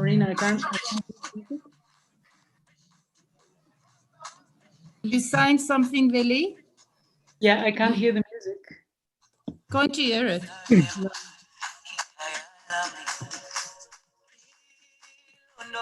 Marina, I can't hear the music. You signed something, Veli? Yeah, I can't hear the music. Can't you hear it? No.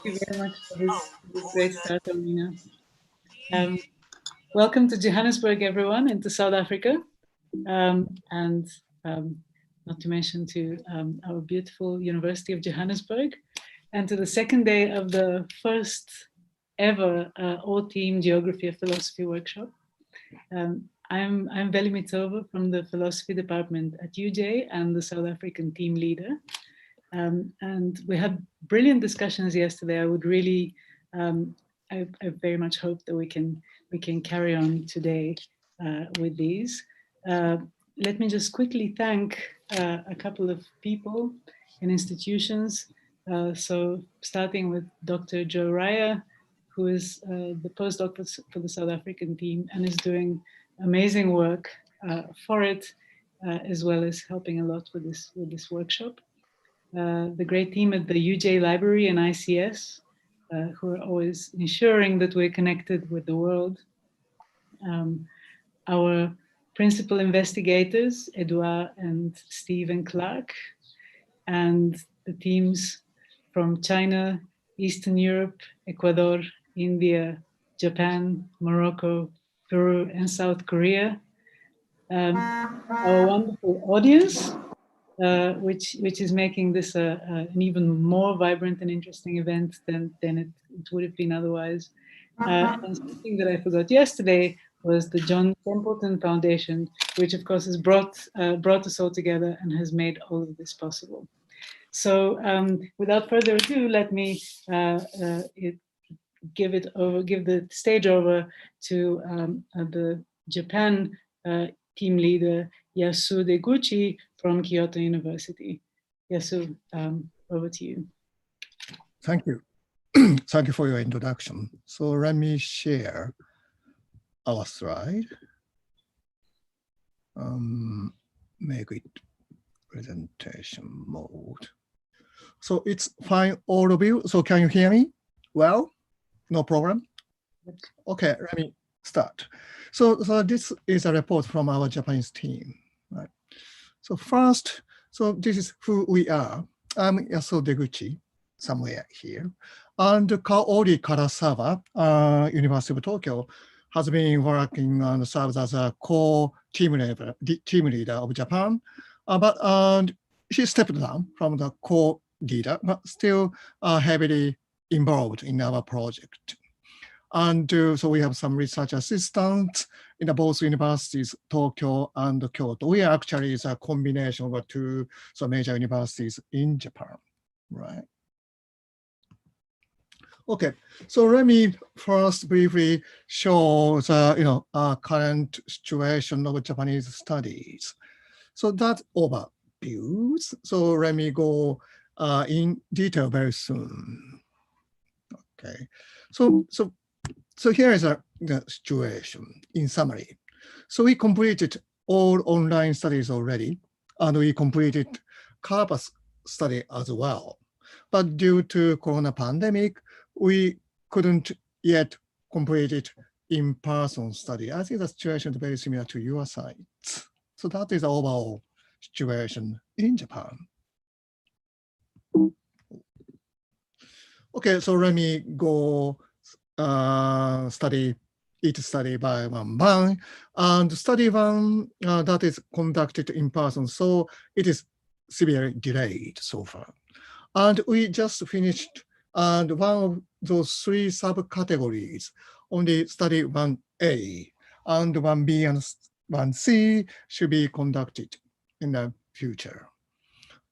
Thank you very much for this great start, Marina. Welcome to Johannesburg, everyone, and to South Africa. And not to mention to our beautiful University of Johannesburg, and to the second day of the first ever all-team Geography of Philosophy workshop. I'm Veli Mitova from the Philosophy Department at UJ and the South African team leader. And we had brilliant discussions yesterday. I would really, I very much hope that we can carry on today with these. Let me just quickly thank a couple of people and institutions. So starting with Dr. Joe Raya, who is the postdoc for the South African team and is doing amazing work for it, as well as helping a lot with this workshop. The great team at the UJ Library and ICS, who are always ensuring that we're connected with the world. Our principal investigators, Edouard and Stephen Clark, and the teams from China, Eastern Europe, Ecuador, India, Japan, Morocco, Peru, and South Korea. Our wonderful audience, which is making this an even more vibrant and interesting event than it would have been otherwise. And something that I forgot yesterday was the John Templeton Foundation, which of course has brought us all together and has made all of this possible. So without further ado, let me give the stage over to the Japan team leader, Yasu Deguchi from Kyoto University. Yasu, over to you. Thank you. Thank you for your introduction. So let me share our slide. Make it presentation mode. So it's fine, all of you. So can you hear me well? No problem. Okay, let me start. So this is a report from our Japanese team. Right? So first, so this is who we are. I'm Yasuo Deguchi, somewhere here. And Kaori Karasawa, University of Tokyo, has been working and serves as a core team leader of Japan. But she stepped down from the core leader, but still heavily involved in our project. And so we have some research assistants in both universities, Tokyo and Kyoto. We are actually a combination of two major universities in Japan, right? Okay, so let me first briefly show the current situation of Japanese studies. So that overviews. So let me go in detail very soon. Okay, so here is the situation in summary. So we completed all online studies already, and we completed corpus study as well. But due to corona pandemic, we couldn't yet complete it in-person study. I think the situation is very similar to your sites. So that is the overall situation in Japan. Okay, so let me go study each study by one. And study one that is conducted in person, so it is severely delayed so far. And we just finished, and one of those three subcategories, only study 1A and 1B and 1C should be conducted in the future.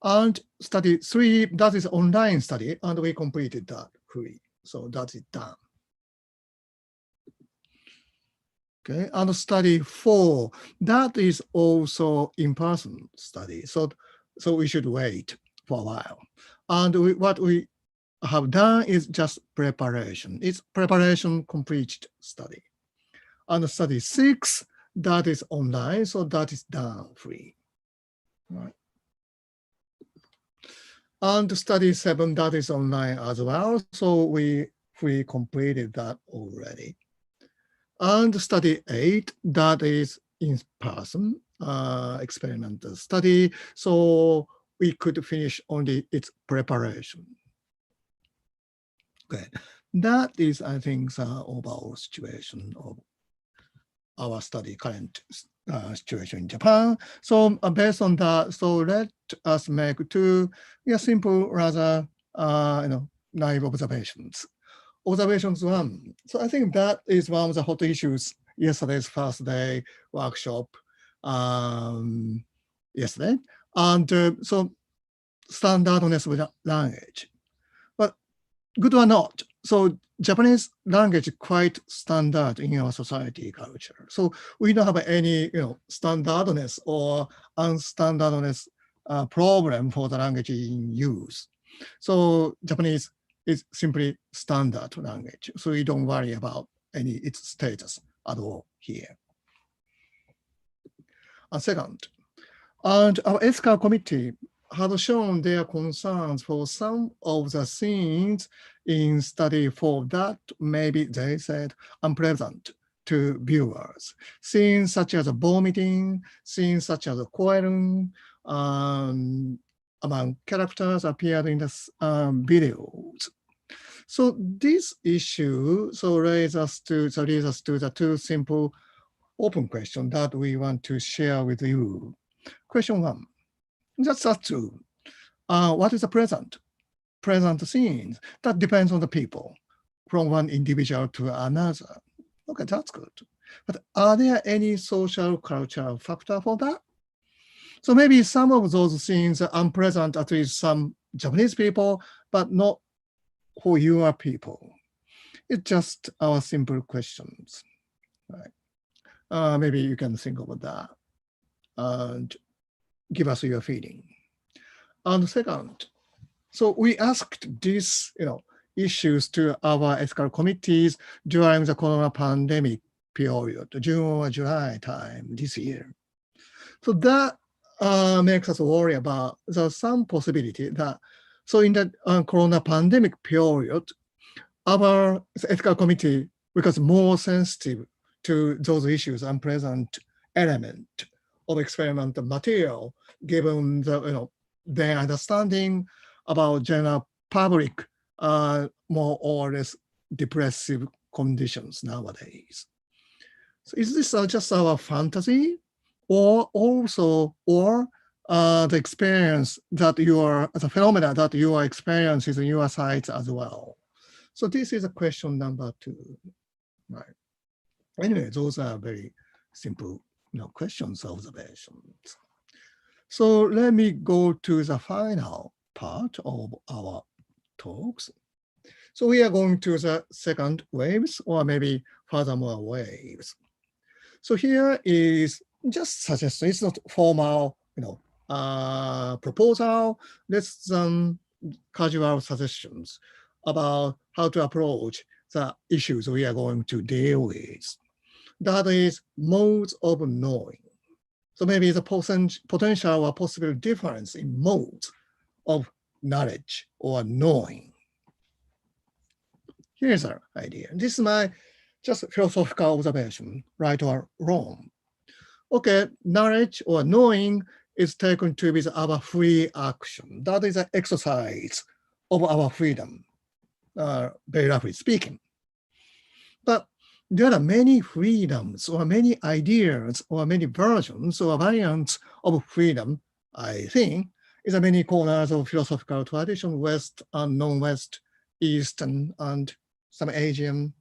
And study 3, that is online study, and we completed that fully. So that's it done. Okay, and study 4, that is also in-person study. So we should wait for a while. And what we have done is just preparation. It's preparation completed study. And study 6, that is online, so that is done free. Right. And study 7, that is online as well. So we completed that already. And study 8, that is in person experimental study. So we could finish only its preparation. Okay, that is, I think, the overall situation of our study, current situation in Japan. So based on that, so let us make two simple, rather naive observations. Observations 1. So I think that is one of the hot issues yesterday's first day workshop yesterday. And so standardness with language. But good or not, so Japanese language is quite standard in our society culture. So we don't have any standardness or unstandardness problem for the language in use. So Japanese is simply standard language. So we don't worry about its status at all here. And second, and our ethical committee has shown their concerns for some of the scenes in study 4 that maybe they said unpleasant to viewers. Scenes such as vomiting, scenes such as quarreling among characters appeared in the videos. So this issue leads us to the two simple open questions that we want to share with you. Question 1. That's true. What is the present scenes? That depends on the people, from one individual to another. Okay, that's good. But are there any social cultural factor for that? So maybe some of those scenes are unpleasant, at least some Japanese people, but not for your people. It's just our simple questions, right? Maybe you can think about that and give us your feeling. And second, so we asked these issues to our ethical committees during the corona pandemic period, June or July time this year. So that makes us worry about some possibility that, so in the corona pandemic period, our ethical committee becomes more sensitive to those issues, unpleasant element of experimental material, given the their understanding about general public more or less depressive conditions nowadays. So is this just our fantasy, or the experience that the phenomena that you are experiencing in your sites as well? So this is a question number 2, right? Anyway, those are very simple questions, observations. So let me go to the final part of our talks. So we are going to the second waves, or maybe furthermore waves. So here is just suggestion. It's not formal, proposal. Let's casual suggestions about how to approach the issues we are going to deal with. That is modes of knowing. So maybe the potential or possible difference in modes of knowledge or knowing. Here's our idea. This is my just philosophical observation, right or wrong. Okay, knowledge or knowing is taken to be our free action. That is an exercise of our freedom, very roughly speaking. But there are many freedoms or many ideas or many versions or variants of freedom, I think, is a many corners of philosophical tradition, West and non-West, Eastern and some Asian,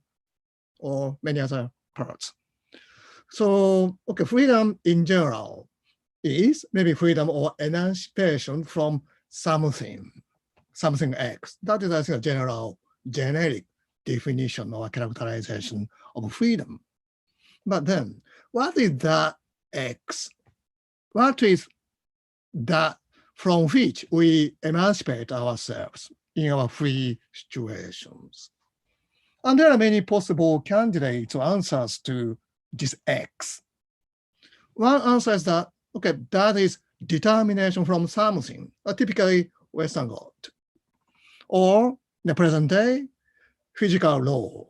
or many other parts. So, okay, freedom in general is maybe freedom or emancipation from something X. That is, I think, a generic definition or characterization of freedom. But then, what is that X? What is that from which we emancipate ourselves in our free situations? And there are many possible candidates or answers to this X. One answer is that, okay, that is determination from something, typically Western God. Or in the present day, physical law.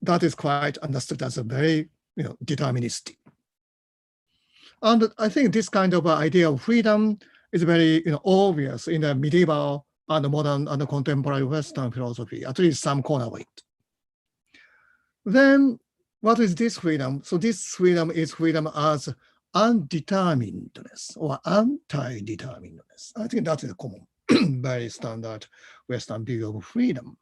That is quite understood as a very deterministic. And I think this kind of idea of freedom is very obvious in the medieval and modern and contemporary Western philosophy, at least some corner of it. Then what is this freedom? So this freedom is freedom as undeterminedness or anti-determinedness. I think that is a common, very standard Western view of freedom.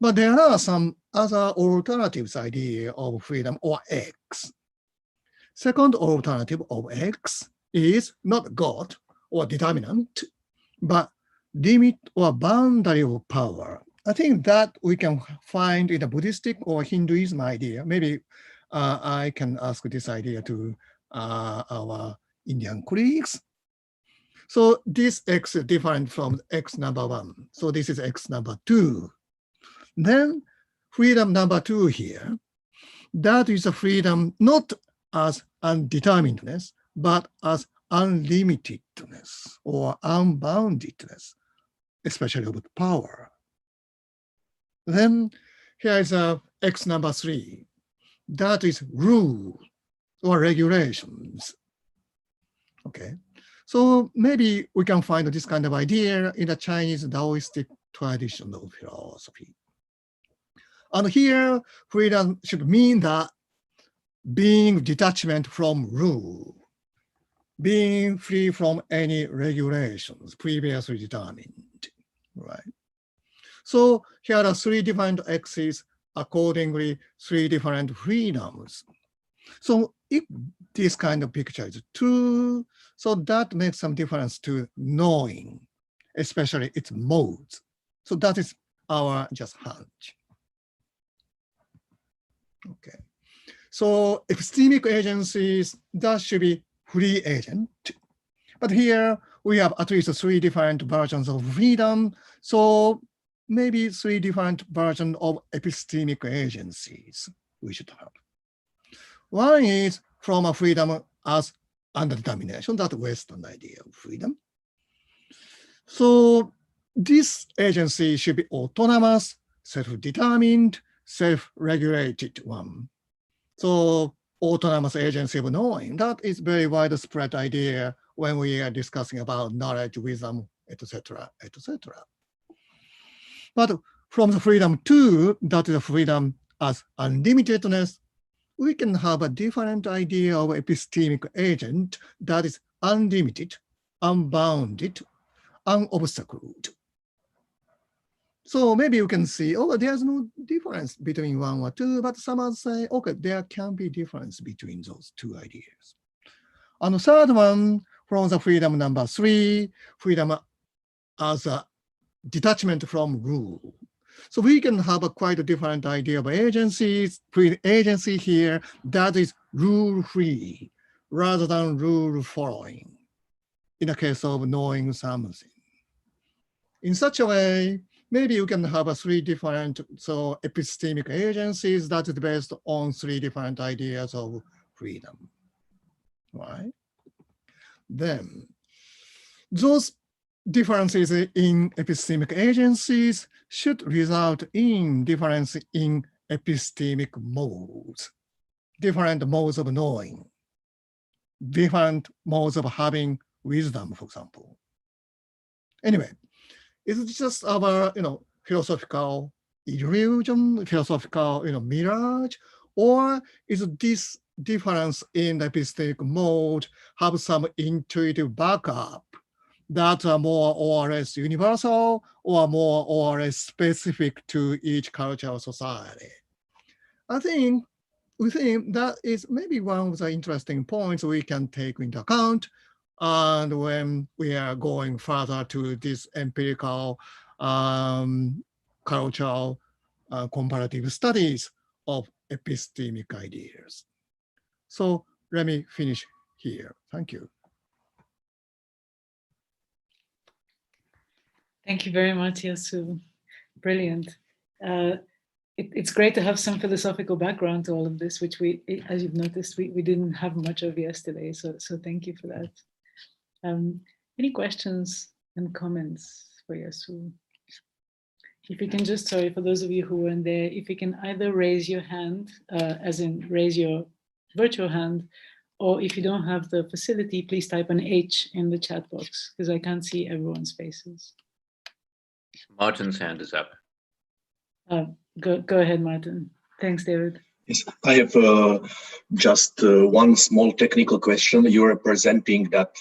But there are some other alternatives idea of freedom or X. Second alternative of X is not God or determinant, but limit or boundary of power. I think that we can find in the Buddhistic or Hinduism idea. Maybe I can ask this idea to our Indian colleagues. So this X is different from X number 1. So this is X number 2. Then freedom number 2 here, that is a freedom not as undeterminedness, but as unlimitedness or unboundedness, especially with power. Then here is a X number 3, that is rule or regulations. Okay, so maybe we can find this kind of idea in the Chinese Taoistic tradition of philosophy. And here, freedom should mean that being detachment from rule, being free from any regulations previously determined, right? So here are 3 different X's, accordingly 3 different freedoms. So if this kind of picture is true, so that makes some difference to knowing, especially its modes. So that is our just hunch. Okay, so epistemic agencies, that should be free agent. But here we have at least 3 different versions of freedom. So maybe 3 different versions of epistemic agencies we should have. One is from a freedom as underdetermination, that Western idea of freedom. So this agency should be autonomous, self-determined, self-regulated one. So autonomous agency of knowing, that is very widespread idea when we are discussing about knowledge, wisdom, etc., etc. But from the freedom 2, that is a freedom as unlimitedness, we can have a different idea of epistemic agent that is unlimited, unbounded, unobstacled. So maybe you can see, oh, there's no difference between 1 or 2, but some others say, okay, there can be difference between those 2 ideas. And the third one, from the freedom number 3, freedom as a detachment from rule. So we can have a quite a different idea of agencies, agency here that is rule-free rather than rule-following in the case of knowing something. In such a way, maybe you can have a three different epistemic agencies that is based on three different ideas of freedom, right? Then those differences in epistemic agencies should result in difference in epistemic modes, different modes of knowing, different modes of having wisdom, for example. Anyway, it's just our philosophical illusion, philosophical mirage, or is this difference in the epistemic mode have some intuitive backup that are more or less universal or more or less specific to each culture or society? We think that is maybe one of the interesting points we can take into account. And when we are going further to this empirical cultural comparative studies of epistemic ideas. So let me finish here. Thank you. Thank you very much, Yasu. Brilliant. It's great to have some philosophical background to all of this, which we, as you've noticed, we didn't have much of yesterday. So thank you for that. Any questions and comments for Yasu? If you can just, sorry, for those of you who weren't there, if you can either raise your hand, as in raise your virtual hand, or if you don't have the facility, please type an H in the chat box, because I can't see everyone's faces. Martin's hand is up. Go ahead, Martin. Thanks, David. Yes, I have just one small technical question. You are presenting that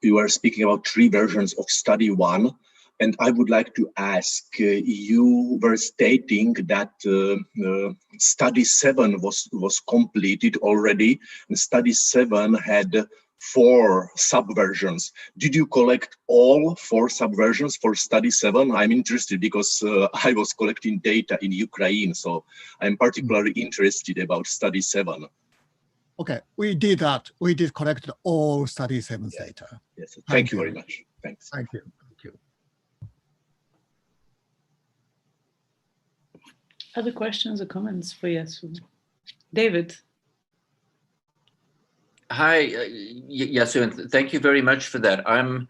you are speaking about three versions of study one, and I would like to ask, you were stating that study 7 was completed already, and study 7 had 4 subversions. Did you collect all 4 subversions for study 7? I'm interested because I was collecting data in Ukraine, so I'm particularly interested about study 7. Okay, we did that. We did collect all study 7 data. Yes, thank you very much. Thanks. Thank you. Thank you. Other questions or comments for Yasu? David. Hi, Yasu, and thank you very much for that. I'm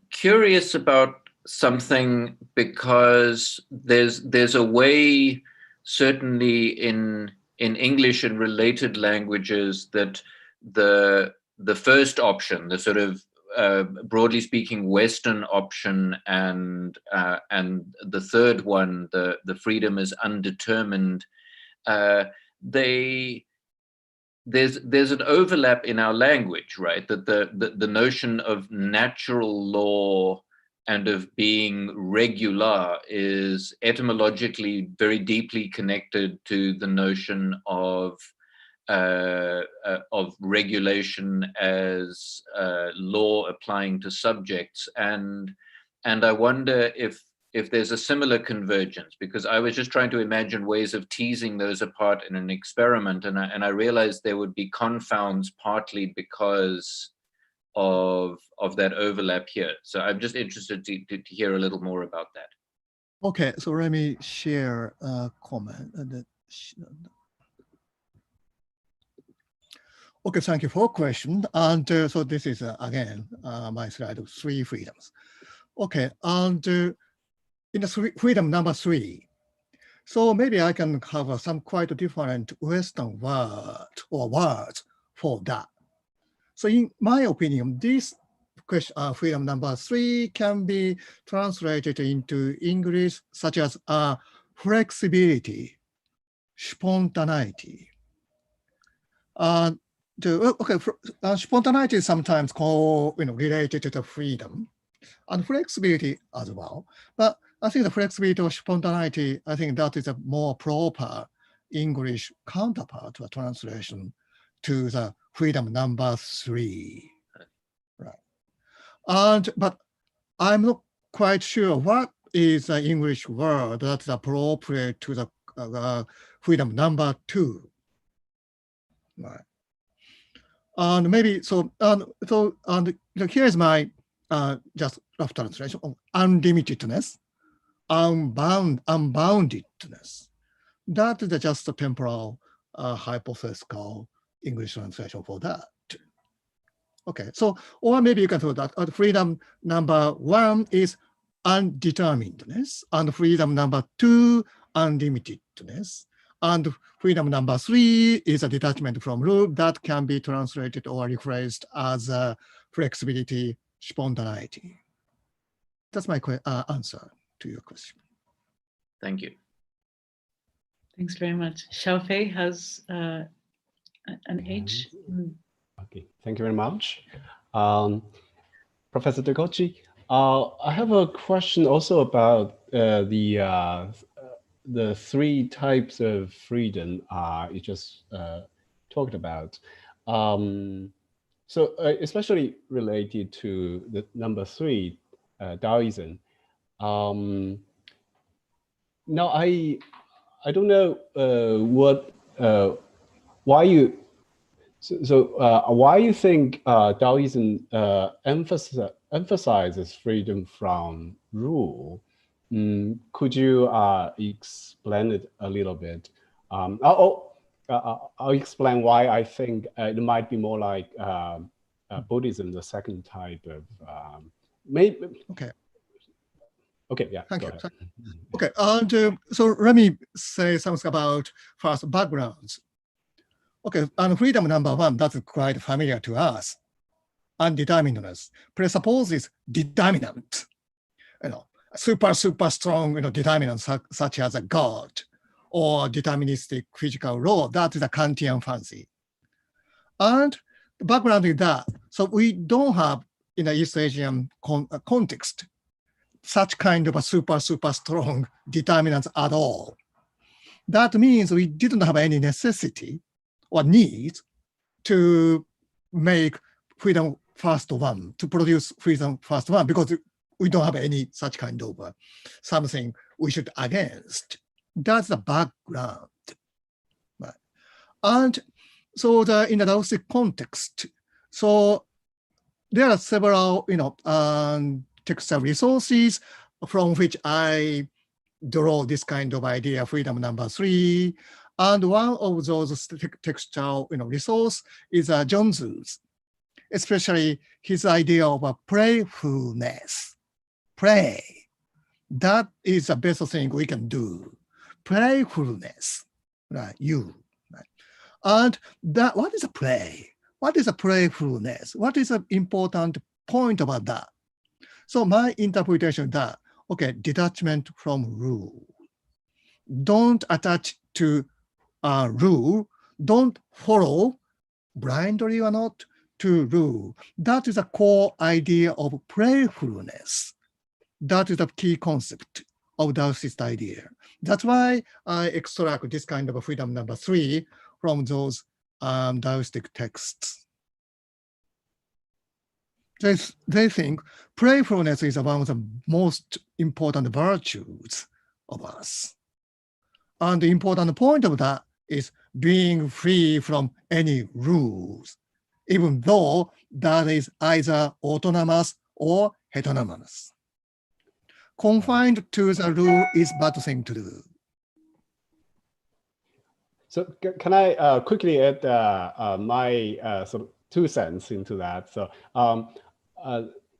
curious about something because there's a way, certainly in English and related languages, that the first option, the sort of broadly speaking Western option, and the third one, the freedom is undetermined, there's an overlap in our language, right? That the notion of natural law and of being regular is etymologically very deeply connected to the notion of regulation as law applying to subjects, and I wonder if there's a similar convergence, because I was just trying to imagine ways of teasing those apart in an experiment, and I realized there would be confounds partly because of that overlap here. So I'm just interested to hear a little more about that. Okay, so let me share a comment. Okay, thank you for the question. And so this is, again, my slide of 3 freedoms. Okay, and in the freedom number 3, so maybe I can have some quite different Western word or words for that. So in my opinion, this question, freedom number 3 can be translated into English such as flexibility, spontaneity. Spontaneity is sometimes called, related to the freedom, and flexibility as well. But I think the flexibility or spontaneity, I think that is a more proper English counterpart to a translation to the freedom number 3, right? But I'm not quite sure what is the English word that's appropriate to the freedom number 2, right? And maybe here's my just rough translation of unlimitedness, unboundedness. That is just a temporal hypothetical English translation for that. Okay, so, or maybe you can throw that freedom number 1 is undeterminedness, and freedom number 2, unlimitedness, and freedom number 3 is a detachment from rule that can be translated or rephrased as flexibility, spontaneity. That's my answer to your question. Thank you. Thanks very much. Xiaofei has an H. Okay, thank you very much. Professor Dekochi, I have a question also about the 3 types of freedom you just talked about. So especially related to the number 3, Taoism. Now I don't know why you why you think Taoism emphasizes freedom from rule. Could you explain it a little bit? I'll explain why I think it might be more like Buddhism, the second type of maybe. Okay. Okay, yeah. Thank you. Okay, and so let me say something about first backgrounds. Okay, and freedom number 1, that's quite familiar to us. Undeterminedness presupposes determinant, super strong, determinants such as a God or deterministic physical law. That is a Kantian fancy. And the background is that, so we don't have in the East Asian context such kind of a super strong determinants at all. That means we didn't have any necessity or need to make freedom first 1, to produce freedom first 1, because we don't have any such kind of something we should against. That's the background. Right. And so in the Taoistic context, so there are several, textual resources from which I draw this kind of idea, freedom number 3. And one of those textual resource is Zhuangzi's, especially his idea of a playfulness. Play. That is the best thing we can do. Playfulness, right? Right? And that, what is a play? What is a playfulness? What is an important point about that? So my interpretation that, okay, detachment from rule. Don't attach to rule. Don't follow blindly or not to rule. That is a core idea of playfulness. That is a key concept of Taoist idea. That's why I extract this kind of freedom number 3 from those Taoistic texts. They think playfulness is one of the most important virtues of us. And the important point of that is being free from any rules, even though that is either autonomous or heteronomous. Confined to the rule is bad thing to do. So can I quickly add my sort of 2 cents into that? So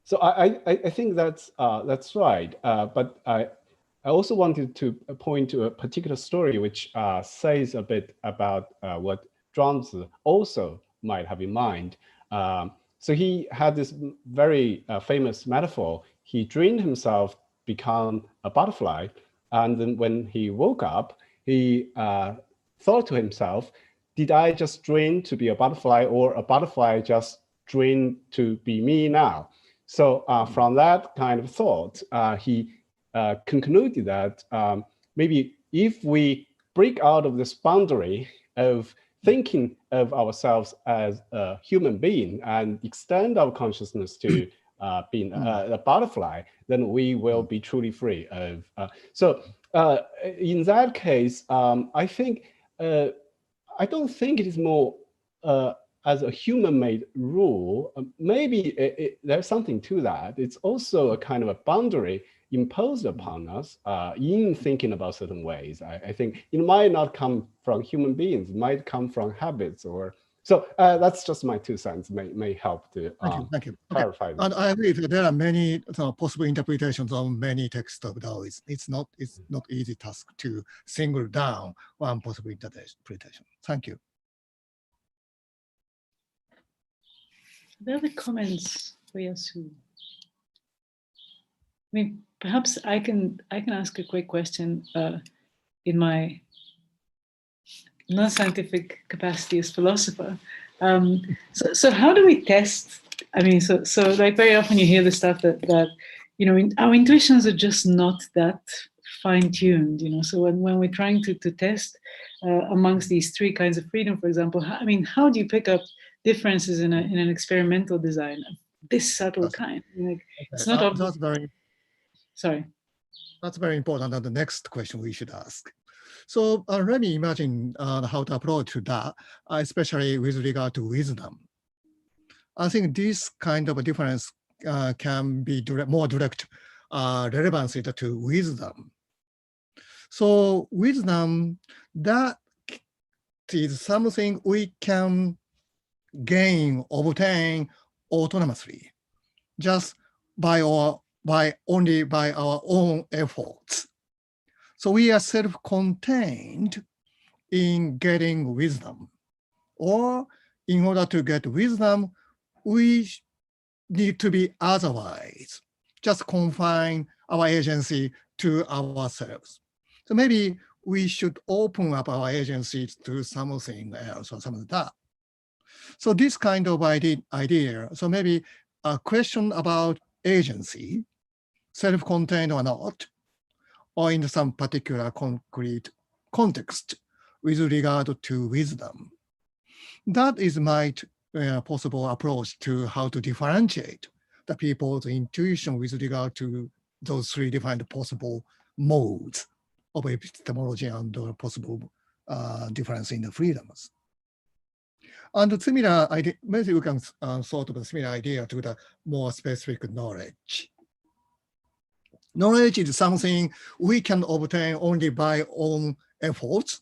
so I think that's right. But I also wanted to point to a particular story which says a bit about what Zhuangzi also might have in mind. So he had this very famous metaphor. He dreamed himself become a butterfly, and then when he woke up, he thought to himself, did I just dream to be a butterfly, or a butterfly just dream to be me now? So from that kind of thought, he concluded that maybe if we break out of this boundary of thinking of ourselves as a human being and extend our consciousness to being a butterfly, then we will be truly free of. So in that case, I think I don't think it is more as a human-made rule, maybe there's something to that. It's also a kind of a boundary imposed upon us in thinking about certain ways. I think it might not come from human beings, it might come from habits or so. That's just my 2 cents. May help to Thank you. clarify. Okay. And I agree that there are many possible interpretations of many texts of Taoism. It's not easy task to single down one possible interpretation. Thank you. Are there other comments for Yasu? I mean, perhaps I can ask a quick question in my non-scientific capacity as philosopher. So how do we test? I mean, so like very often you hear the stuff that you know, our intuitions are just not that fine-tuned. You know, so when we're trying to test amongst these 3 kinds of freedom, for example, how do you pick up differences in an experimental design of this subtle kind? Like, it's not obvious. That's very. Sorry. That's very important. And the next question we should ask. So let me imagine how to approach to that, especially with regard to wisdom. I think this kind of a difference can be more direct relevancy to wisdom. So wisdom, that is something we can obtain autonomously, just only by our own efforts. So we are self-contained in getting wisdom, or in order to get wisdom, we need to be otherwise, just confine our agency to ourselves. So maybe we should open up our agency to something else or something like that. So this kind of idea, so maybe a question about agency, self-contained or not, or in some particular concrete context with regard to wisdom. That is my possible approach to how to differentiate the people's intuition with regard to those 3 different possible modes of epistemology and possible difference in the freedoms. And similar idea, maybe we can sort of a similar idea to the more specific knowledge. Knowledge is something we can obtain only by own efforts,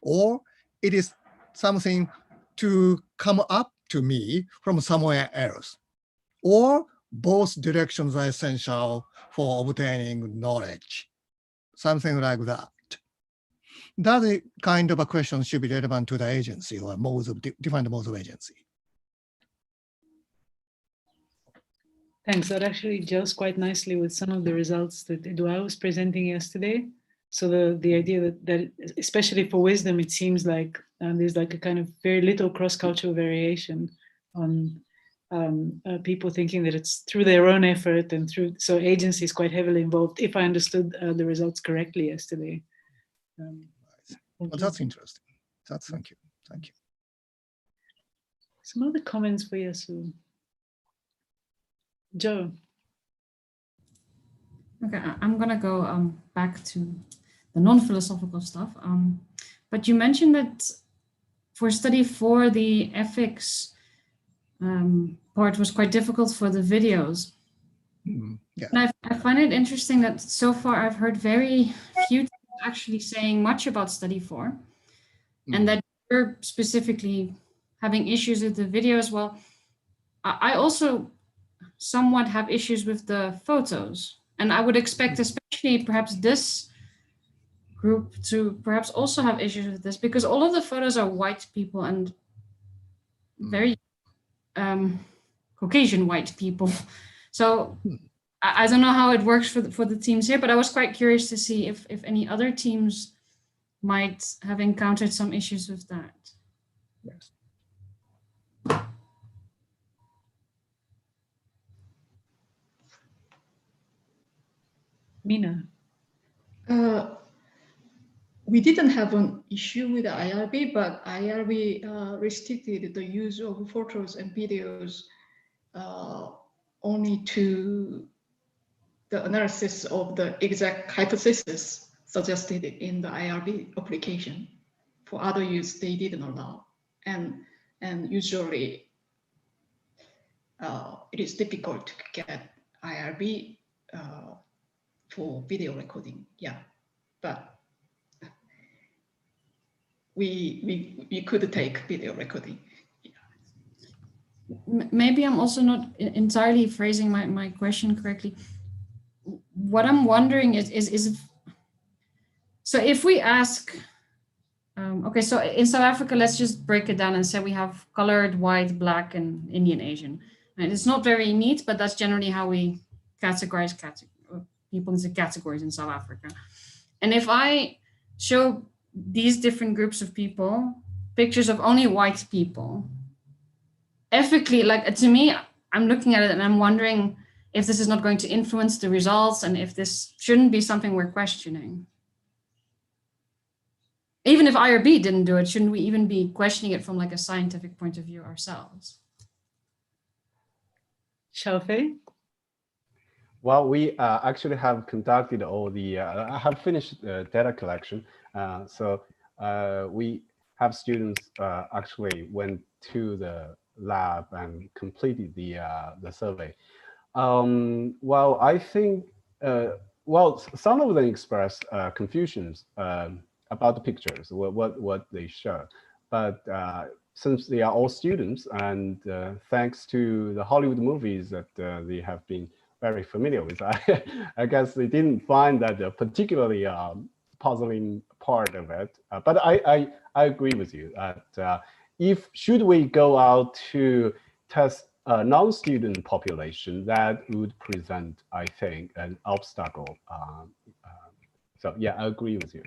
or it is something to come up to me from somewhere else, or both directions are essential for obtaining knowledge, something like that. That kind of a question should be relevant to the agency or modes of different modes of agency. Thanks. That actually gels quite nicely with some of the results that Eduard was presenting yesterday. So the idea that especially for wisdom, it seems like there's like a kind of very little cross-cultural variation on people thinking that it's through their own effort and so agency is quite heavily involved, if I understood the results correctly yesterday. Well, that's interesting. Thank you. Thank you. Some other comments for Yasu. Joe. Okay, I'm gonna go back to the non-philosophical stuff. But you mentioned that for study 4, the ethics part was quite difficult for the videos. Yeah. And I find it interesting that so far I've heard very few people actually saying much about study 4, and that you're specifically having issues with the videos. Well, I also somewhat have issues with the photos, and I would expect especially perhaps this group to perhaps also have issues with this, because all of the photos are white people and very Caucasian white people. So I don't know how it works for the teams here, but I was quite curious to see if any other teams might have encountered some issues with that. Yes. Mina. We didn't have an issue with the IRB, but IRB restricted the use of photos and videos only to the analysis of the exact hypothesis suggested in the IRB application. For other use, they didn't allow. And And usually it is difficult to get IRB for video recording. Yeah, but we could take video recording. Maybe I'm also not entirely phrasing my question correctly. What I'm wondering is so if we ask, okay, so in South Africa, let's just break it down and say we have colored, white, black, and Indian, Asian. And it's not very neat, but that's generally how we categorize people into categories in South Africa. And if I show these different groups of people pictures of only white people, ethically, like to me, I'm looking at it and I'm wondering if this is not going to influence the results and if this shouldn't be something we're questioning. Even if IRB didn't do it, shouldn't we even be questioning it from like a scientific point of view ourselves? Xiaofei? Well, we actually have conducted all the, I have finished the data collection. So we have students actually went to the lab and completed the survey. Well, I think, well, some of them express confusions about the pictures, what they show. But since they are all students and thanks to the Hollywood movies that they have been very familiar with, I guess they didn't find that a particularly puzzling part of it. But I agree with you that should we go out to test a non-student population, that would present, I think, an obstacle. So yeah, I agree with you.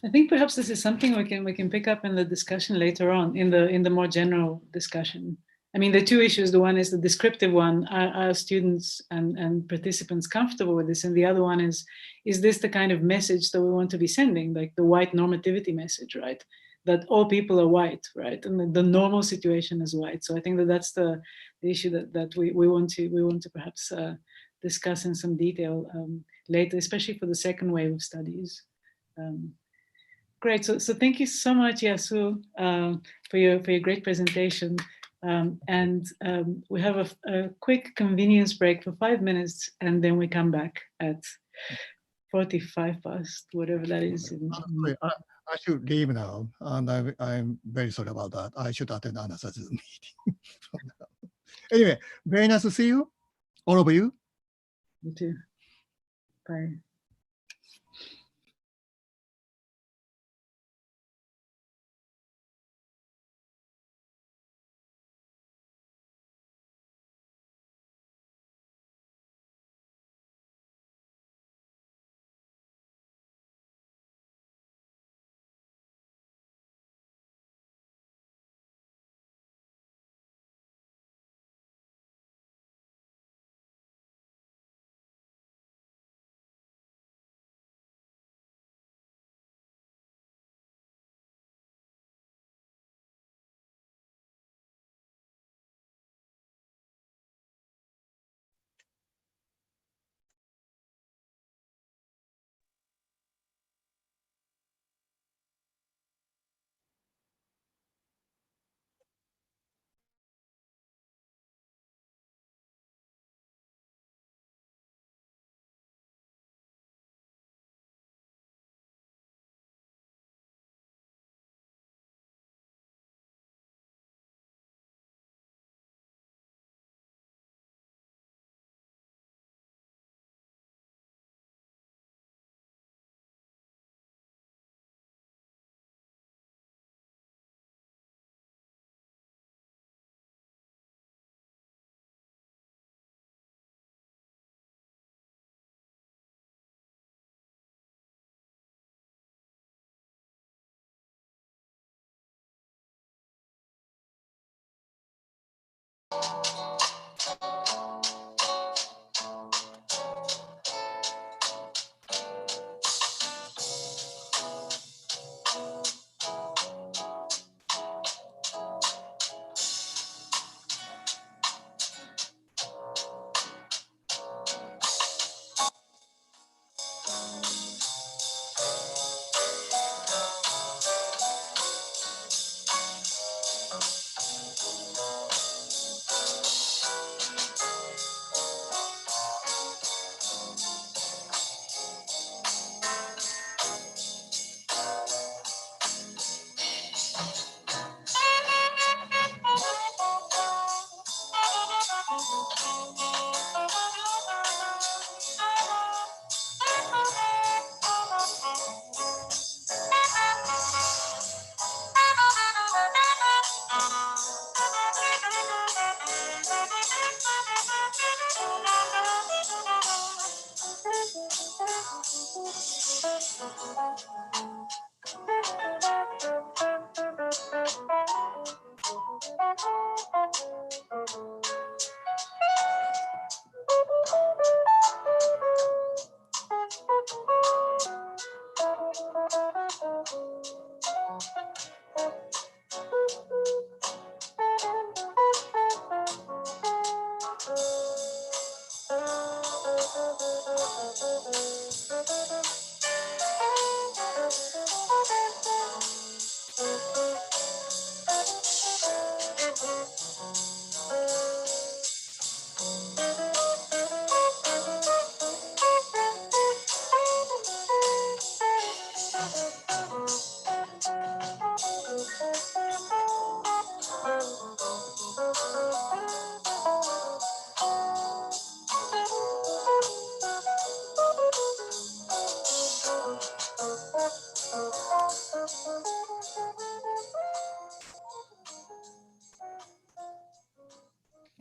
I think perhaps this is something we can pick up in the discussion later on, in the more general discussion. I mean, the two issues, the one is the descriptive one, are students and participants comfortable with this? And the other one is this the kind of message that we want to be sending, like the white normativity message, right? That all people are white, right? And the normal situation is white. So I think that's the issue that we want to perhaps discuss in some detail later, especially for the second wave of studies. Great. So thank you so much, Yasu, for your great presentation. We have a quick convenience break for 5 minutes, and then we come back at 45 past, whatever that is. I should leave now, and I'm very sorry about that. I should attend another Zoom meeting. Anyway, very nice to see you, all of you. You too. Bye.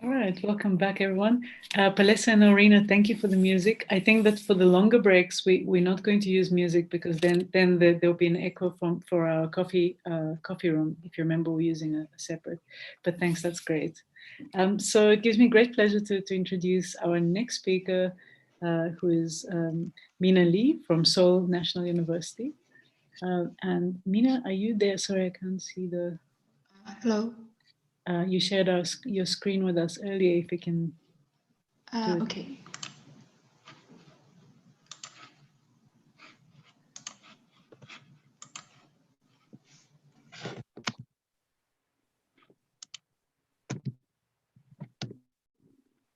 All right, welcome back, everyone. Palesa and Norina, thank you for the music. I think that for the longer breaks, we're not going to use music because then there'll be an echo for our coffee room. If you remember, we're using a separate. But thanks, that's great. So it gives me great pleasure to introduce our next speaker, who is Mina Lee from Seoul National University. And Mina, are you there? Sorry, I can't see the. Hello. You shared your screen with us earlier. If you can. Okay.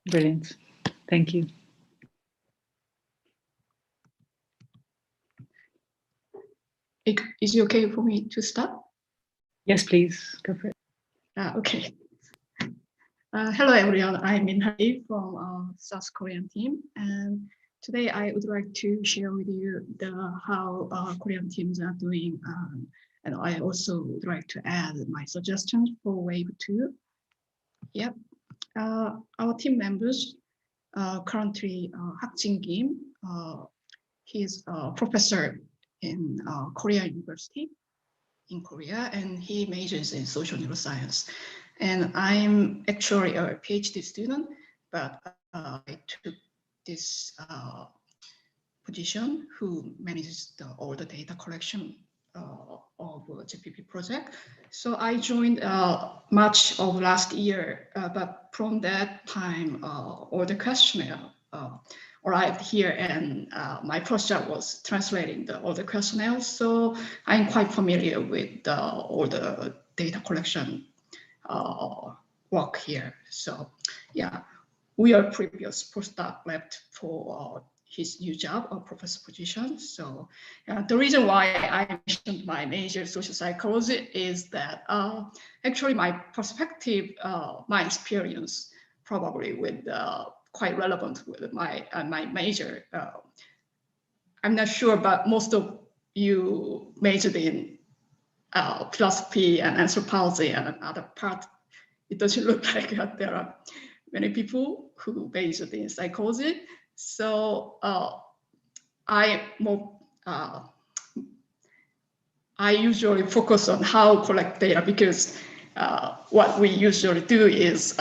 Brilliant. Thank you. Is it okay for me to start? Yes, please. Go for it. Okay. Hello, everyone. I'm Min Lee from South Korean team, and today I would like to share with you how Korean teams are doing, and I also would like to add my suggestions for Wave 2. Yep. Our team members currently Hak Jin Kim. He's a professor in Korea University in Korea, and he majors in social neuroscience. And I'm actually a PhD student, but I took this position who manages all the data collection of GPP project. So I joined March of last year, but from that time, all the questionnaire arrived here, and my project was translating all the questionnaires. So I'm quite familiar with all the data collection work here. So yeah, we are previous postdoc left for his new job or professor position. So the reason why I mentioned my major social psychology is that actually my perspective, my experience probably with quite relevant with my major. I'm not sure, but most of you majored in philosophy and anthropology and another part. It doesn't look like there are many people who majored in psychology. So I usually focus on how to collect data, because what we usually do is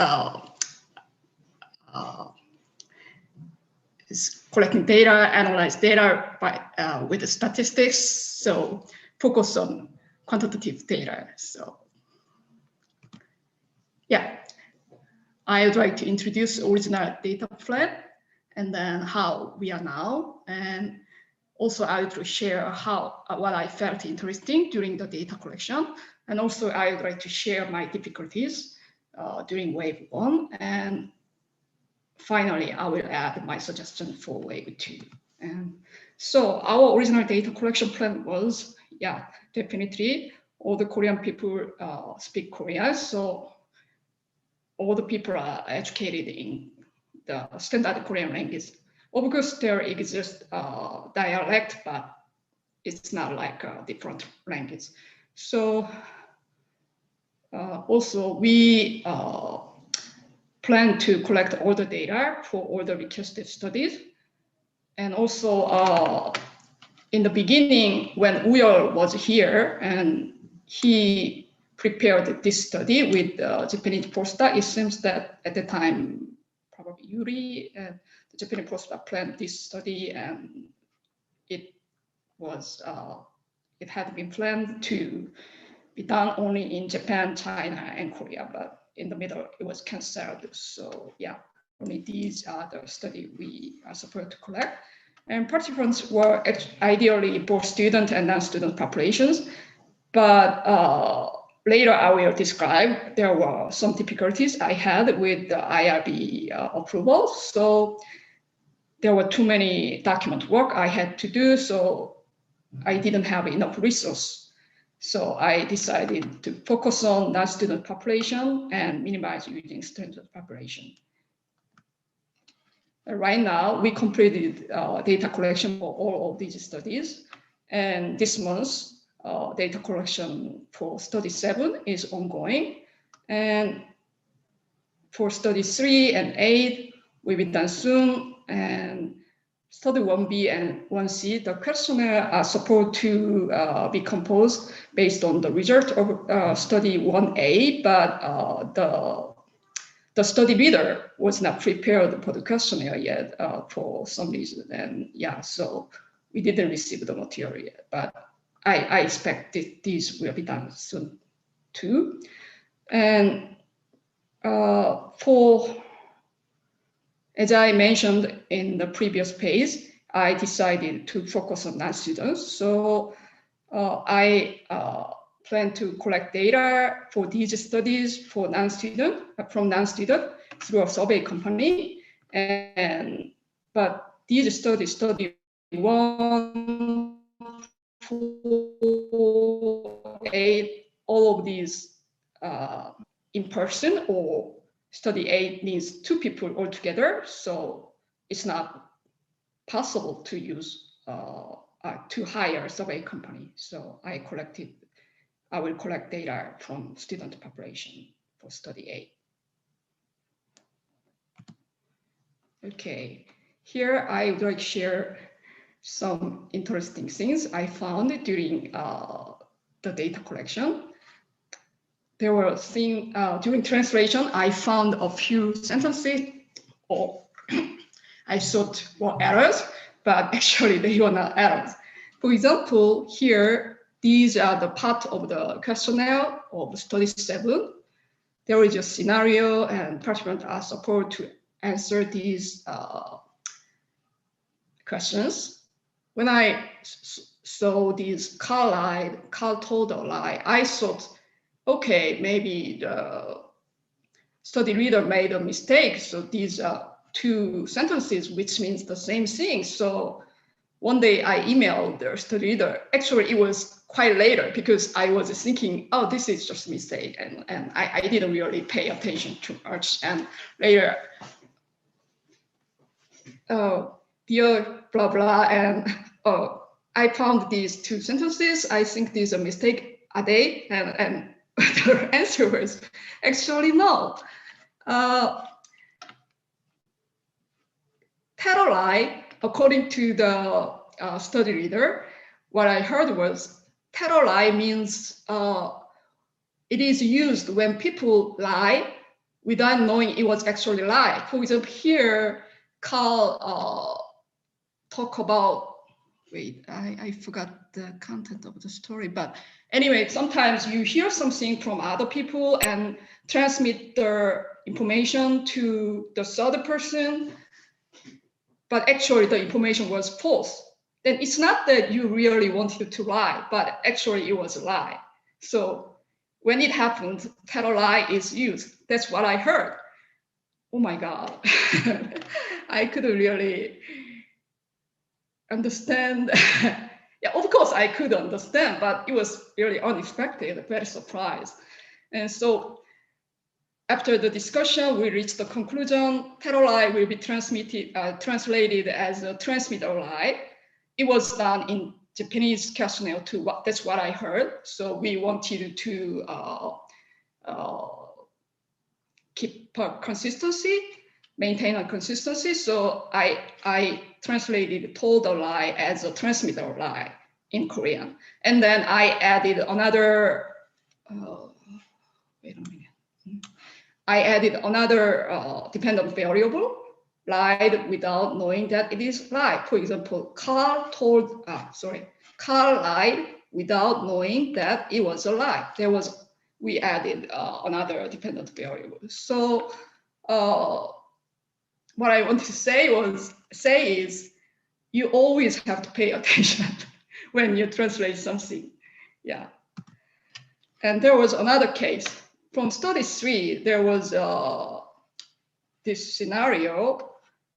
collecting data, analyze data with the statistics. So focus on quantitative data. So yeah, I would like to introduce original data plan and then how we are now. And also I would share what I felt interesting during the data collection. And also I would like to share my difficulties during Wave 1. And finally, I will add my suggestion for Wave 2. And so our original data collection plan was, yeah, definitely all the Korean people speak Korean. So all the people are educated in the standard Korean language. Of course, there exists dialect, but it's not like a different language. So also we plan to collect all the data for all the requested studies. And also in the beginning, when Uyol was here and he prepared this study with Japanese postdoc, it seems that at the time, probably Yuri and the Japanese postdoc planned this study, and it had been planned to be done only in Japan, China, and Korea, but in the middle it was canceled. So yeah, only these are the study we are supposed to collect. And participants were ideally both student and non-student populations, but later I will describe there were some difficulties I had with the IRB approval. So there were too many document work I had to do, so I didn't have enough resource. So I decided to focus on non-student population and minimize using student population. Right now, we completed data collection for all of these studies. And this month, data collection for study 7 is ongoing. And for study 3 and 8 will be done soon. And study 1B and 1C, the questionnaire are supposed to be composed based on the result of study 1A, but the study leader was not prepared for the questionnaire yet for some reason. And yeah, so we didn't receive the material yet, but I expect these will be done soon too. And as I mentioned in the previous page, I decided to focus on non-students. So I plan to collect data for these studies for from non-student through a survey company. But these studies, study 1, 4, 8, all of these in person, or study 8 needs 2 people altogether. So it's not possible to use to hire a survey company. So I will collect data from student population for study 8. Okay, here I would like to share some interesting things I found during the data collection. There were things during translation, I found a few sentences or I thought were errors, but actually they were not errors. For example, here, these are the part of the questionnaire of study 7. There is a scenario and participants are supposed to answer these questions. When I saw these Carl told a lie, I thought, okay, maybe the study leader made a mistake. So these are 2 sentences, which means the same thing. So one day I emailed the study leader. Actually, it was quite later because I was thinking, oh, this is just a mistake. And I didn't really pay attention too much. And later, dear blah, blah, and I found these 2 sentences. I think these are a mistake. Are they? And the answer was actually no. Terror, according to the study leader, what I heard was terror means it is used when people lie without knowing it was actually lie. For example, here, Carl talk about, wait, I forgot the content of the story, but anyway, sometimes you hear something from other people and transmit the information to the third person, but actually the information was false. Then it's not that you really wanted to lie, but actually it was a lie. So when it happens, terror lie is used. That's what I heard. Oh my God. I couldn't really understand. Yeah, of course I could understand, but it was really unexpected, very surprised. And so after the discussion, we reached the conclusion, terror lie will be translated as a transmitter lie. It was done in Japanese questionnaire too. That's what I heard. So we wanted to keep consistency. maintain a consistency. So I translated told a lie as a transmitter lie in Korean. And then I added another, wait a minute. I added another dependent variable, lied without knowing that it is lie. For example, Carl lied without knowing that it was a lie. We added another dependent variable. So what I wanted to say is you always have to pay attention when you translate something. Yeah. And there was another case from study 3. There was this scenario.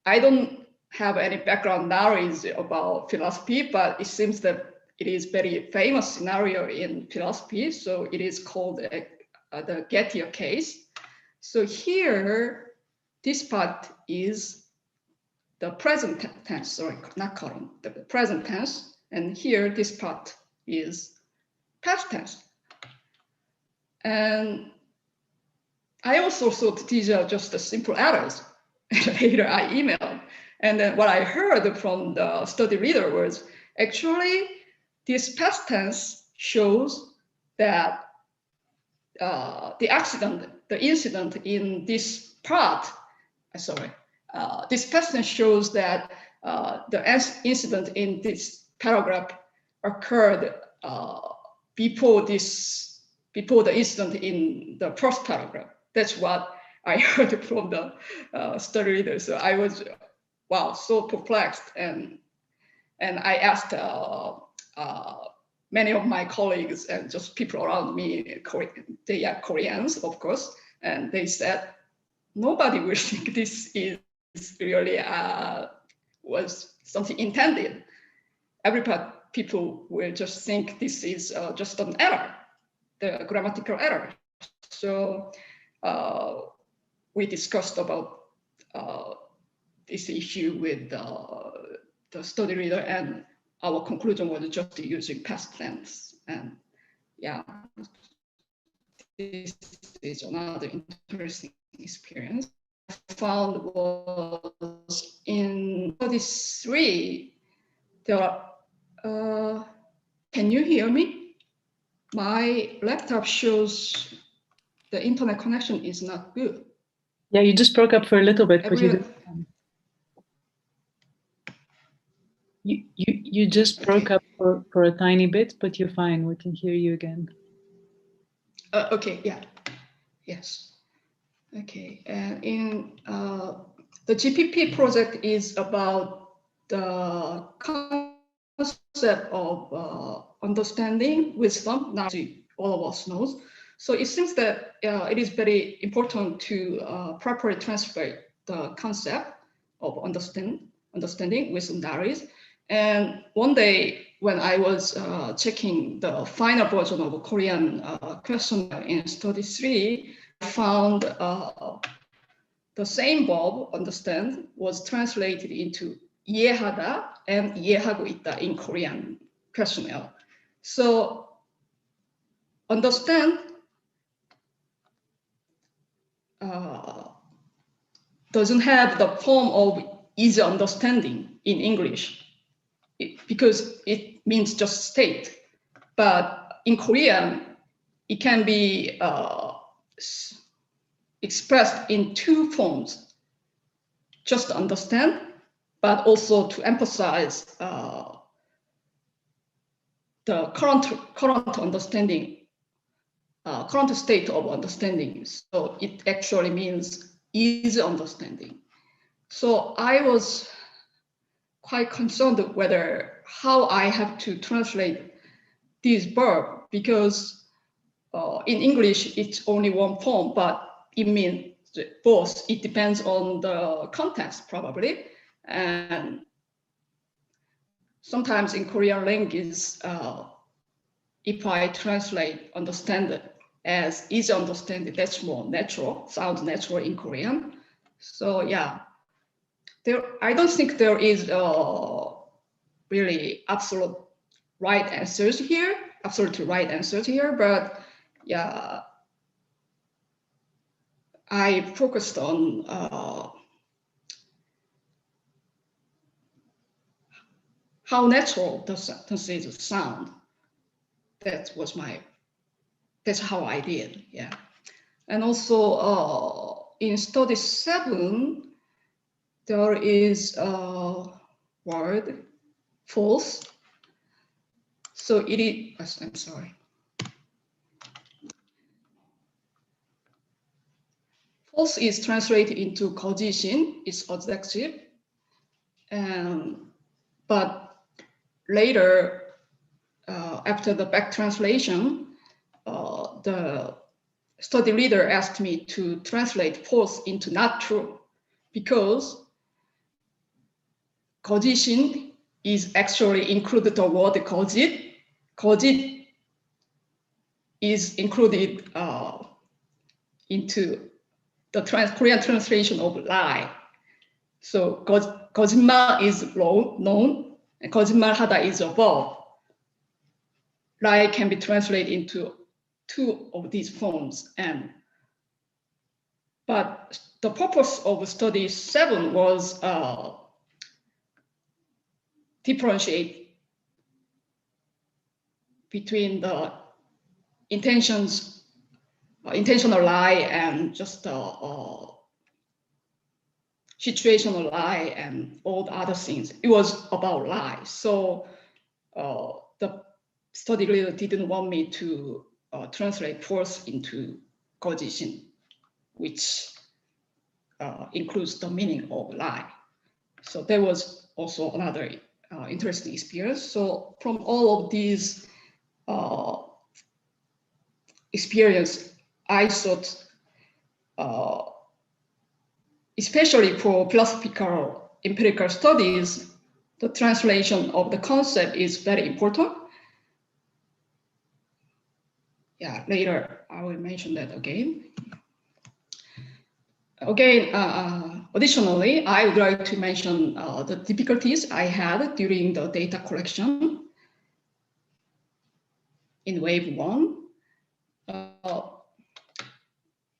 I don't have any background knowledge about philosophy, but it seems that it is very famous scenario in philosophy. So it is called the Gettier case. So here, this part is the present tense, sorry, not current, the present tense. And here, this part is past tense. And I also thought these are just simple errors. Later I emailed. And then what I heard from the study reader was, actually, this past tense shows that the incident in this part, this past tense shows that the incident in this paragraph occurred before the incident in the first paragraph. That's what I heard from the study reader. So I was, wow, so perplexed. And I asked many of my colleagues and just people around me, they are Koreans, of course, and they said, nobody will think this is really was something intended. People will just think this is just an error, the grammatical error. So we discussed about this issue with the study reader, and our conclusion was just using past tense. And yeah, this is another interesting experience I found was in study 3. There are, can you hear me? My laptop shows the internet connection is not good. Yeah, you just broke up for a little bit, but you just broke up for a tiny bit, but you're fine. We can hear you again. Okay, yeah, yes. Okay, in the GPP project is about the concept of understanding wisdom. Now all of us knows. So it seems that it is very important to properly translate the concept of understanding wisdom knowledge. And one day when I was checking the final version of a Korean questionnaire in study 3, I found the same verb, understand, was translated into 이해하다 and 이해하고 있다 in Korean questionnaire. So understand doesn't have the form of easy understanding in English because it means just state. But in Korean, it can be expressed in two forms, just to understand, but also to emphasize the current understanding, current state of understanding. So it actually means easy understanding. So I was quite concerned whether how I have to translate this verb, because in English it's only one form, but it means both. It depends on the context probably. And sometimes in Korean language, if I translate understand as easy understanding, that's more natural, sounds natural in Korean. So yeah, I don't think there is really absolutely right answers here, but yeah, I focused on how natural the sentences sound. That's how I did, yeah. And also in study 7, there is a word, false. So it is, I'm sorry. False is translated into 거짓인, it's adjective. But later, after the back translation, the study leader asked me to translate false into not true, because 거짓인 is actually included the word 거짓. 거짓 is included into the Korean translation of lie. So 거짓말 is known, and 거짓말하다 is a verb. Lie can be translated into 2 of these forms. But the purpose of study 7 was differentiate between the intentional lie and just situational lie and all the other things. It was about lies. So the study leader didn't want me to translate false into 거짓인, which includes the meaning of lie. So there was also another interesting experience. So from all of these experience, I thought, especially for philosophical empirical studies, the translation of the concept is very important. Yeah, later I will mention that again. Again, additionally, I would like to mention the difficulties I had during the data collection in wave 1.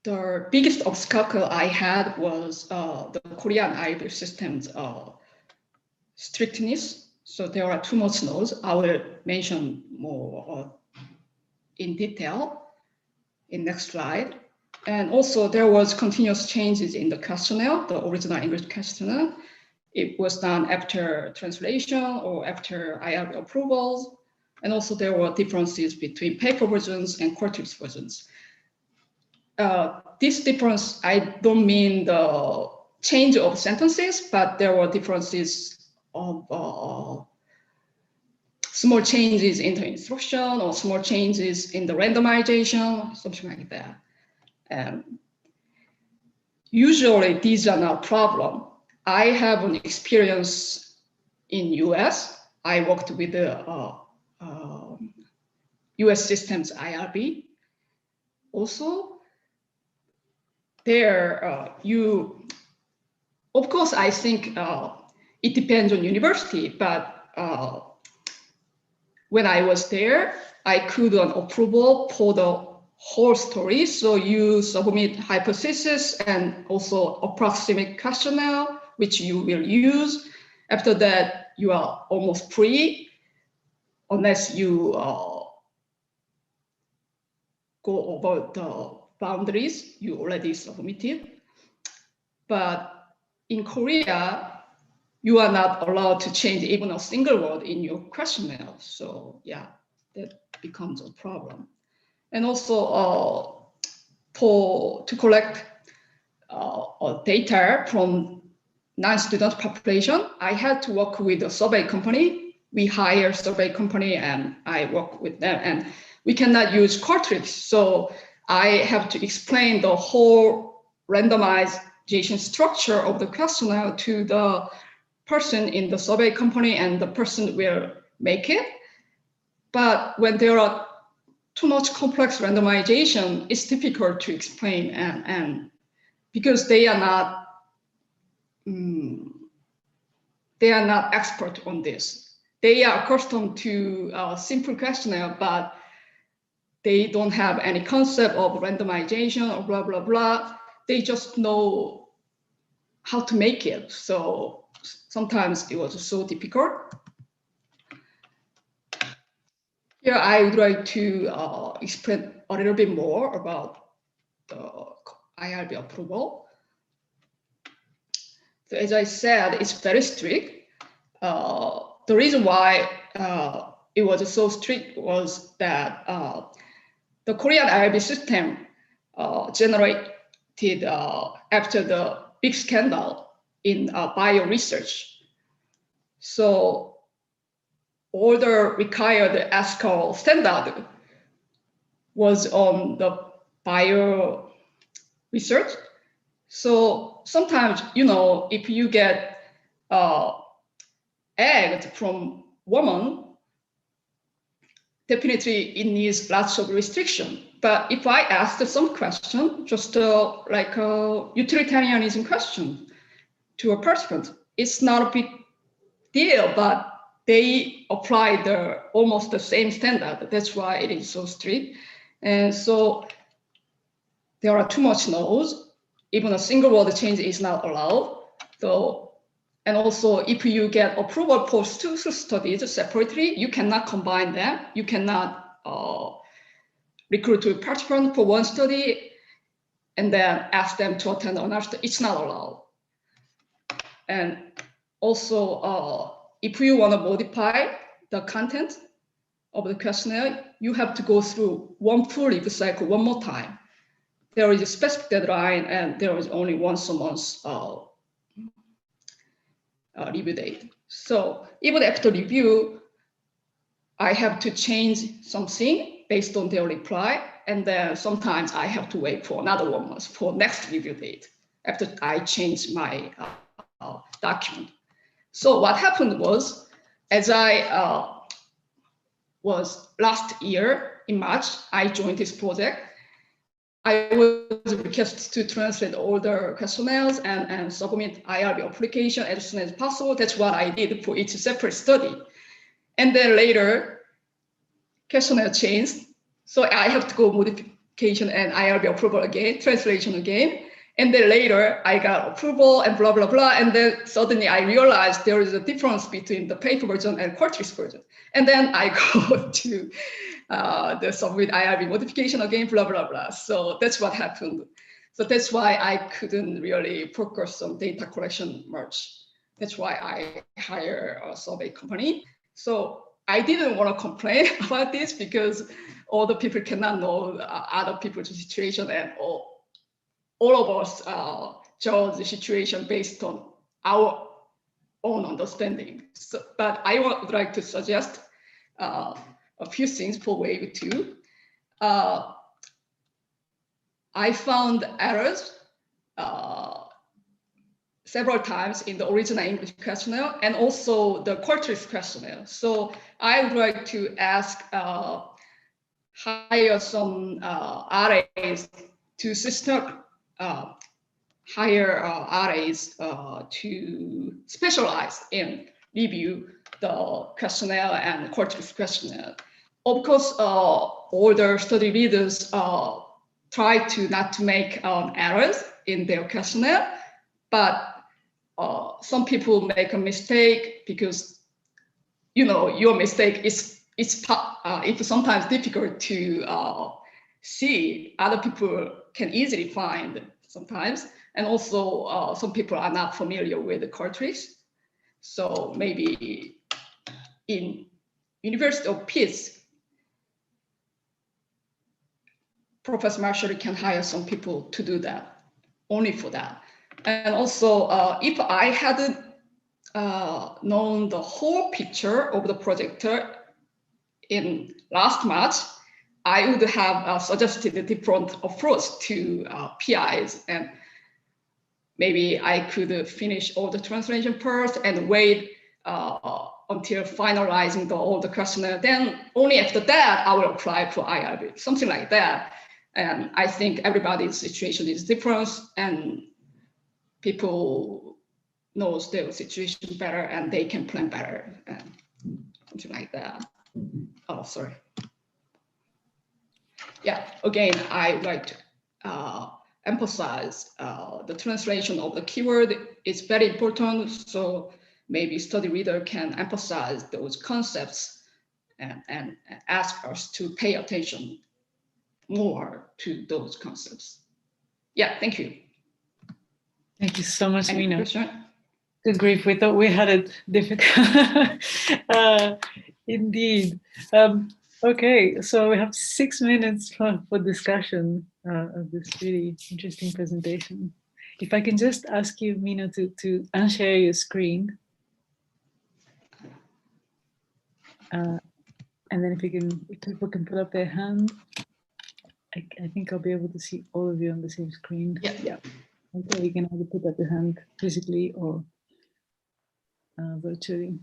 The biggest obstacle I had was the Korean IB system's strictness. So there are too much nodes. I will mention more in detail in next slide. And also there was continuous changes in the questionnaire, the original English questionnaire. It was done after translation or after IRB approvals. And also there were differences between paper versions and Qualtrics versions. This difference, I don't mean the change of sentences, but there were differences of small changes in the instruction or small changes in the randomization, something like that. Usually these are not a problem. I have an experience in US. I worked with the US systems IRB. Also, there of course, I think it depends on university, but when I was there, I could approval for the whole story. So you submit hypothesis and also approximate questionnaire, which you will use. After that, you are almost free, unless you go over the boundaries you already submitted. But in Korea, you are not allowed to change even a single word in your questionnaire. So yeah, that becomes a problem. And also to collect data from non-student population, I had to work with a survey company. We hire a survey company and I work with them, and we cannot use Qualtrics. So I have to explain the whole randomization structure of the questionnaire to the person in the survey company, and the person will make it. But when there are too much complex randomization, it's difficult to explain, and because they are not expert on this. They are accustomed to a simple questionnaire, but they don't have any concept of randomization or blah, blah, blah. They just know how to make it. So sometimes it was so difficult. here I would like to explain a little bit more about the IRB approval. So as I said, it's very strict. The reason why it was so strict was that the Korean IRB system generated after the big scandal in bio research. So all the required ethical standard was on the bio research. So sometimes, you know, if you get egg from woman, definitely it needs lots of restriction. But if I asked some question, just like a utilitarianism question to a participant, it's not a big deal, but they apply almost the same standard. That's why it is so strict. And so there are too much no's. Even a single word change is not allowed. So, and also if you get approval for two studies separately, you cannot combine them. You cannot recruit a participant for one study and then ask them to attend another study. It's not allowed. And also, if you want to modify the content of the questionnaire, you have to go through one full review cycle one more time. There is a specific deadline, and there is only once a month review date. So even after review, I have to change something based on their reply, and then sometimes I have to wait for another 1 month for next review date after I change my document. So what happened was, as I was last year in March, I joined this project. I was requested to translate all the questionnaires and submit IRB application as soon as possible. That's what I did for each separate study. And then later, questionnaire changed. So I have to go modification and IRB approval again, translation again. And then later I got approval and blah, blah, blah. And then suddenly I realized there is a difference between the paper version and Qualtrics version. And then I go to the submit IRB modification again, blah, blah, blah. So that's what happened. So that's why I couldn't really focus on data collection much. That's why I hired a survey company. So I didn't want to complain about this because all the people cannot know other people's situation, and all of us judge the situation based on our own understanding. So, but I would like to suggest a few things for wave 2. I found errors several times in the original English questionnaire and also the Qualtrics questionnaire. So I would like to ask, hire some RAs to hire RAs to specialize in review the questionnaire and Qualtrics questionnaire. Of course, all the study readers try to not to make errors in their questionnaire, but some people make a mistake because, you know, your mistake it's sometimes difficult to see. Other people can easily find sometimes, and also some people are not familiar with the Qualtrics. So maybe in University of Peace, Professor Marshall can hire some people to do that, only for that. And also, if I hadn't known the whole picture of the projector in last March, I would have suggested a different approach to PIs, and maybe I could finish all the translation first and wait until finalizing all the questionnaire. Then only after that, I will apply for IRB, something like that. And I think everybody's situation is different, and people knows their situation better and they can plan better and something like that. Oh, sorry. Yeah, again, I would like to emphasize the translation of the keyword is very important. So maybe study reader can emphasize those concepts and ask us to pay attention more to those concepts. Yeah, thank you. Thank you so much, Any Mina. question? Good grief, we thought we had it difficult. Indeed. Okay, so we have 6 minutes for discussion of this really interesting presentation. If I can just ask you, Mina, to unshare your screen. And then if people can put up their hand, I think I'll be able to see all of you on the same screen. Yeah. Okay, you can either put up your hand physically or virtually.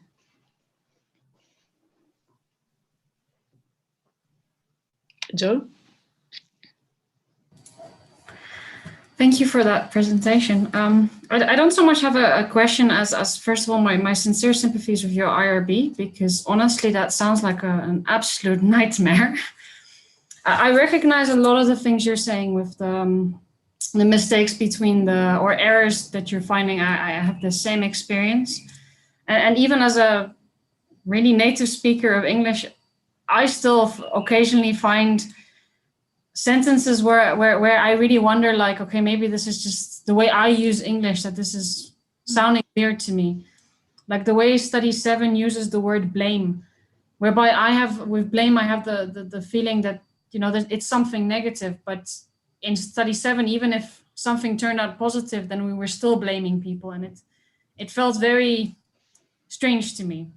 Joe? Thank you for that presentation. I don't so much have a question as first of all, my sincere sympathies with your IRB, because honestly, that sounds like an absolute nightmare. I recognize a lot of the things you're saying with the mistakes between or errors that you're finding. I have the same experience. And even as a really native speaker of English, I still occasionally find sentences where I really wonder, like, okay, maybe this is just the way I use English, that this is sounding weird to me. Like the way study 7 uses the word blame, whereby with blame, I have the feeling that, that it's something negative, but in study 7, even if something turned out positive, then we were still blaming people. And it felt very strange to me.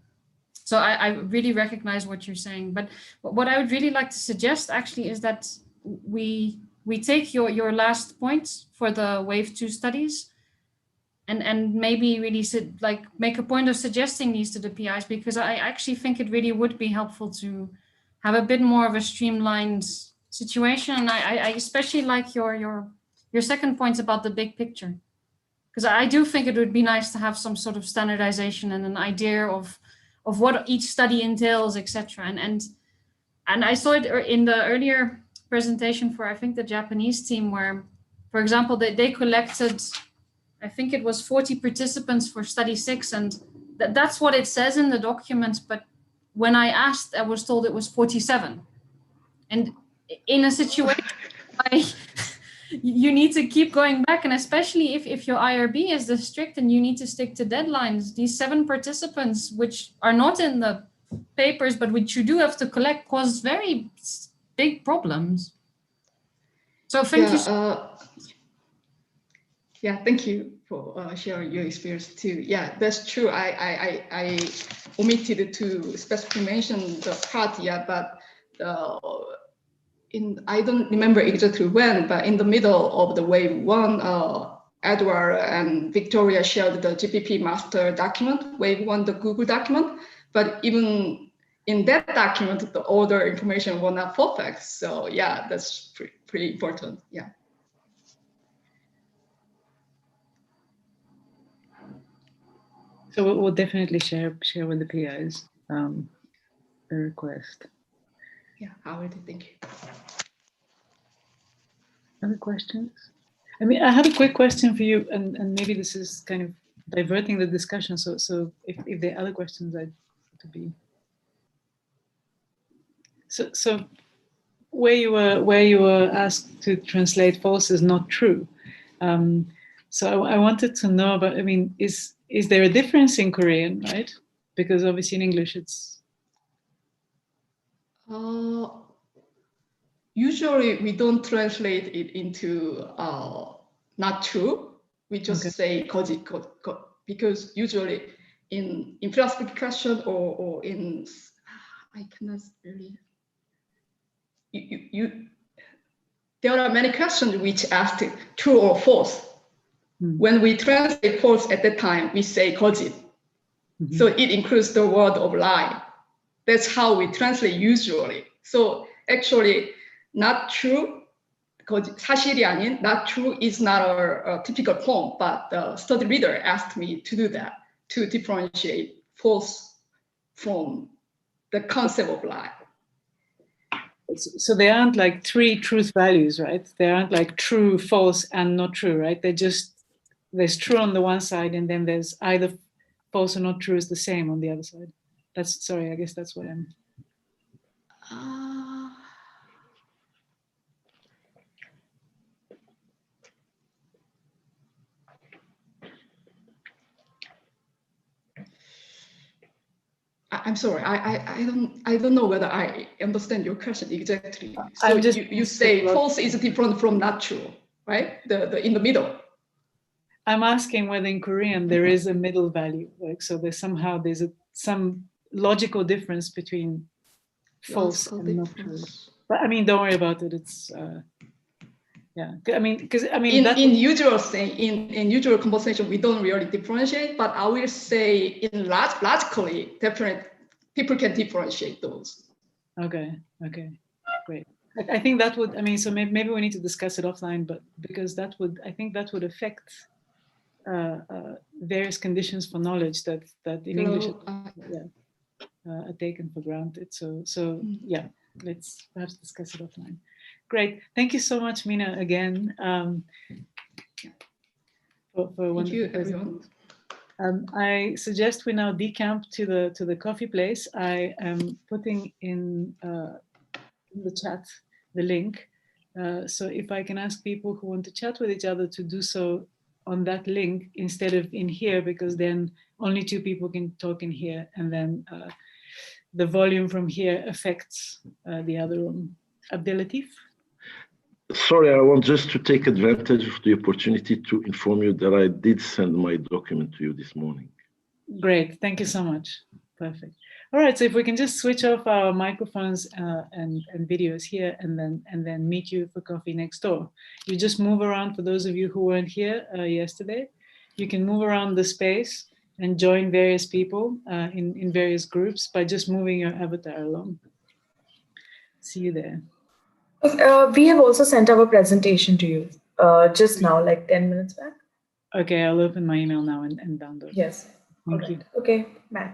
So I really recognize what you're saying. But what I would really like to suggest actually is that we take your last point for the wave 2 studies and maybe really make a point of suggesting these to the PIs, because I actually think it really would be helpful to have a bit more of a streamlined situation. And I especially like your second point about the big picture, because I do think it would be nice to have some sort of standardization and an idea of what each study entails, etc. And I saw it in the earlier presentation for, I think, the Japanese team, where, for example, they collected, I think it was 40 participants for study 6, and that's what it says in the document. But when I asked, I was told it was 47. And in a situation you need to keep going back, and especially if your IRB is this strict and you need to stick to deadlines, these 7 participants, which are not in the papers, but which you do have to collect, cause very big problems. So thank you. Yeah, thank you for sharing your experience too. Yeah, that's true. I omitted to specifically mention the part, but I don't remember exactly when, but in the middle of the wave 1, Edward and Victoria shared the GPP master document, wave 1, the Google document. But even in that document, the order information was not perfect. So yeah, that's pretty important. Yeah. So we'll definitely share with the PIs the request. Yeah, already. Thank you. Other questions? I mean, I have a quick question for you, and maybe this is kind of diverting the discussion. So if there are other questions, I'd to be. So where you were asked to translate false is not true. So I wanted to know about. I mean, is there a difference in Korean, right? Because obviously in English it's. Usually we don't translate it into not true. We just say koji, because usually in philosophical question or in, I cannot really, there are many questions which ask true or false. When we translate false at that time, we say koji. So it includes the word of lie. That's how we translate usually. So actually, not true, because 사실이 아닌, not true is not a typical form, but the study leader asked me to do that, to differentiate false from the concept of lie. So they aren't like 3 truth values, right? They aren't like true, false, and not true, right? They just, there's true on the one side, and then there's either false or not true is the same on the other side. Sorry, I guess that's what I'm. Uh, I'm sorry, I don't know whether I understand your question exactly. So you say false is different from natural, right? The in the middle. I'm asking whether in Korean there is a middle value, like so there's some logical difference between false Logical and not true. difference. But I mean, don't worry about it. It's yeah. I mean, because I mean, in usual thing in usual conversation we don't really differentiate, but I will say in logically different people can differentiate those. Okay. Okay. Great. I think that would. I mean, so maybe we need to discuss it offline, but because that would, I think that would affect various conditions for knowledge that in English are taken for granted. So yeah, let's perhaps discuss it offline. Great. Thank you so much, Mina, again. For Thank you, everyone. I suggest we now decamp to the coffee place. I am putting in the chat the link. So if I can ask people who want to chat with each other to do so on that link instead of in here, because then only 2 people can talk in here, and then the volume from here affects the other room. Abdelatif? Sorry, I want just to take advantage of the opportunity to inform you that I did send my document to you this morning. Great, thank you so much. Perfect. All right, so if we can just switch off our microphones and videos here, and then meet you for coffee next door. You just move around. For those of you who weren't here yesterday, you can move around the space and join various people in various groups by just moving your avatar along. See you there. We have also sent our presentation to you just now, like 10 minutes back. Okay, I'll open my email now and download. Yes. Thank you. Okay, bye.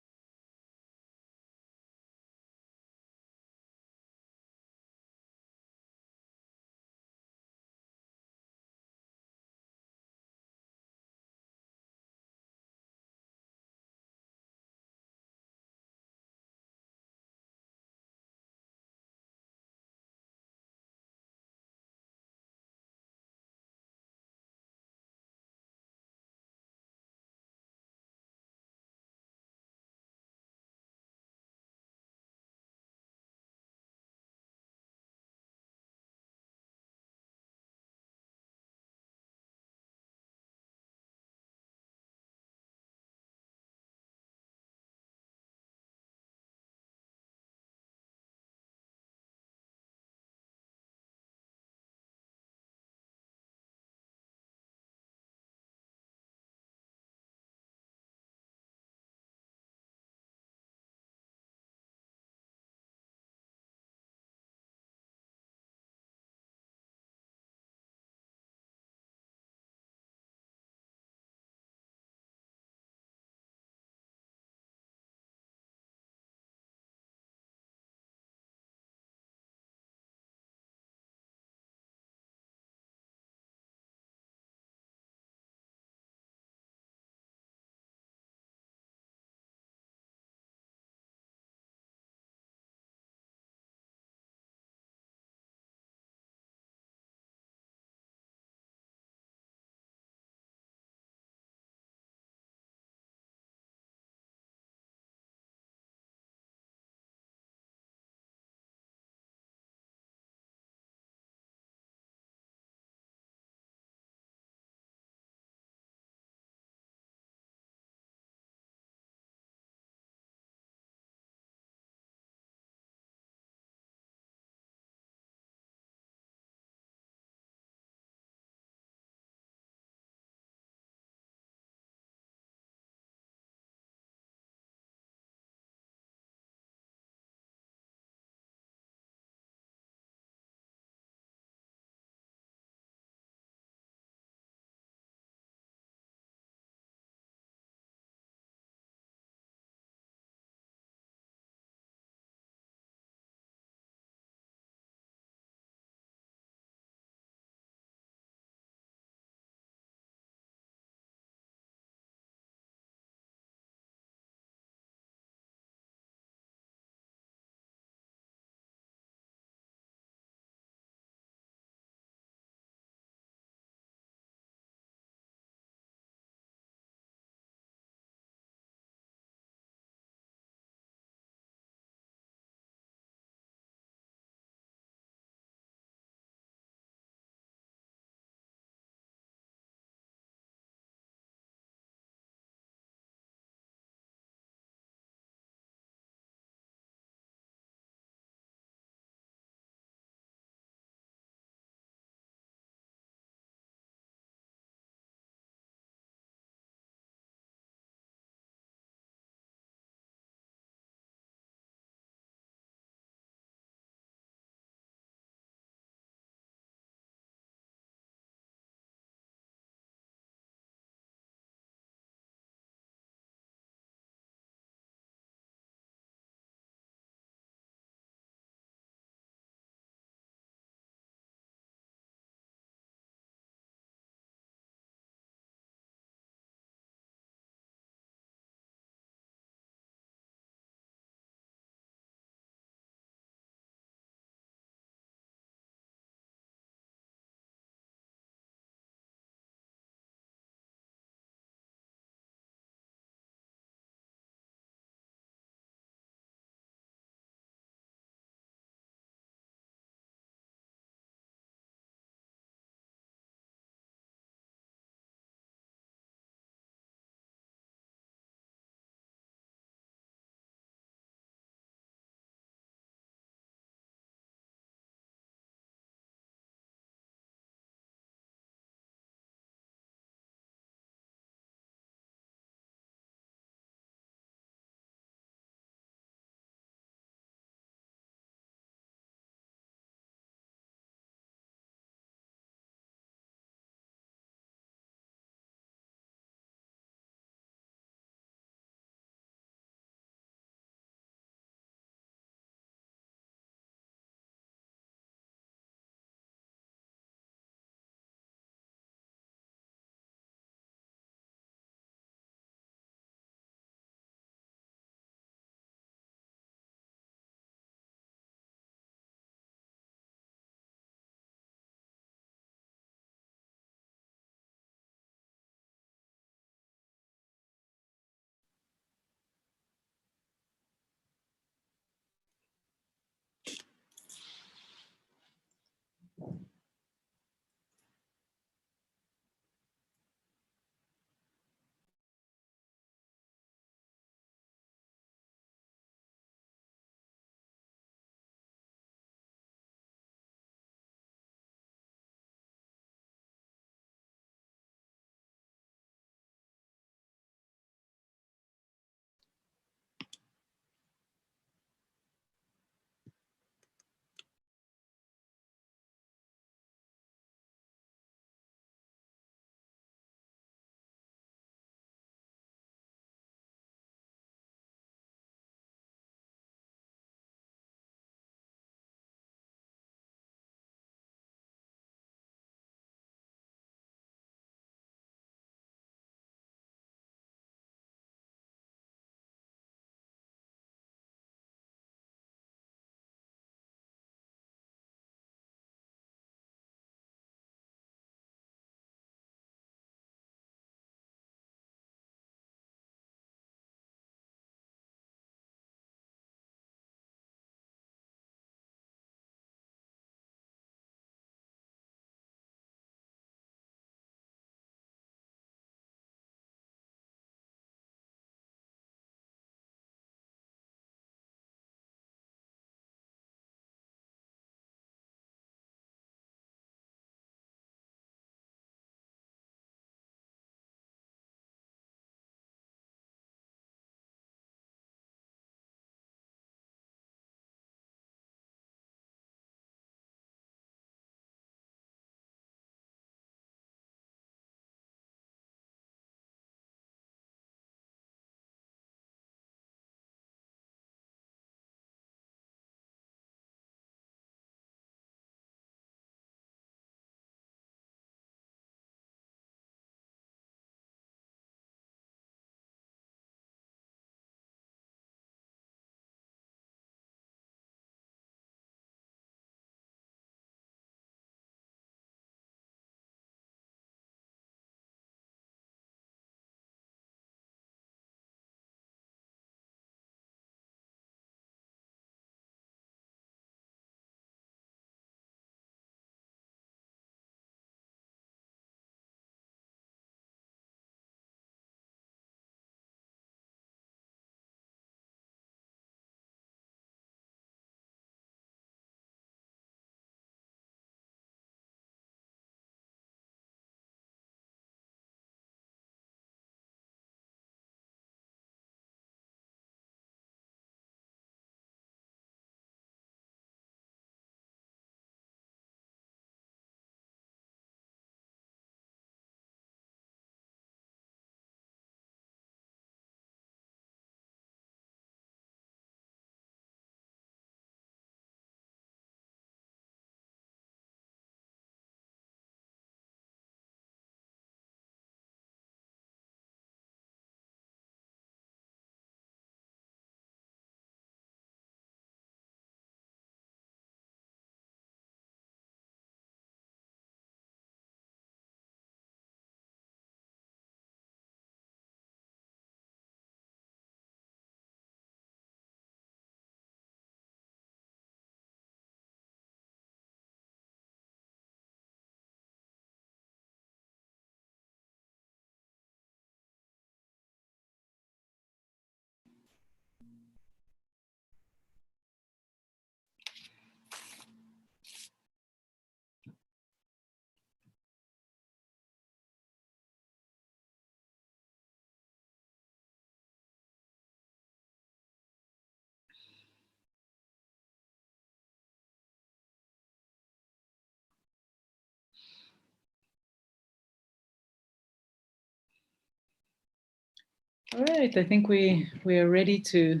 All right, I think we are ready to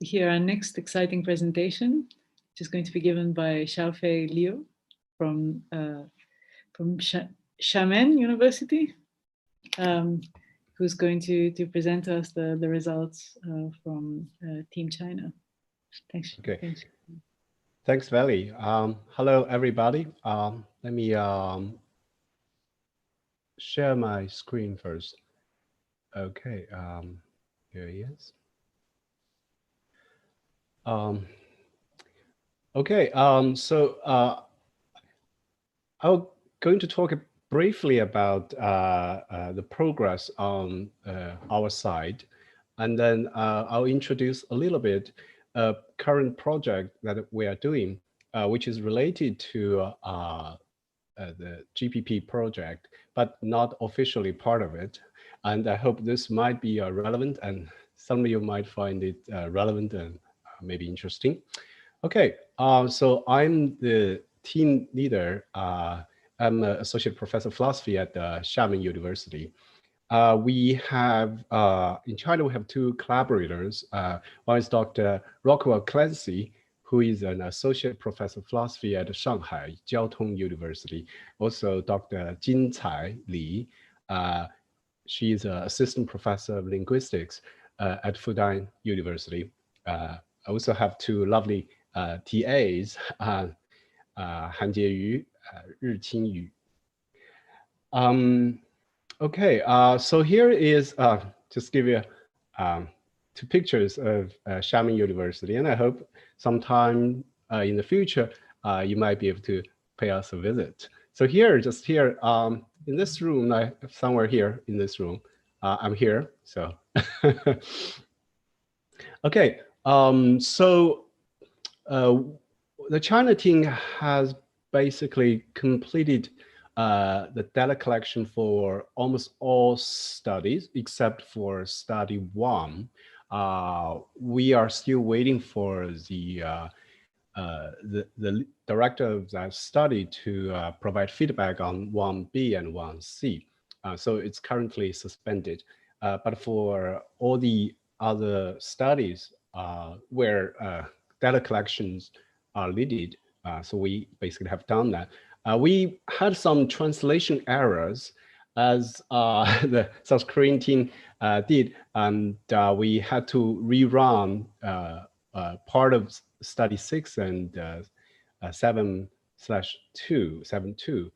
hear our next exciting presentation, which is going to be given by Xiaofei Liu from Xiamen University, who's going to present us the results from Team China. Thanks. Okay. Thanks, Veli. Hello, everybody. Let me share my screen first. Okay, here he is. Okay, so I'm going to talk briefly about the progress on our side, and then I'll introduce a little bit a current project that we are doing, which is related to the GPP project, but not officially part of it. And I hope this might be relevant, and some of you might find it relevant and maybe interesting. Okay, so I'm the team leader. I'm an associate professor of philosophy at Xiamen University. We have, in China, we have two collaborators. One is Dr. Rockwell Clancy, who is an associate professor of philosophy at Shanghai Jiao Tong University. Also, Dr. Jincai Li. She is an assistant professor of linguistics at Fudan University. I also have two lovely TAs, Han Jieyu, Ri Qingyu. Okay, so here is, just give you two pictures of Xiamen University, and I hope sometime in the future, you might be able to pay us a visit. So here, just here, in this room, somewhere here in this room, I'm here, so. Okay, so the China team has basically completed the data collection for almost all studies except for study 1. We are still waiting for the director of that study to provide feedback on 1B and 1C. So it's currently suspended. But for all the other studies where data collections are needed, so we basically have done that. We had some translation errors as the South Korean team did, and we had to rerun part of study 6 and 7/2.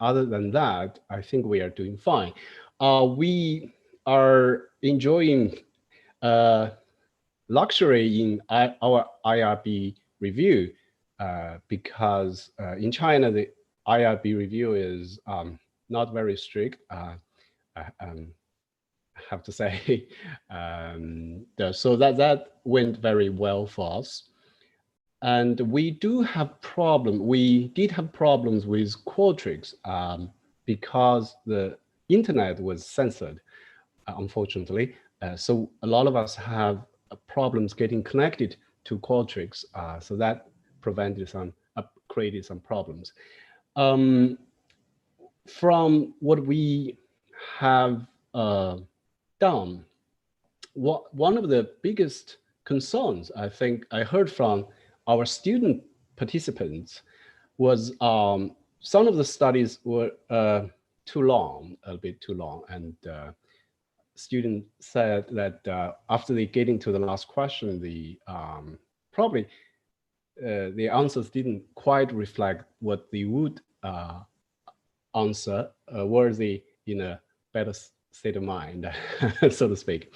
Other than that, I think we are doing fine. We are enjoying luxury in our IRB review because in China, the IRB review is not very strict. I have to say, so that went very well for us. And we do have we did have problems with Qualtrics because the internet was censored, unfortunately. So a lot of us have problems getting connected to Qualtrics. So that created some problems. From what we have done, one of the biggest concerns I think I heard from our student participants was some of the studies were too long, a bit too long, and students said that after they get into the last question, the probably the answers didn't quite reflect what they would answer were they in a better state of mind, so to speak.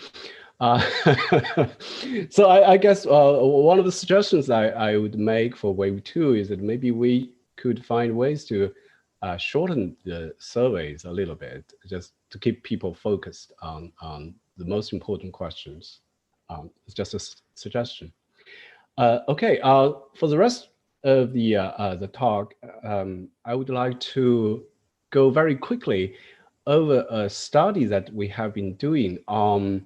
So I guess one of the suggestions I would make for wave 2 is that maybe we could find ways to shorten the surveys a little bit, just to keep people focused on the most important questions. It's just a suggestion. Okay, for the rest of the talk, I would like to go very quickly over a study that we have been doing on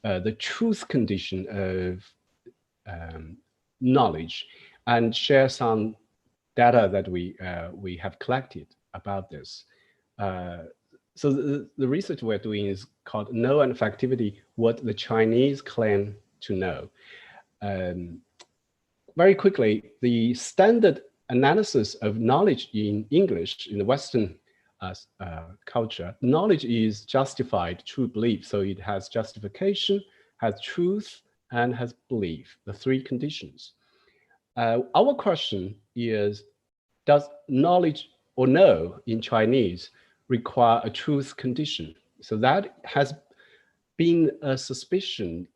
the truth condition of knowledge, and share some data that we have collected about this. So the research we're doing is called Know and Factivity, What the Chinese Claim to Know. Very quickly, the standard analysis of knowledge in English in the Western culture, knowledge is justified true belief. So it has justification, has truth, and has belief, the three conditions. Our question is, does knowledge or know in Chinese require a truth condition? So that has been a suspicion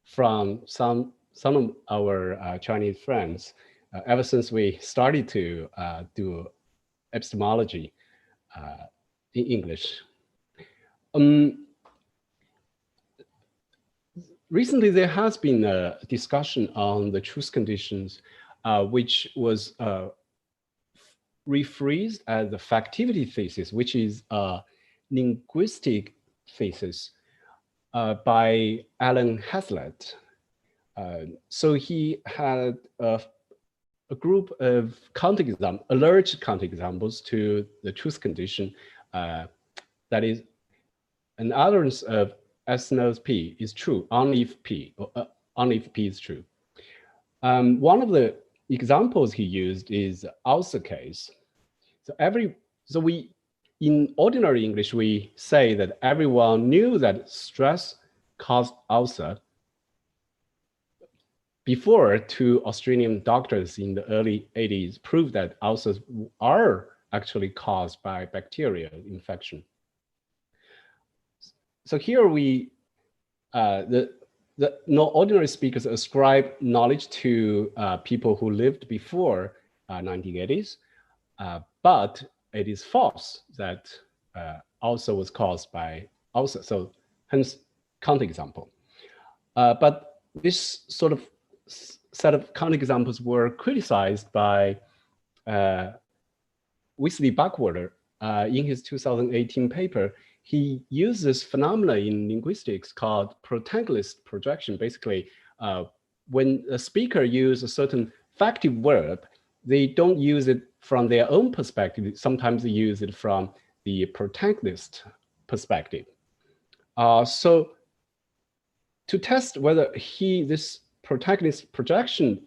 from some of our Chinese friends ever since we started to do epistemology in English. Recently, there has been a discussion on the truth conditions, which was rephrased as the factivity thesis, which is a linguistic thesis by Alan Hazlitt. So he had a group of alleged counterexamples to the truth condition, that is, an utterance of S knows P is true only if P, or only if P is true. One of the examples he used is ulcer case. So we, in ordinary English, we say that everyone knew that stress caused ulcer before two Australian doctors in the early 80s proved that ulcers are actually caused by bacterial infection. So here we, the ordinary speakers ascribe knowledge to people who lived before 1980s, but it is false that ulcer was caused by ulcer. So hence counterexample. But this sort of set of counterexamples were criticized by Wesley Buckwater in his 2018 paper. He uses phenomena in linguistics called protagonist projection. Basically, when a speaker uses a certain factive verb, they don't use it from their own perspective. Sometimes they use it from the protagonist perspective. So to test whether this protagonist projection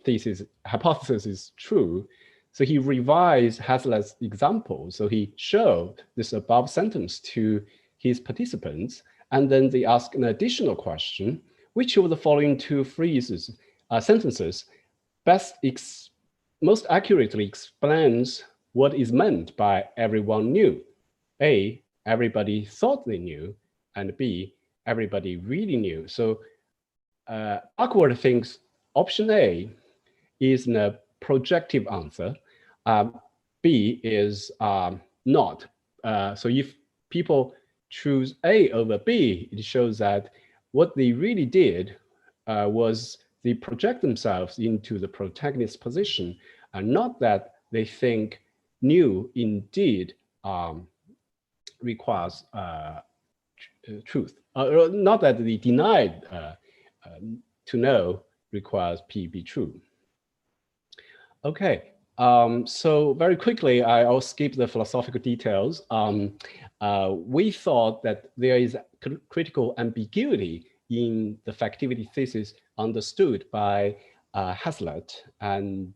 hypothesis is true, so he revised Hazlitt's example. So he showed this above sentence to his participants, and then they asked an additional question: which of the following two sentences most accurately explains what is meant by everyone knew? A, everybody thought they knew, and B, everybody really knew. So Buckwater thinks option A is a projective answer. B is not. So if people choose A over B, it shows that what they really did was they project themselves into the protagonist position, and not that they think knew indeed requires truth. Not that they denied to know requires P be true. Okay, so very quickly, I'll skip the philosophical details. We thought that there is critical ambiguity in the factivity thesis understood by Hazlitt and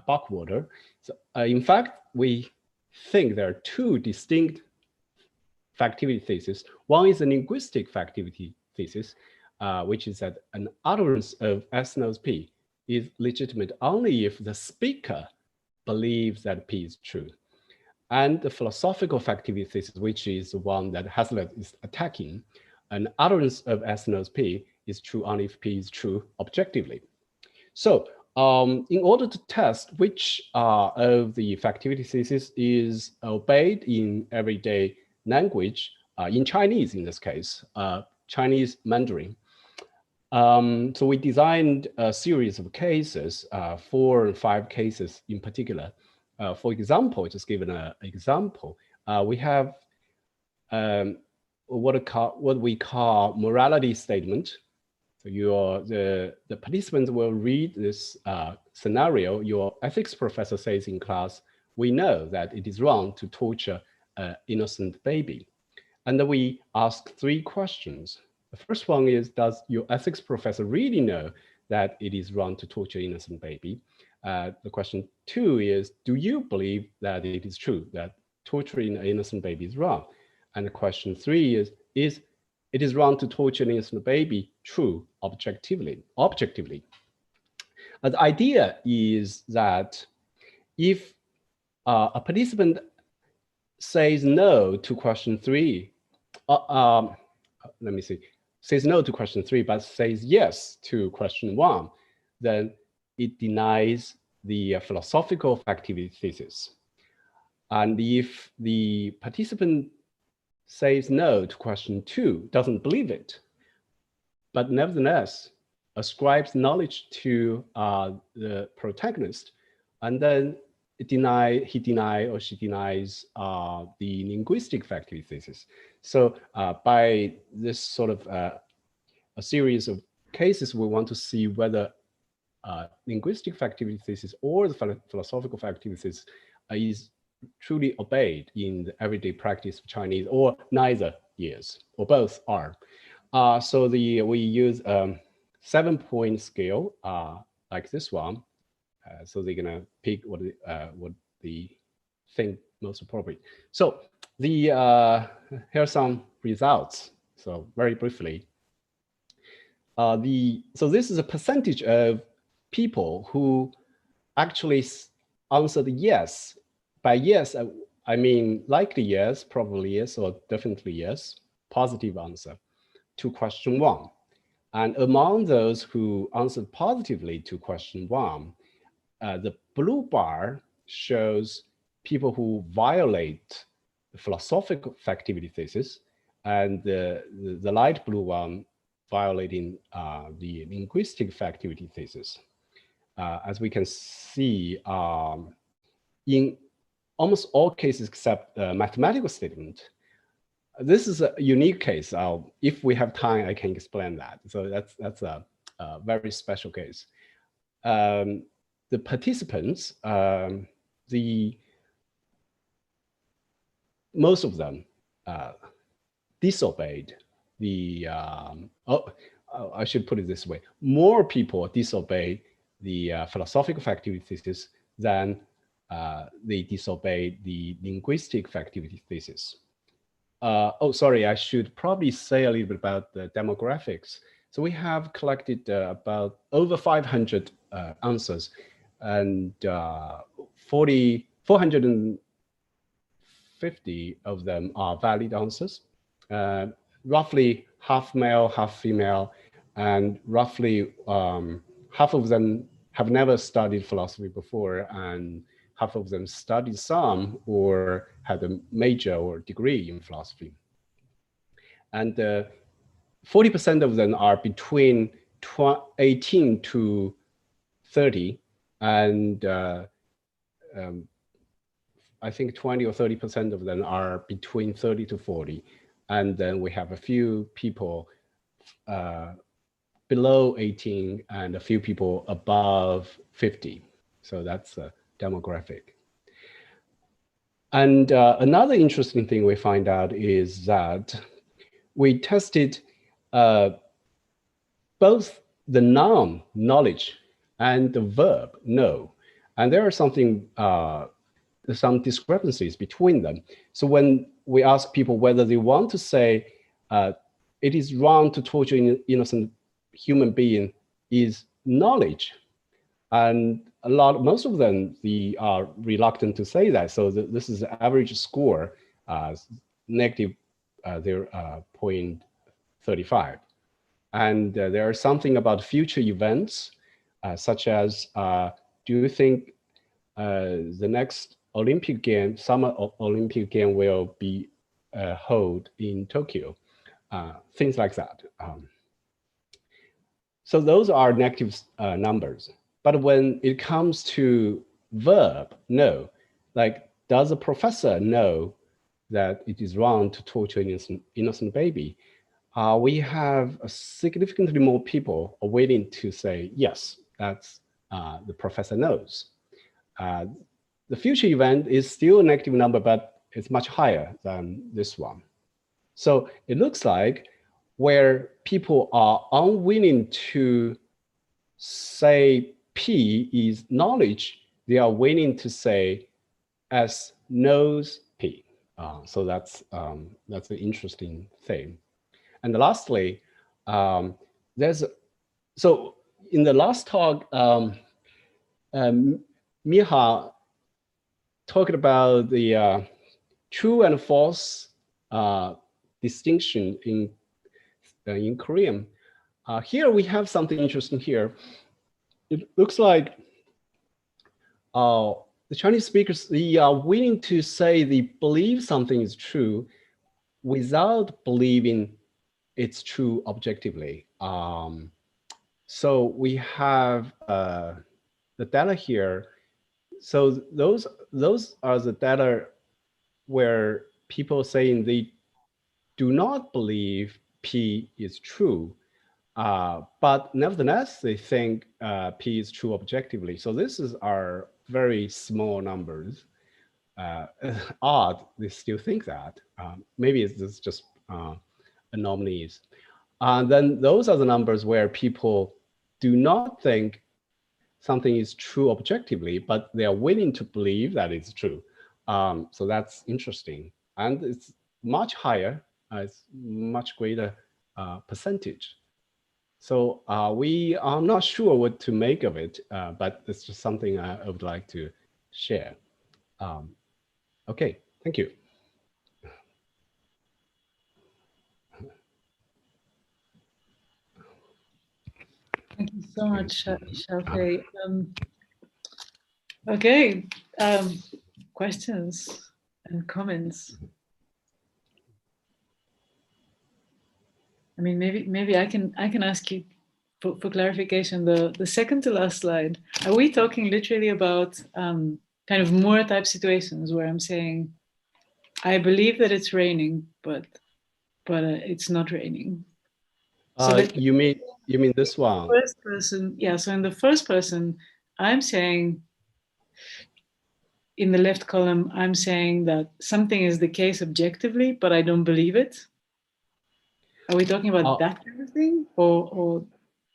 Buckwater. So, in fact, we think there are two distinct factivity theses. One is a linguistic factivity thesis, which is that an utterance of S knows P is legitimate only if the speaker believes that P is true. And the philosophical factivity thesis, which is the one that Hazlitt is attacking, an utterance of S knows P is true only if P is true objectively. So in order to test which of the factivity thesis is obeyed in everyday language, in Chinese in this case, Chinese Mandarin. So we designed a series of cases, 4 or 5 cases in particular. For example, just given an example, we have what we call morality statement. So the participants will read this scenario. Your ethics professor says in class, we know that it is wrong to torture an innocent baby. And then we ask 3 questions. The first one is, does your ethics professor really know that it is wrong to torture an innocent baby? The question 2 is, do you believe that it is true that torturing an innocent baby is wrong? And the question 3 is it is wrong to torture an innocent baby true objectively? The idea is that if a participant says no to question 3, says no to question 3, but says yes to question 1, then it denies the philosophical activity thesis. And if the participant says no to question 2, doesn't believe it, but nevertheless ascribes knowledge to the protagonist, and then he denies or she denies the linguistic activity thesis. So by this sort of a series of cases, we want to see whether linguistic activity thesis or the philosophical activity thesis is truly obeyed in the everyday practice of Chinese, or neither is, or both are. So we use 7-point scale like this one. So they're gonna pick what they think most appropriate. So here are some results. So very briefly, so this is a percentage of people who actually answered yes. By yes, I mean likely yes, probably yes, or definitely yes, positive answer to question 1. And among those who answered positively to question 1, the blue bar shows people who violate the philosophical activity thesis, and the light blue one violating the linguistic activity thesis. As we can see, in almost all cases except mathematical statement, this is a unique case. If we have time, I can explain that. So that's a very special case. The participants, most of them disobeyed the, I should put it this way, more people disobeyed the philosophical activity thesis than they disobeyed the linguistic activity thesis. Sorry, I should probably say a little bit about the demographics. So we have collected about over 500 answers, and 450 of them are valid answers, roughly half male, half female, and roughly half of them have never studied philosophy before, and half of them studied some or had a major or degree in philosophy. And 40% of them are between 18 to 30, and I think 20 or 30% of them are between 30 to 40. And then we have a few people below 18 and a few people above 50. So that's a demographic. And another interesting thing we find out is that we tested both the noun knowledge and the verb know, and there are some discrepancies between them. So when we ask people whether they want to say it is wrong to torture an innocent human being is knowledge, and most of them they are reluctant to say that. So this is the average score, negative 0.35. And there are something about future events, such as, do you think the next Olympic game, Summer Olympic game will be held in Tokyo? things like that. So those are negative numbers. But when it comes to verb, no, like does a professor know that it is wrong to torture an innocent baby? We have significantly more people are willing to say, yes, that's the professor knows. The future event is still a negative number, but it's much higher than this one. So it looks like where people are unwilling to say P is knowledge, they are willing to say S knows P. So that's an interesting thing. And lastly, so in the last talk, Miha talked about the true and false distinction in Korean. Here we have something interesting here. It looks like the Chinese speakers, they are willing to say they believe something is true without believing it's true objectively. So we have the data here. So those are the data where people saying they do not believe P is true, but nevertheless, they think P is true objectively. So this is our very small numbers. Odd, they still think that. Maybe it's just anomalies. And then those are the numbers where people do not think something is true objectively, but they are willing to believe that it's true. So that's interesting. And it's much higher, it's much greater percentage. So we are not sure what to make of it, but it's just something I would like to share. Okay, thank you. Thank you so much, Xiaofei. Okay, questions and comments. I mean, maybe I can ask you for clarification. The second to last slide. Are we talking literally about kind of Moore type situations where I'm saying, I believe that it's raining, but it's not raining? So you mean this one? First person, yeah. So in the first person, I'm saying, in the left column, I'm saying that something is the case objectively, but I don't believe it. Are we talking about that kind of thing, or?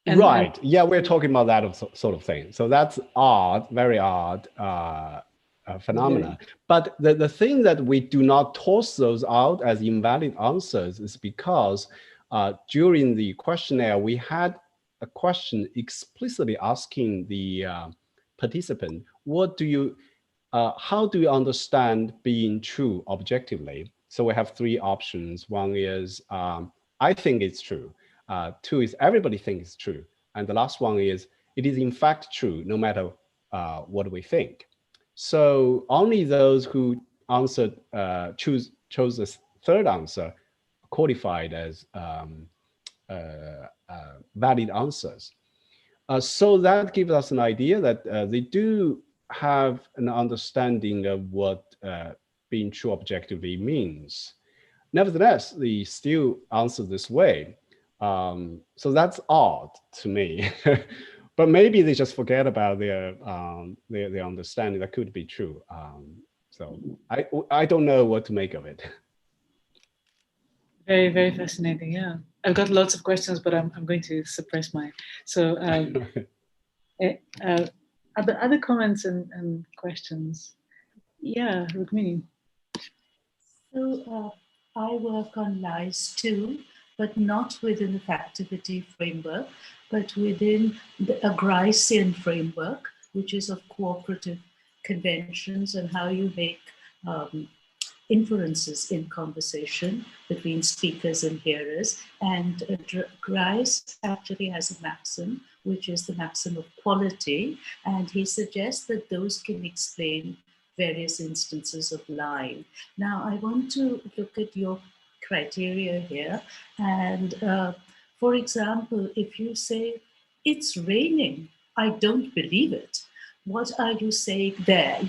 Right. Yeah, we're talking about that sort of thing. So that's odd, very odd phenomena. Okay. But the thing that we do not toss those out as invalid answers is because during the questionnaire, we had a question explicitly asking the participant, how do you understand being true objectively? So we have three options. One is, I think it's true. Two is everybody thinks it's true. And the last one is, it is in fact true, no matter what we think. So only those who answered, chose the third answer qualified as valid answers. So that gives us an idea that they do have an understanding of what being true objectively means. Nevertheless, they still answer this way. So that's odd to me, but maybe they just forget about their understanding. That could be true. So I don't know what to make of it. Very, very fascinating. Yeah, I've got lots of questions, but I'm going to suppress mine. So other comments and questions? Yeah, Rukmini. So I work on lies too, but not within the factivity framework, but within the Agreician framework, which is of cooperative conventions and how you make inferences in conversation between speakers and hearers. And Grice actually has a maxim, which is the maxim of quality. And he suggests that those can explain various instances of lying. Now, I want to look at your criteria here. And for example, if you say, it's raining, I don't believe it. What are you saying there?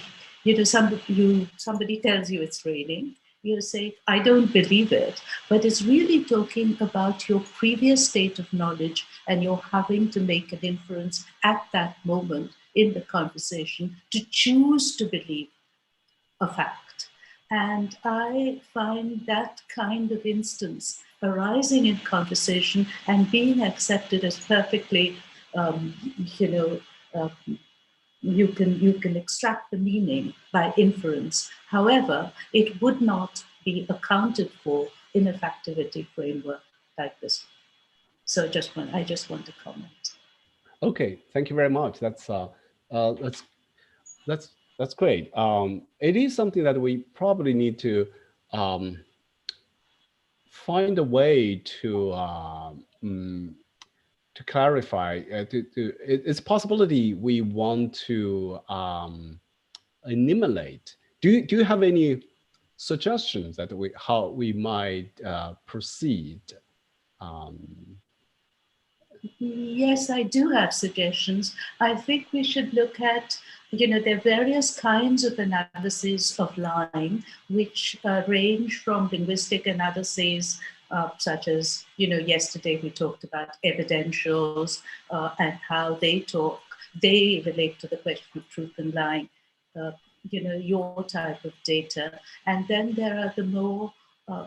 You know, somebody tells you it's raining. You say, I don't believe it. But it's really talking about your previous state of knowledge and you're having to make an inference at that moment in the conversation to choose to believe a fact. And I find that kind of instance arising in conversation and being accepted as perfectly, you know, you can extract the meaning by inference. However, it would not be accounted for in a factivity framework like this. So I just want to comment. Okay, thank you very much. That's great. It is something that we probably need to find a way to clarify. It's a possibility we want to eliminate. Do you have any suggestions that how we might proceed? Yes, I do have suggestions. I think we should look at, you know, there are various kinds of analysis of lying, which range from linguistic analyses, such as, you know, yesterday we talked about evidentials and how they relate to the question of truth and lying, you know, your type of data. And then there are the more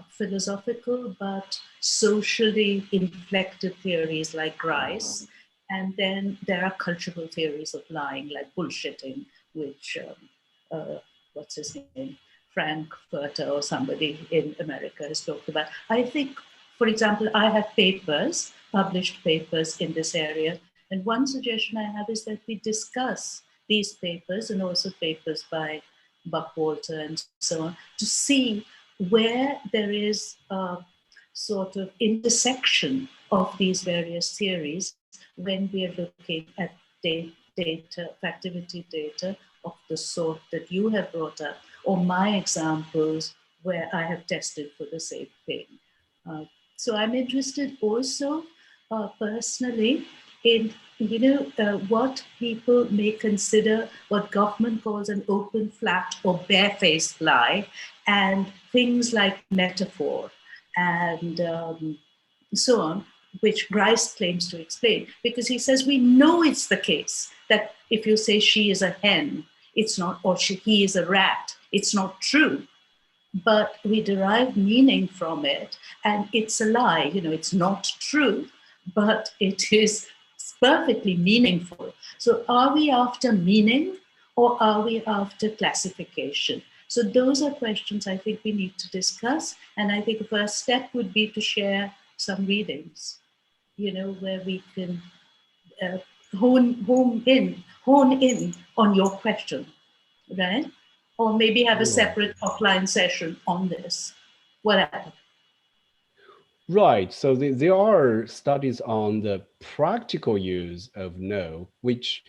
philosophical but socially inflected theories like Grice. And then there are cultural theories of lying like bullshitting, which, what's his name, Frankfurter or somebody in America has talked about. I think, for example, I have papers, published papers in this area. And one suggestion I have is that we discuss these papers and also papers by Buckwalter and so on to see where there is a sort of intersection of these various theories when we are looking at data, activity data of the sort that you have brought up, or my examples where I have tested for the same thing. So I'm interested also personally in, you know, what people may consider what government calls an open, flat, or barefaced lie, and things like metaphor and so on, which Grice claims to explain, because he says we know it's the case that if you say she is a hen, it's not, or he is a rat, it's not true. But we derive meaning from it, and it's a lie. You know, it's not true, but it is perfectly meaningful. So are we after meaning or are we after classification? So those are questions I think we need to discuss. And I think the first step would be to share some readings, you know, where we can hone in on your question, right? Or maybe have a separate offline session on this, whatever. Right. So there are studies on the practical use of no, which,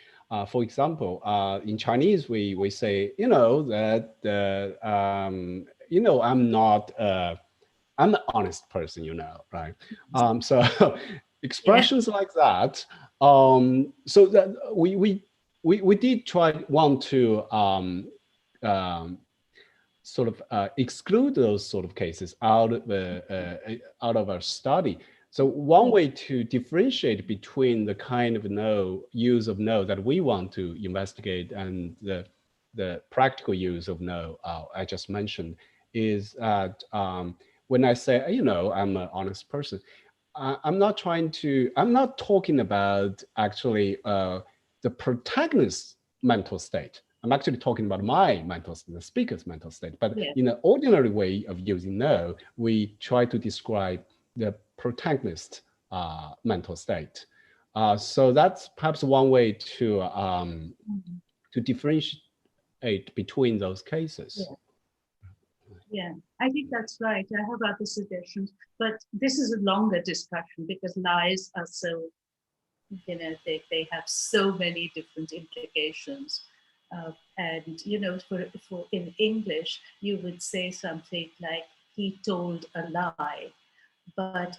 for example, in Chinese, we say, you know, that, you know, I'm an honest person, you know, right? So expressions like that. So that we did want to sort of exclude those sort of cases out of our study. So one way to differentiate between the kind of use of no that we want to investigate and the practical use of no I just mentioned is that when I say, you know, I'm an honest person, I'm not talking about actually the protagonist's mental state. I'm actually talking about my mental state, the speaker's mental state. But in an ordinary way of using no, we try to describe the protagonist mental state. So that's perhaps one way to differentiate between those cases. Yeah, I think that's right. I have other suggestions, but this is a longer discussion because lies are so, you know, they have so many different implications. And, you know, for in English, you would say something like, he told a lie, but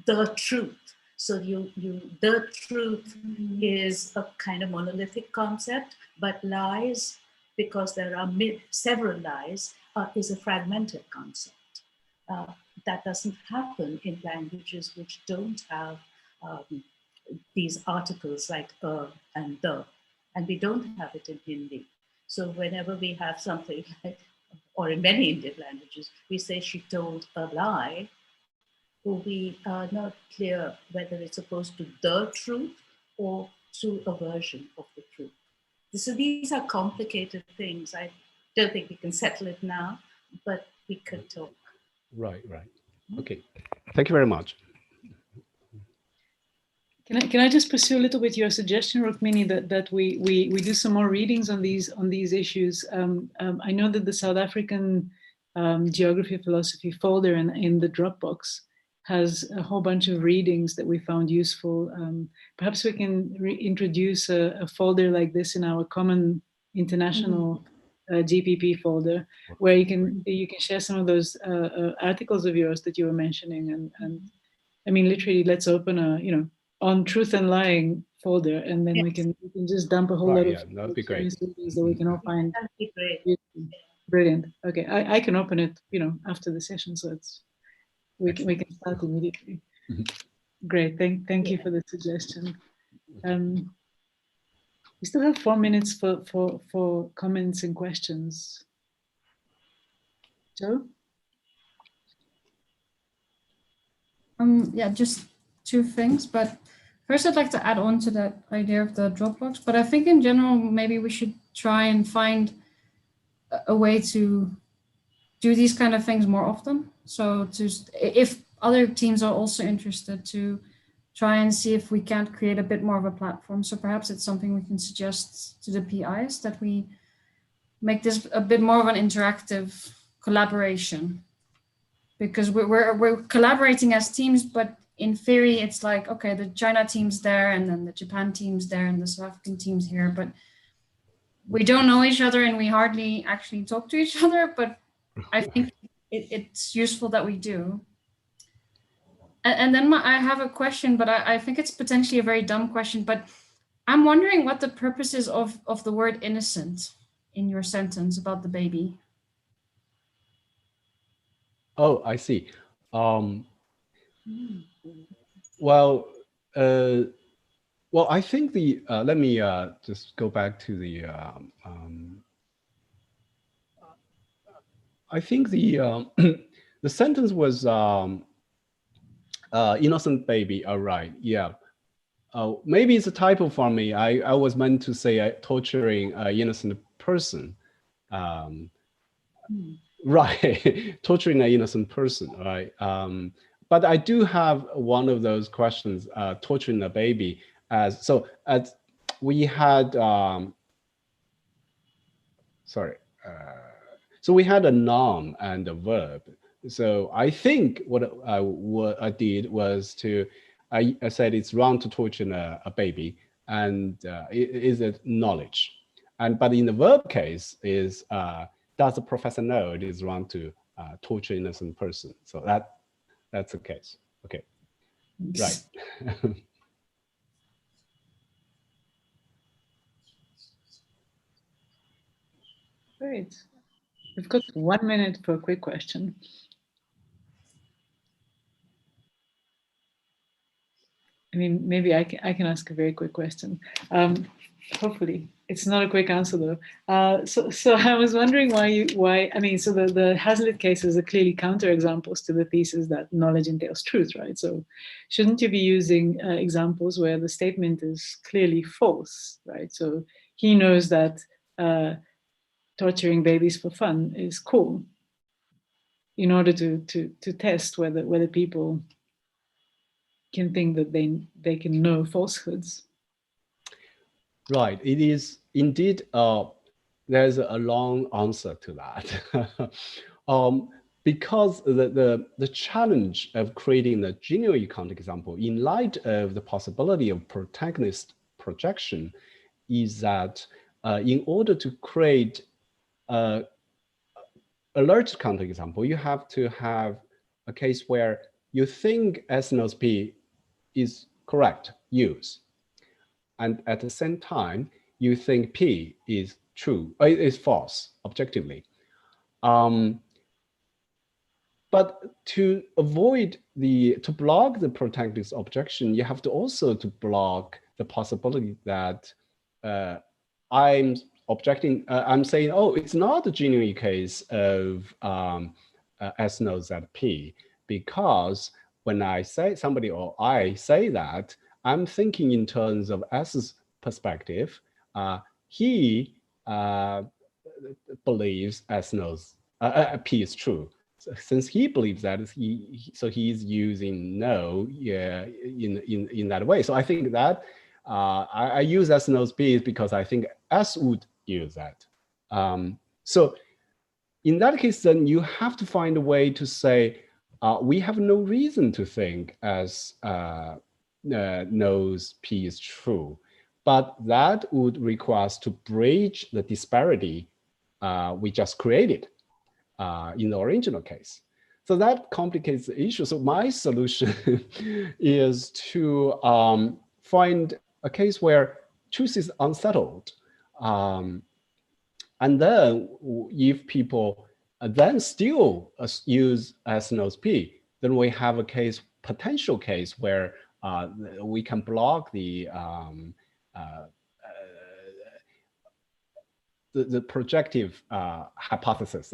the truth. So the truth is a kind of monolithic concept, but lies, because there are several lies, is a fragmented concept. That doesn't happen in languages which don't have these articles like and the, and we don't have it in Hindi. So whenever we have something like, or in many Indian languages, we say she told a lie, we are not clear whether it's opposed to the truth or to a version of the truth. So these are complicated things. I don't think we can settle it now, but we could talk. Right. Okay. Thank you very much. Can I just pursue a little bit your suggestion, Rukmini, that we do some more readings on these issues? I know that the South African geography philosophy folder in the Dropbox has a whole bunch of readings that we found useful. Perhaps we can reintroduce a folder like this in our common international GPP folder, where you can share some of those articles of yours that you were mentioning, and I mean, literally, let's open a on truth and lying folder, and then we can just dump a whole lot of that'd be great. that we can all find. That'd be great. Brilliant. Okay, I can open it, after the session, so we can start immediately. Great. Thank you for the suggestion. We still have 4 minutes for comments and questions. Joe? Yeah, just two things, but first I'd like to add on to that idea of the Dropbox, but I think in general, maybe we should try and find a way to do these kind of things more often. So if other teams are also interested, to try and see if we can't create a bit more of a platform. So perhaps it's something we can suggest to the PIs, that we make this a bit more of an interactive collaboration, because we're collaborating as teams, but in theory, it's like, okay, the China team's there, and then the Japan team's there, and the South African team's here, but we don't know each other, and we hardly actually talk to each other. But I think it's useful that we do. And then I have a question, but I think it's potentially a very dumb question, but I'm wondering what the purpose is of the word innocent in your sentence about the baby. Oh, I see. Well, I think let me just go back to the. I think the the sentence was innocent baby. All right, yeah. Maybe it's a typo for me. I was meant to say torturing an innocent person. Right, torturing an innocent person, right? But I do have one of those questions, torturing a baby. So we had, so we had a noun and a verb. So I think what I did was I said it's wrong to torture a baby, and is it knowledge? But in the verb case is, does the professor know it is wrong to torture an innocent person? So that's the case. Okay, right. Great. We've got 1 minute for a quick question. I mean, maybe I can ask a very quick question. Hopefully, it's not a quick answer though. So I was wondering why. I mean, so the Hazlitt cases are clearly counterexamples to the thesis that knowledge entails truth, right? So shouldn't you be using examples where the statement is clearly false, right? So he knows that torturing babies for fun is cool, in order to test whether people can think that they can know falsehoods. Right. It is indeed. There's a long answer to that. Because the challenge of creating a genuine counterexample in light of the possibility of protagonist projection is that in order to create a large counterexample, you have to have a case where you think S knows P is correct use, and at the same time you think P is true, is false objectively. But to avoid to block the protagonist objection, you have to also to block the possibility that I'm objecting, I'm saying, oh, it's not a genuine case of S knows that P, because when I say somebody or I say that, I'm thinking in terms of S's perspective. He believes S knows P is true. So since he believes that, so he's using no in that way. So I think that I use S knows P because I think S would use that. So in that case, then you have to find a way to say, we have no reason to think S knows P is true, but that would require us to bridge the disparity we just created in the original case. So that complicates the issue. So my solution is to find a case where truth is unsettled. And then if people then still use S knows P, then we have a potential case where we can block the projective hypothesis.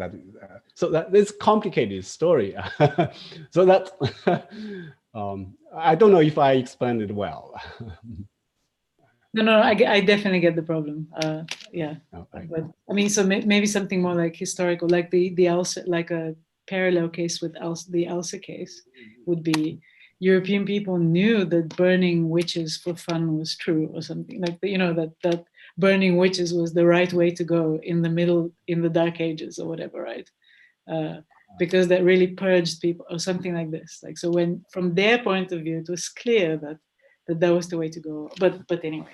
So that this complicated story. So that I don't know if I explained it well. No, I definitely get the problem. Yeah, okay. But I mean, so maybe something more like historical, like the Elsa, like a parallel case with the Elsa case would be European people knew that burning witches for fun was true, or something like that. You know, that burning witches was the right way to go in the Dark Ages or whatever, right? Because that really purged people, or something like this. Like, so when from their point of view, it was clear that was the way to go. But anyway,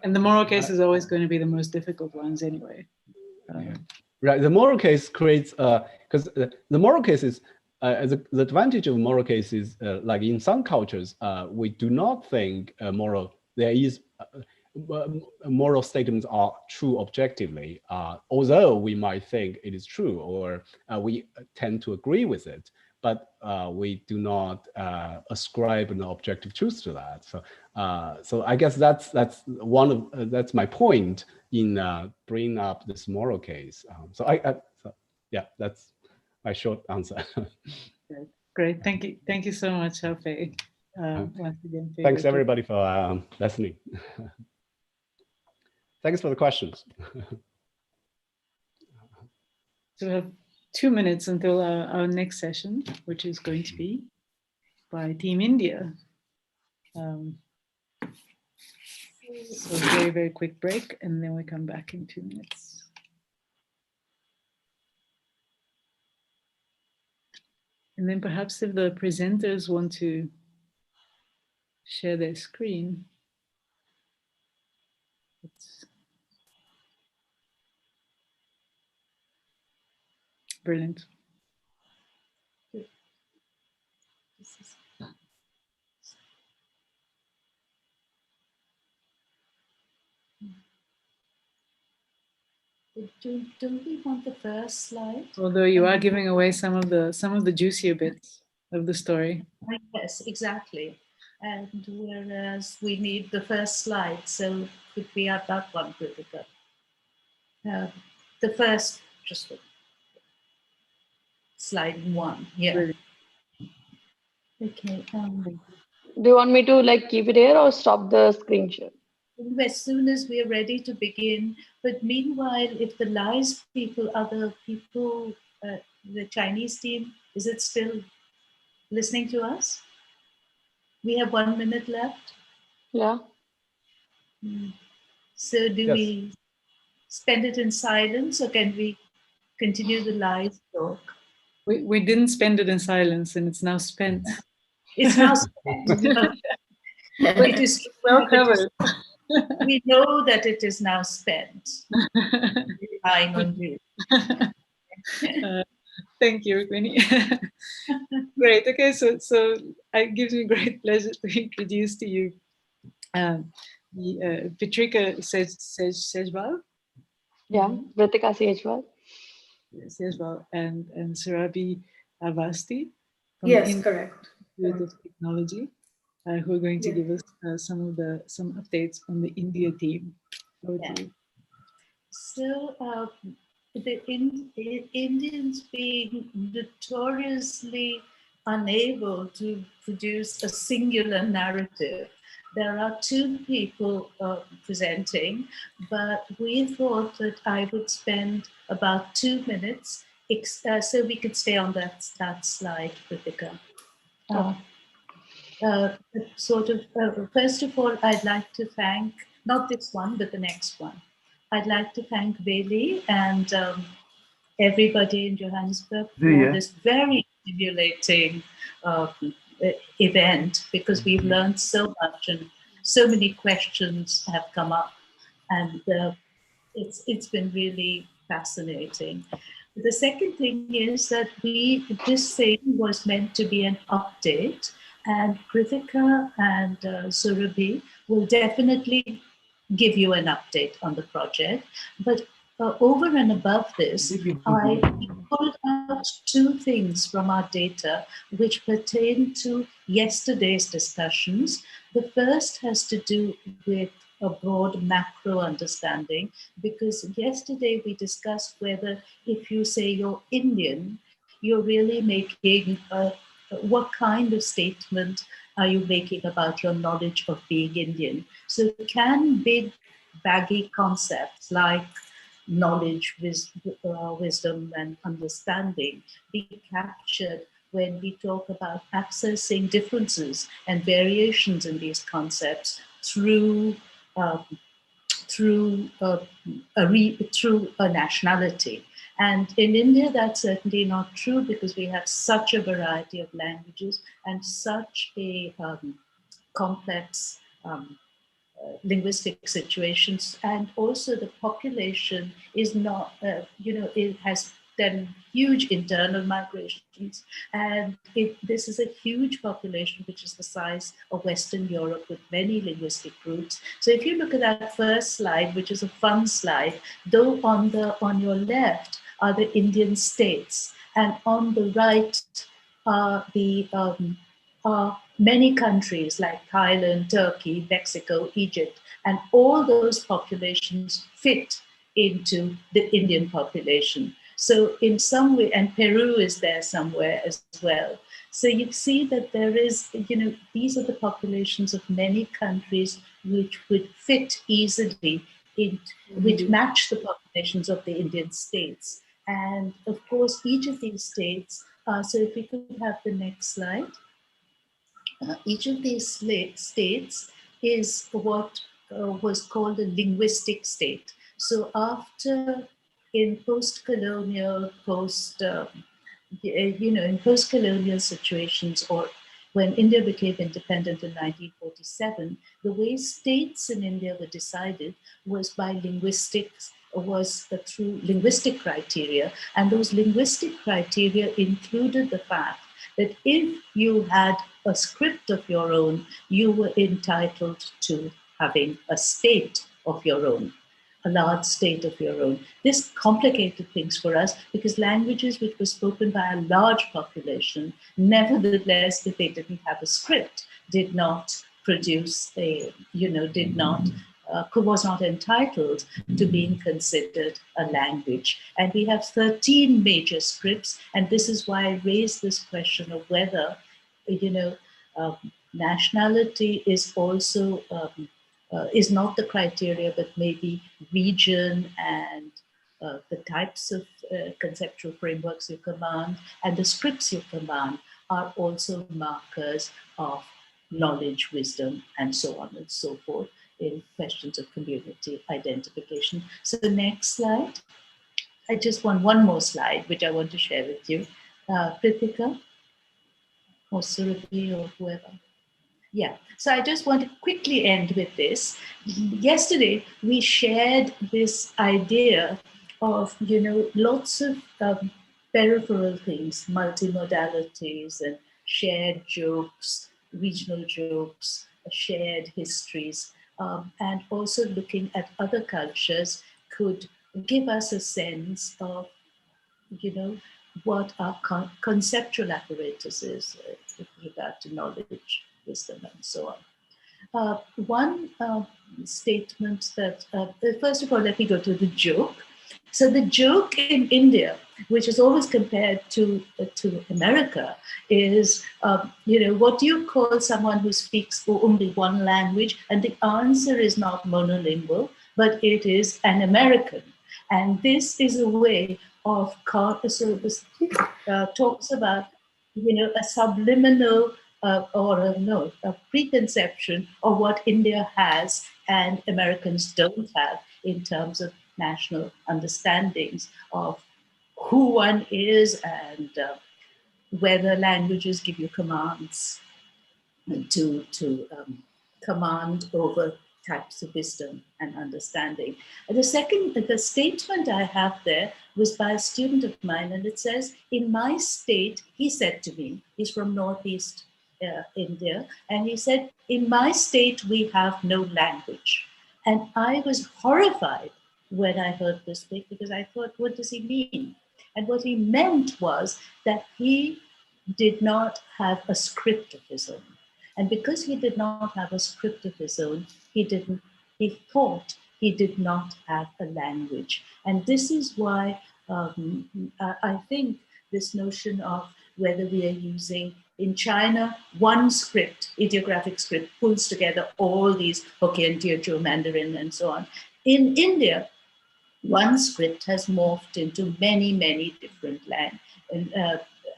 and the moral case is always going to be the most difficult ones anyway. Right, the moral case creates because the moral case is the advantage of moral case is like in some cultures we do not think there is moral statements are true objectively, although we might think it is true, or we tend to agree with it, but we do not ascribe an objective truth to that. So, so I guess that's that's my point in bringing up this moral case. So yeah, that's my short answer. Great, thank you so much, Xiaofei. Once again, thanks everybody for listening. Thanks for the questions. So we have 2 minutes until our next session, which is going to be by Team India. So very, very quick break, and then we come back in 2 minutes. And then perhaps if the presenters want to share their screen. Brilliant. Don't we want the first slide? Although you are giving away some of the juicier bits of the story. Yes, exactly. And whereas we need the first slide, so could we have that one with the first, just slide 1, yeah. Brilliant. Okay. Do you want me to like keep it here or stop the screen share? As soon as we are ready to begin, but meanwhile, if the lies people, other people, the Chinese team, is it still listening to us? We have 1 minute left. Yeah. So do we spend it in silence, or can we continue the live talk? We didn't spend it in silence, and it's now spent. It's now spent. It is well covered. We know that it is now spent. Relying on you. Thank you, Rukmini. Great. Okay, so it gives me great pleasure to introduce to you Petrika Sejbal. Yeah, Vritika Sejwal. Sejbal and Surabi Avasti from Yes, the correct. Institute of Technology, who are going to give us some updates on the India team. Over to you. So the Indians being notoriously unable to produce a singular narrative. There are two people presenting, but we thought that I would spend about 2 minutes so we could stay on that slide, Kritika. First of all, I'd like to thank, not this one, but the next one. I'd like to thank Veli and everybody in Johannesburg for this very stimulating event, because we've learned so much and so many questions have come up, and it's been really fascinating. The second thing is that this thing was meant to be an update, and Kritika and Surabhi will definitely give you an update on the project. But over and above this, I pulled out two things from our data which pertain to yesterday's discussions. The first has to do with a broad macro understanding, because yesterday we discussed whether if you say you're Indian, you're really making what kind of statement are you making about your knowledge of being Indian? So can big baggy concepts like knowledge, wisdom and understanding be captured when we talk about accessing differences and variations in these concepts through a nationality. And in India, that's certainly not true, because we have such a variety of languages and such a complex linguistic situations. And also the population is not, it has done huge internal migrations. And this is a huge population, which is the size of Western Europe, with many linguistic groups. So if you look at that first slide, which is a fun slide, though on your left are the Indian states, and on the right are many countries like Thailand, Turkey, Mexico, Egypt, and all those populations fit into the Indian population. So in some way, and Peru is there somewhere as well. So you see that there is, these are the populations of many countries which would fit easily, which match the populations of the Indian states. And of course, each of these states, so if we could have the next slide. Each of these states is what was called a linguistic state. So after, in post-colonial, in post-colonial situations, or when India became independent in 1947, the way states in India were decided was by linguistics, through linguistic criteria. And those linguistic criteria included the fact that if you had a script of your own, you were entitled to having a state of your own, a large state of your own. This complicated things for us, because languages which were spoken by a large population, nevertheless, if they didn't have a script, did not produce was not entitled to being considered a language. And we have 13 major scripts, and this is why I raised this question of whether, nationality is also is not the criteria, but maybe region and the types of conceptual frameworks you command and the scripts you command are also markers of knowledge, wisdom, and so on and so forth in questions of community identification. So the next slide. I just want one more slide, which I want to share with you. Kritika or Surabhi or whoever. Yeah, so I just want to quickly end with this. Yesterday, we shared this idea of, lots of peripheral things, multimodalities and shared jokes, regional jokes, shared histories, and also looking at other cultures could give us a sense of, what our conceptual apparatus is with regard to knowledge, wisdom, and so on. One statement that, first of all, let me go to the joke. So the joke in India, which is always compared to America, is, what do you call someone who speaks only one language? And the answer is not monolingual, but it is an American. And this is a way of, talks about, a subliminal a preconception of what India has and Americans don't have in terms of national understandings of who one is and whether languages give you commands to command over types of wisdom and understanding. And the statement I have there was by a student of mine, and it says, in my state, he said to me, he's from Northeast India, and he said, in my state, we have no language. And I was horrified when I heard this thing, because I thought, what does he mean? And what he meant was that he did not have a script of his own. And because he did not have a script of his own, he thought he did not have a language. And this is why I think this notion of whether we are using, in China, one script, ideographic script, pulls together all these Hokkien, Teochew, Mandarin, and so on. In India, one script has morphed into many, many different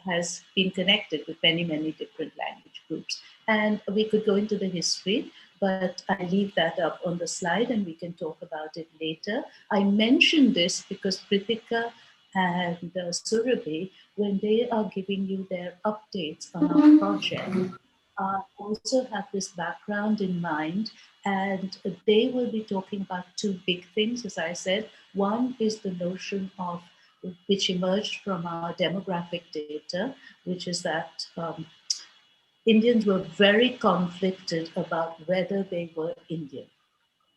has been connected with many, many different language groups. And we could go into the history, but I leave that up on the slide and we can talk about it later. I mention this because Pritika and Surabhi, when they are giving you their updates on our project, also have this background in mind, and they will be talking about two big things, as I said. One is the notion of, which emerged from our demographic data, which is that Indians were very conflicted about whether they were Indian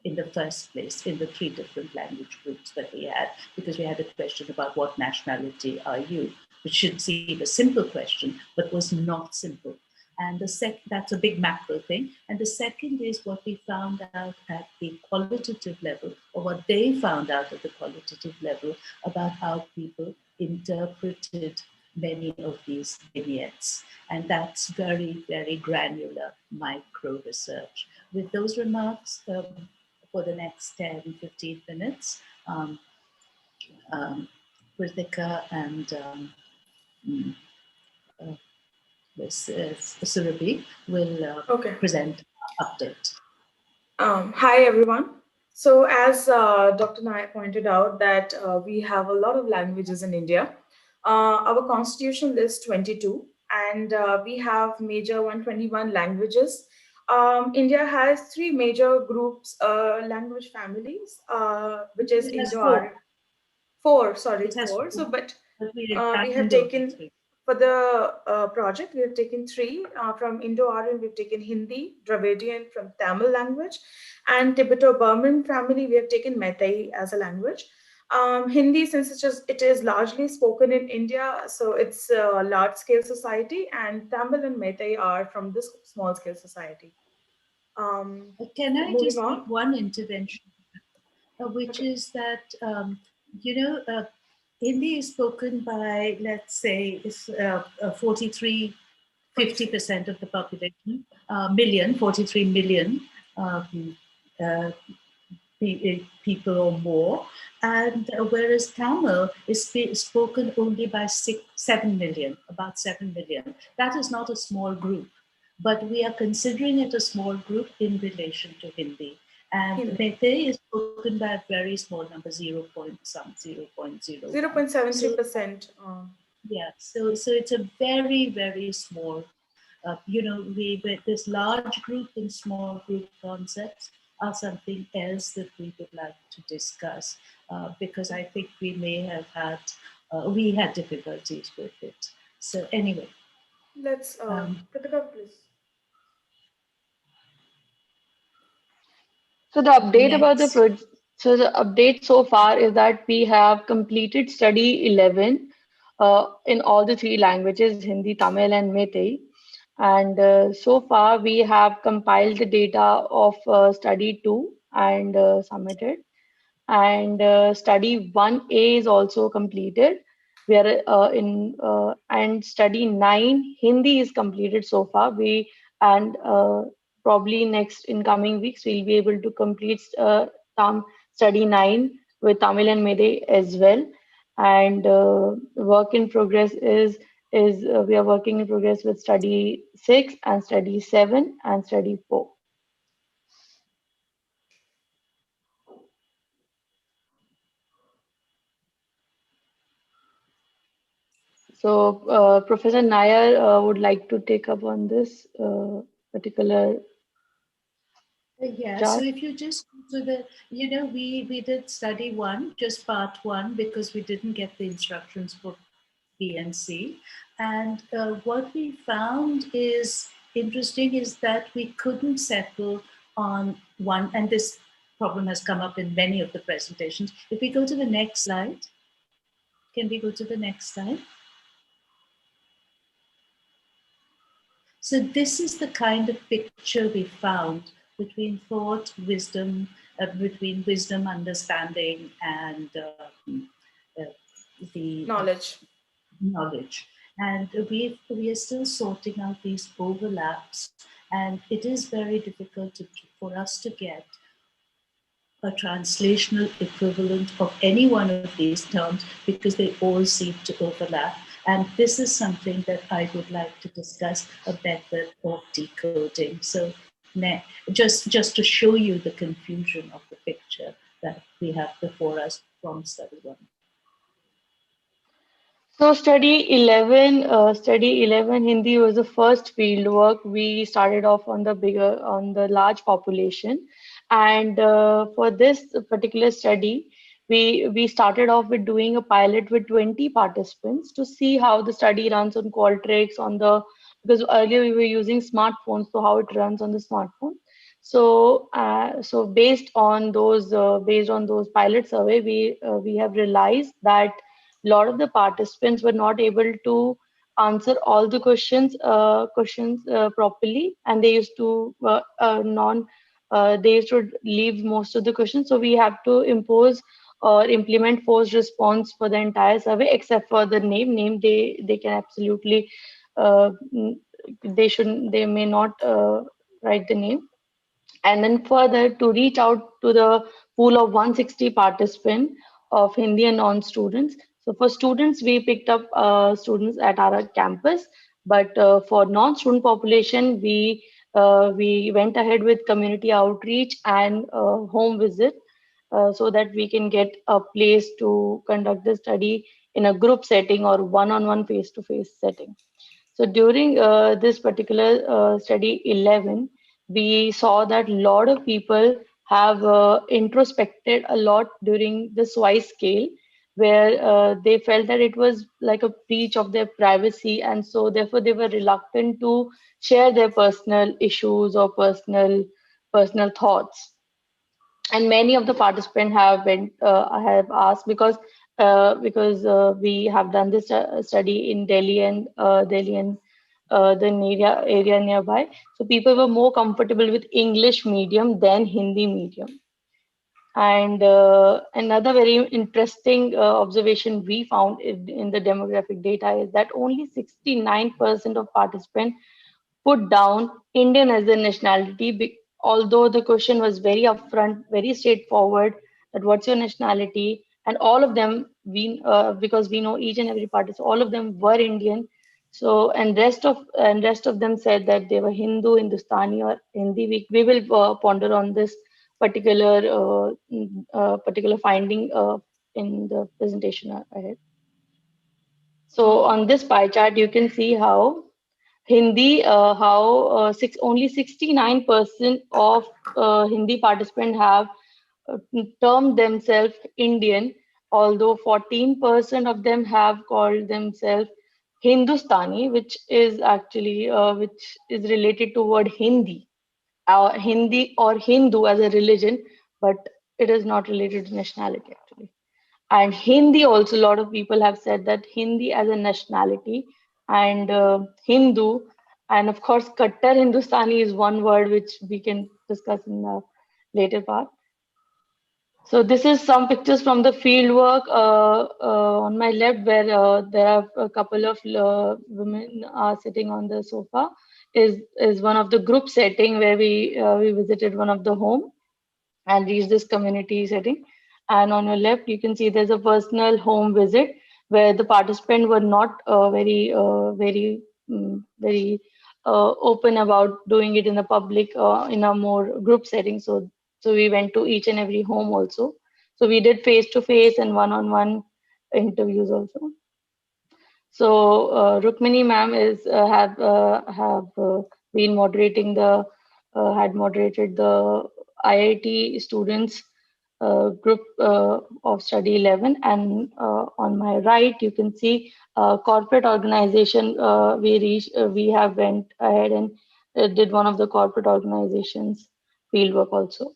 in the first place, in the three different language groups that we had, because we had a question about what nationality are you, which should seem a simple question, but was not simple. And that's a big macro thing. And the second is what we found out at the qualitative level, or what they found out at the qualitative level, about how people interpreted many of these vignettes. And that's very, very granular micro research. With those remarks, for the next 10, 15 minutes, Kritika and Surabhi will present update. Hi, everyone. So as Dr. Nayak pointed out that we have a lot of languages in India. Our constitution lists 22, and we have major 121 languages. India has three major groups, language families, which is Indo-Aryan. Four. So, but we have taken, for the project, we have taken three. From Indo-Aryan, we've taken Hindi, Dravidian from Tamil language, and Tibeto-Burman family, we have taken Meitei as a language. Hindi, since it is largely spoken in India, so it's a large-scale society, and Tamil and Meitei are from this small-scale society. Can I just make one intervention, which is that, Hindi is spoken by, let's say, 50% of the population, 43 million people or more. And whereas Tamil is spoken only by 7 million, about 7 million. That is not a small group, but we are considering it a small group in relation to Hindi. And Meitei is spoken by a very small number, 0.73%. Yeah, so it's a very, very small, this large group and small group concepts are something else that we would like to discuss, because I think we may have had, we had difficulties with it. So anyway. Let's, Kritika, please. So the update about the Next. project, so the update so far is that we have completed study 11 in all the three languages, Hindi, Tamil, and Meitei. And so far we have compiled the data of study 2 and submitted. And study 1A is also completed. We are and study 9 Hindi is completed so far. And probably next in coming weeks we'll be able to complete study 9 with Tamil and Meitei as well. And work in progress is we are working in progress with study 6 and study 7 and study 4. So Professor Nair would like to take up on this particular Yeah, chart. so if you just go to the, we did study 1, just part 1, because we didn't get the instructions for B and C. And what we found is interesting is that we couldn't settle on one, and this problem has come up in many of the presentations. If we go to the next slide, can we go to the next slide? So this is the kind of picture we found between thought, wisdom, between wisdom, understanding, and the knowledge. And we are still sorting out these overlaps, and it is very difficult for us to get a translational equivalent of any one of these terms because they all seem to overlap. And this is something that I would like to discuss, a method of decoding. So just to show you the confusion of the picture that we have before us from study 1. So study 11 Hindi was the first field work. We started off on the large population. And for this particular study, we started off with doing a pilot with 20 participants to see how the study runs on Qualtrics, because earlier we were using smartphones, so how it runs on the smartphone. So based on those pilot survey, we have realized that a lot of the participants were not able to answer all the questions properly, and they used to leave most of the questions. So we have to impose or implement forced response for the entire survey, except for the name. They can absolutely they may not write the name. And then further, to reach out to the pool of 160 participants of Hindi and non-students. So for students, we picked up students at our campus, but for non-student population, we went ahead with community outreach and home visit, so that we can get a place to conduct the study in a group setting or one-on-one face-to-face setting. So during this particular study 11, we saw that a lot of people have introspected a lot during the SWICE scale, where they felt that it was like a breach of their privacy, and so therefore they were reluctant to share their personal issues or personal thoughts. And many of the participants have asked, because we have done this study in Delhi and the area nearby. So people were more comfortable with English medium than Hindi medium. And another very interesting observation we found in the demographic data is that only 69% of participants put down Indian as their nationality, although the question was very upfront, very straightforward, that what's your nationality? And all of them, because we know each and every participant, all of them were Indian. So, and rest of them said that they were Hindu, Hindustani, or Hindi. We will ponder on this particular finding in the presentation ahead. So on this pie chart, you can see how Hindi, only 69% of Hindi participants have termed themselves Indian, although 14% of them have called themselves Hindustani, which is actually which is related to word Hindi, Hindi or Hindu as a religion, but it is not related to nationality actually. And Hindi also, a lot of people have said that Hindi as a nationality, and Hindu, and of course Kattar Hindustani is one word which we can discuss in the later part. So this is some pictures from the field work on my left, where there are a couple of women are sitting on the sofa. Is one of the group setting where we visited one of the home and reached this community setting. And on your left, you can see there's a personal home visit where the participants were not very open about doing it in the public in a more group setting. So we went to each and every home also. So we did face-to-face and one-on-one interviews also. So Rukmini ma'am is have been moderating the had moderated the IIT students group of study 11, and on my right you can see corporate organization. We have went ahead and did one of the corporate organizations fieldwork also.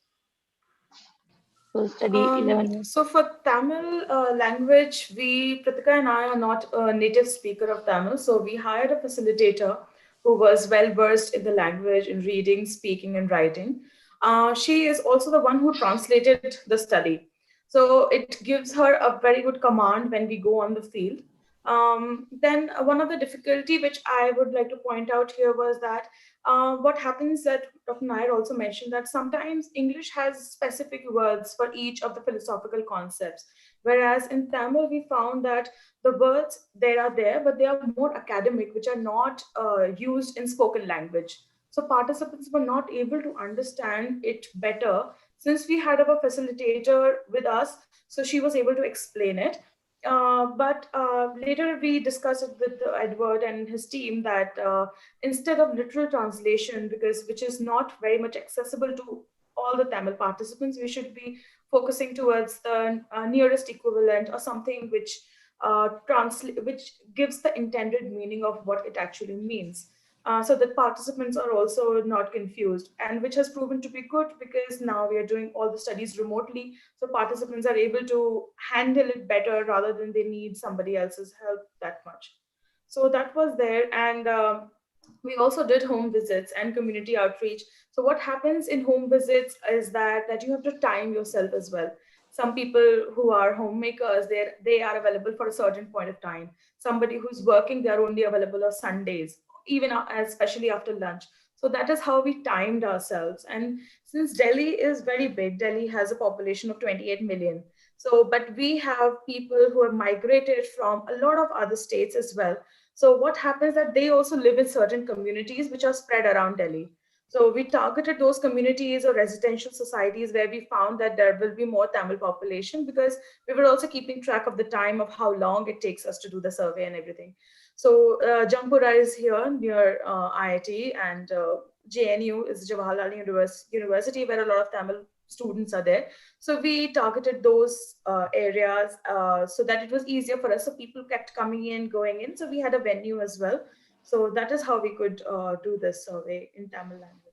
So study 11. So for Tamil language, Pratika and I are not a native speaker of Tamil. So we hired a facilitator who was well versed in the language, in reading, speaking, and writing. She is also the one who translated the study. So it gives her a very good command when we go on the field. Then one of the difficulty which I would like to point out here was that what happens that Dr. Nair also mentioned that sometimes English has specific words for each of the philosophical concepts. Whereas in Tamil, we found that the words there, but they are more academic, which are not used in spoken language. So participants were not able to understand it better since we had our facilitator with us. So she was able to explain it. But later we discussed it with Edward and his team that instead of literal translation, which is not very much accessible to all the Tamil participants, we should be focusing towards the nearest equivalent or something which which gives the intended meaning of what it actually means. So that participants are also not confused, and which has proven to be good because now we are doing all the studies remotely. So participants are able to handle it better rather than they need somebody else's help that much. So that was there. And we also did home visits and community outreach. So what happens in home visits is that you have to time yourself as well. Some people who are homemakers, they are available for a certain point of time. Somebody who's working, they're only available on Sundays, even especially after lunch. So that is how we timed ourselves. And since Delhi is very big, Delhi has a population of 28 million. So, but we have people who have migrated from a lot of other states as well. So what happens that they also live in certain communities which are spread around Delhi. So we targeted those communities or residential societies where we found that there will be more Tamil population, because we were also keeping track of the time of how long it takes us to do the survey and everything. So Jampura is here near IIT, and JNU is Jawaharlal University, where a lot of Tamil students are there. So we targeted those areas so that it was easier for us. So people kept coming in, going in. So we had a venue as well. So that is how we could do this survey in Tamil language.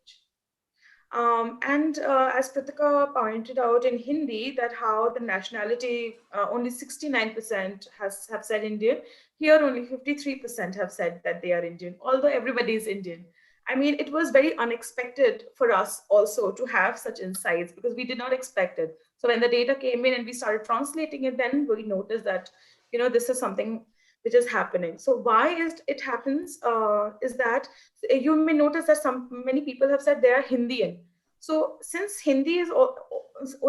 And as Pratika pointed out in Hindi, that how the nationality, only 69% have said Indian. Here only 53% have said that they are Indian, although everybody is Indian. I mean, it was very unexpected for us also to have such insights because we did not expect it. So when the data came in and we started translating it, then we noticed that, this is something which is happening. So why it happens is that you may notice that many people have said they are Hindian. So since Hindi is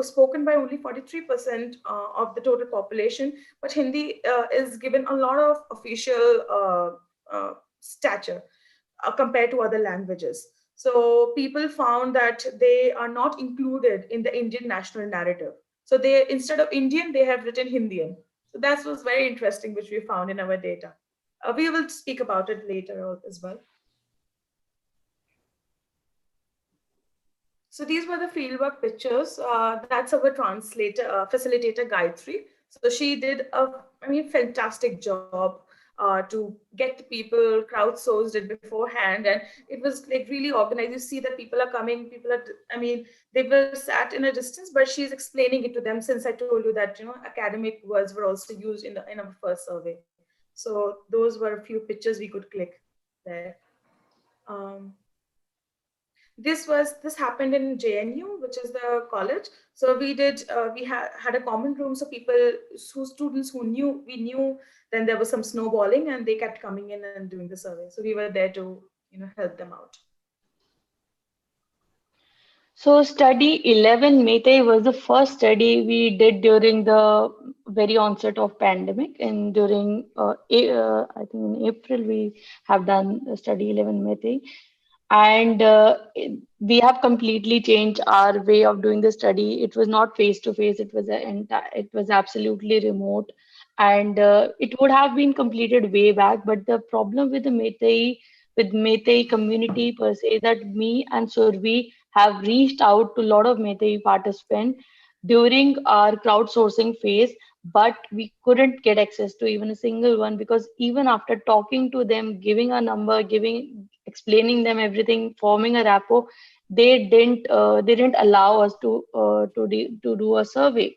spoken by only 43% of the total population, but Hindi is given a lot of official stature compared to other languages. So people found that they are not included in the Indian national narrative. So they, instead of Indian, they have written Hindian. So that was very interesting, which we found in our data. We will speak about it later as well. So these were the fieldwork pictures. That's our translator, facilitator Gayatri. So she did a, I mean, fantastic job to get the people crowdsourced it beforehand, and it was like really organized. You see that people are coming, people are, I mean, they were sat in a distance, but she's explaining it to them. Since I told you that, you know, academic words were also used in our first survey. So those were a few pictures we could click there. Um, this happened in JNU, which is the college. So we had a common room. So people, students who we knew, then there was some snowballing, and they kept coming in and doing the survey. So we were there to, you know, help them out. So study 11 Meitei was the first study we did during the very onset of pandemic, and during I think in April we have done study 11 Meitei, and we have completely changed our way of doing the study. It was not face to face; it was absolutely remote, and it would have been completed way back. But the problem with the Meitei community per se, that me and Survi have reached out to a lot of Meitei participants during our crowdsourcing phase, but we couldn't get access to even a single one, because even after talking to them, giving a number, explaining them everything, forming a rapport, they didn't allow us to do a survey.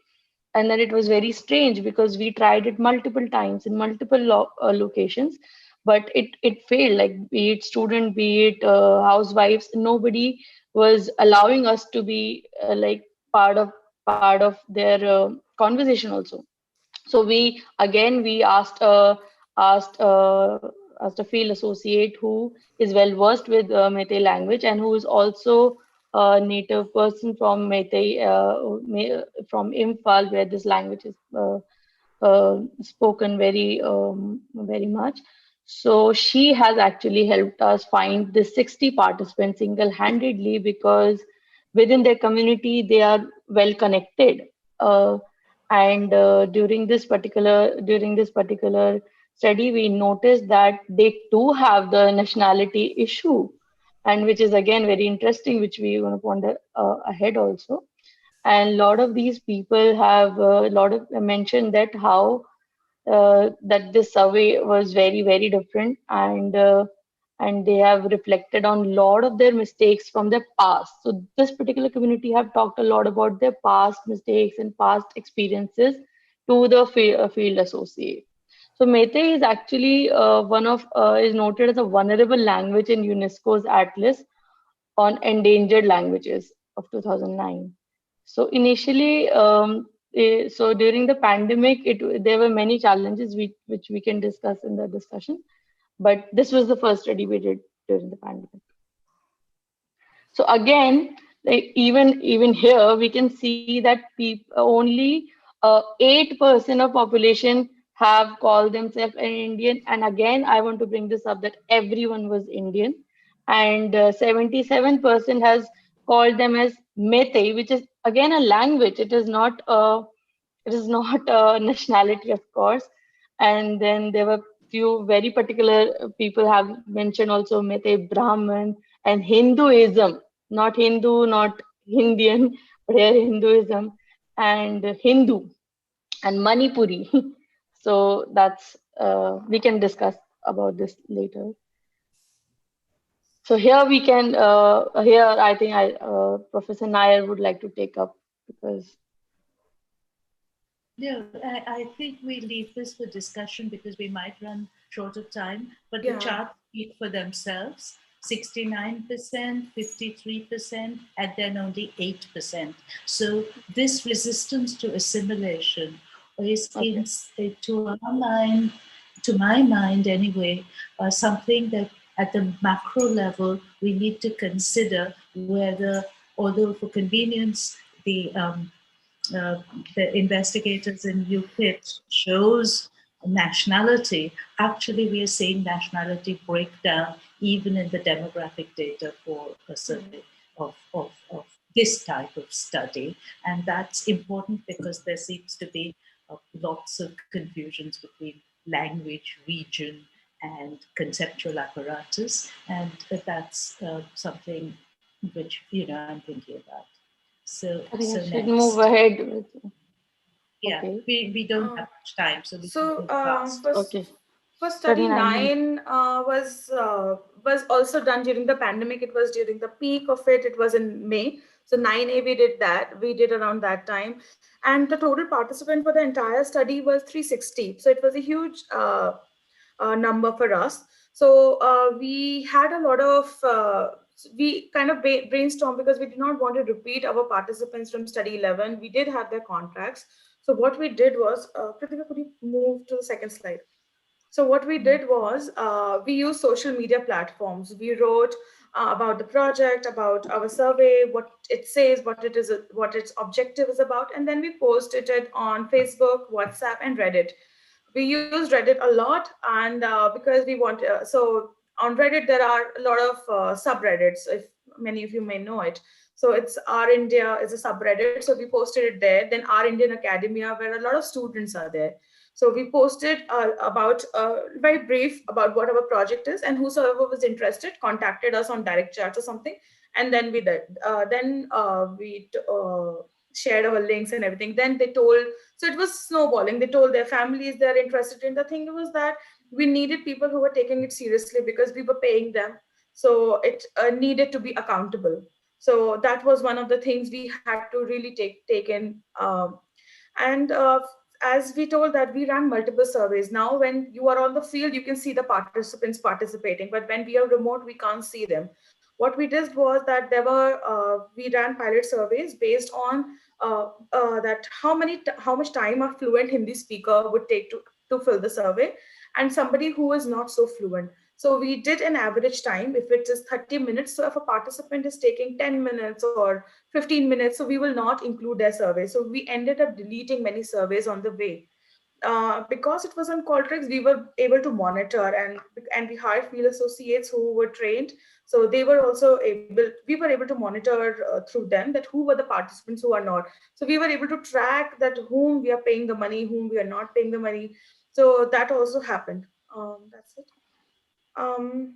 And then it was very strange because we tried it multiple times in multiple locations, but it failed. Like, be it student, be it housewives, nobody was allowing us to be like part of their conversation also. So we asked a field associate who is well versed with Meitei language, and who is also a native person from from Imphal, where this language is spoken very much. So she has actually helped us find the 60 participants single-handedly, because within their community they are well connected. And during this particular study, we noticed that they too have the nationality issue, and which is again very interesting, which we want to ponder ahead also. And a lot of these people have a lot of mentioned that how that this survey was very very different, and they have reflected on a lot of their mistakes from their past. So this particular community have talked a lot about their past mistakes and past experiences to the field associate. So Meitei is actually is noted as a vulnerable language in UNESCO's Atlas on endangered languages of 2009. So initially, so during the pandemic, there were many challenges which we can discuss in the discussion, but this was the first study we did during the pandemic. So again, like even here, we can see that only 8% of population have called themselves an Indian. And again, I want to bring this up, that everyone was Indian, and 77% has called them as Meitei, which is again a language. It is not a nationality, of course. And then there were few very particular people have mentioned also Meitei Brahmin and Hinduism, not Hindu, not Indian, but here Hinduism and Hindu and Manipuri. So that's we can discuss about this later. So here we can here I think Professor Nair would like to take up, because no, I think we leave this for discussion because we might run short of time, but Yeah. the charts speak for themselves. 69%, 53%, and then only 8%. So this resistance to assimilation is, to our mind, to my mind anyway, something that at the macro level we need to consider, whether, although for convenience, the investigators in UPIT shows nationality, actually we are seeing nationality break down even in the demographic data for a survey of this type of study. And that's important because there seems to be lots of confusions between language, region, and conceptual apparatus. And that's something which I'm thinking about. So I think I should next. move ahead with. Yeah, Okay. we don't have much time, so we can go fast. For study 39. 9 was also done during the pandemic. It was during the peak of it. It was in May. So 9A we did that. We did around that time, and the total participant for the entire study was 360. So it was a huge number for us. So we had a lot of we kind of brainstormed because we did not want to repeat our participants from study 11. We did have their contracts. So what we did was, Pratika, could you move to the second slide? So what we did was we used social media platforms. We wrote about the project, about our survey, what it says, what it is, what its objective is about, and then we posted it on Facebook, WhatsApp, and Reddit. We used Reddit a lot, and because we want so on Reddit there are a lot of subreddits, if many of you may know it. So it's Our India is a subreddit, so we posted it there. Then Our Indian Academia, where a lot of students are there. So we posted about very brief about what our project is, and whosoever was interested contacted us on direct chat or something, and then we did. Shared our links and everything. Then they told, so it was snowballing. They told their families they're interested in. The thing was that we needed people who were taking it seriously because we were paying them. So it needed to be accountable. So that was one of the things we had to really take in. And as we told that we ran multiple surveys. Now, when you are on the field, you can see the participants participating, but when we are remote, we can't see them. What we did was that we ran pilot surveys based on that how much time a fluent Hindi speaker would take to fill the survey, and somebody who is not so fluent. So we did an average time. If it is 30 minutes, so if a participant is taking 10 minutes or 15 minutes, so we will not include their survey. So we ended up deleting many surveys on the way. Because it was on Qualtrics, we were able to monitor, and we hired field associates who were trained. So they were also we were able to monitor through them that who were the participants who are not. So we were able to track that whom we are paying the money, whom we are not paying the money. So that also happened. That's it.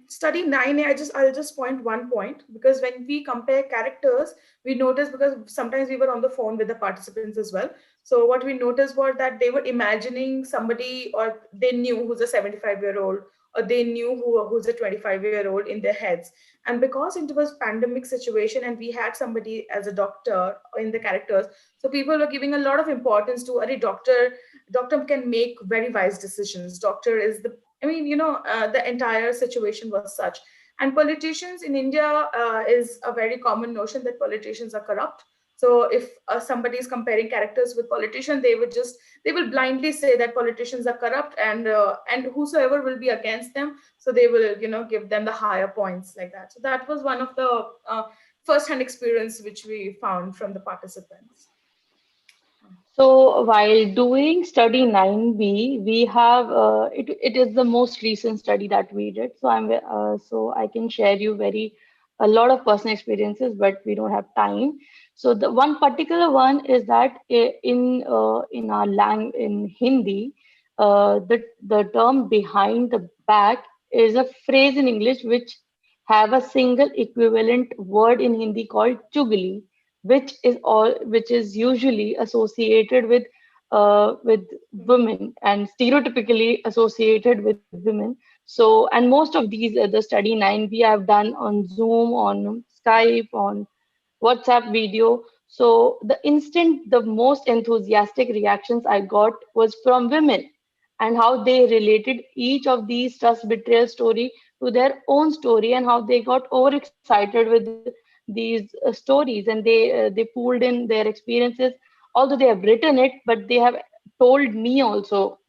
Study 9A, I'll just point one point, because when we compare characters, we noticed, because sometimes we were on the phone with the participants as well. So what we noticed was that they were imagining somebody, or they knew who's a 75-year-old, or they knew who's a 25-year-old in their heads. And because it was pandemic situation and we had somebody as a doctor in the characters, so people were giving a lot of importance to, doctor can make very wise decisions. Doctor is the entire situation was such. And politicians in India is a very common notion that politicians are corrupt. So if somebody is comparing characters with politicians, they will blindly say that politicians are corrupt, and whosoever will be against them, so they will give them the higher points like that. So that was one of the first-hand experience which we found from the participants. So while doing study 9B, we have it is the most recent study that we did. So so I can share you a lot of personal experiences, but we don't have time. So the one particular one is that in our in Hindi, the term behind the back is a phrase in English which have a single equivalent word in Hindi called chugli, which is usually associated with women and stereotypically associated with women. So, and most of these the study 9 we have done on Zoom, on Skype, on WhatsApp video. So the most enthusiastic reactions I got was from women, and how they related each of these trust betrayal story to their own story, and how they got overexcited with these stories, and they pulled in their experiences. Although they have written it, but they have told me also,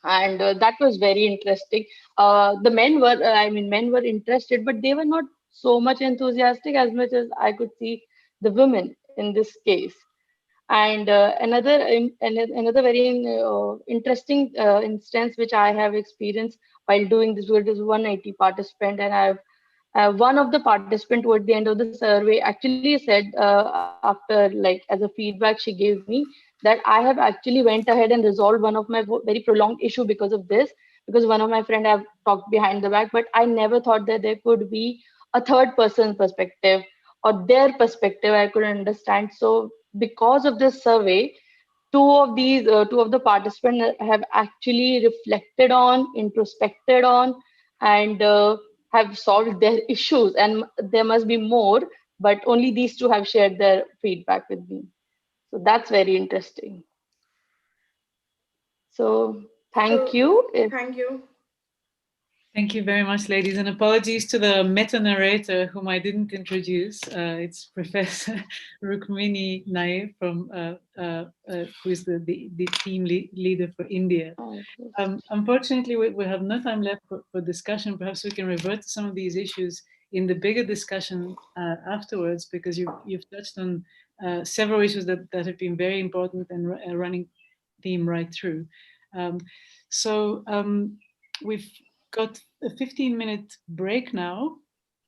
and that was very interesting. The men were, men were interested, but they were not so much enthusiastic as much as I could see the women in this case. And another very interesting instance which I have experienced while doing this work is 180 participant, and I've one of the participant toward the end of the survey actually said, after like as a feedback she gave me, that I have actually went ahead and resolved one of my very prolonged issue because of this, because one of my friend have talked behind the back, but I never thought that there could be a third person perspective, or their perspective I could understand. So because of this survey, two of the participants have actually reflected on, introspected on, and have solved their issues. And there must be more, but only these two have shared their feedback with me. So that's very interesting. So thank you. Thank you. Thank you very much, ladies, and apologies to the meta-narrator whom I didn't introduce. It's Professor Rukmini Nair from who is the team leader for India. Unfortunately, we have no time left for discussion. Perhaps we can revert to some of these issues in the bigger discussion afterwards, because you've touched on several issues that have been very important and a running theme right through. We've got a 15-minute break now.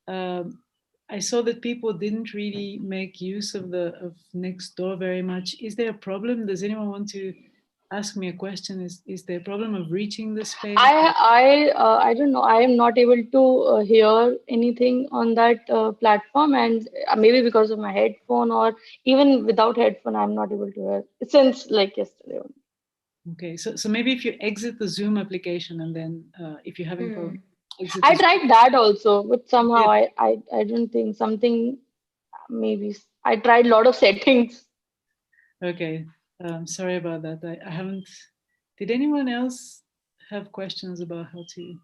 I saw that people didn't really make use of Nextdoor very much. Is there a problem? Does anyone want to ask me a question? Is there a problem of reaching the space? I don't know. I am not able to hear anything on that platform, and maybe because of my headphone, or even without headphone, I'm not able to hear since like yesterday. Okay, so maybe if you exit the Zoom application, and then if you're having problems, I tried that also, but somehow I don't think something. Maybe I tried a lot of settings. Okay, sorry about that. I haven't. Did anyone else have questions about how to?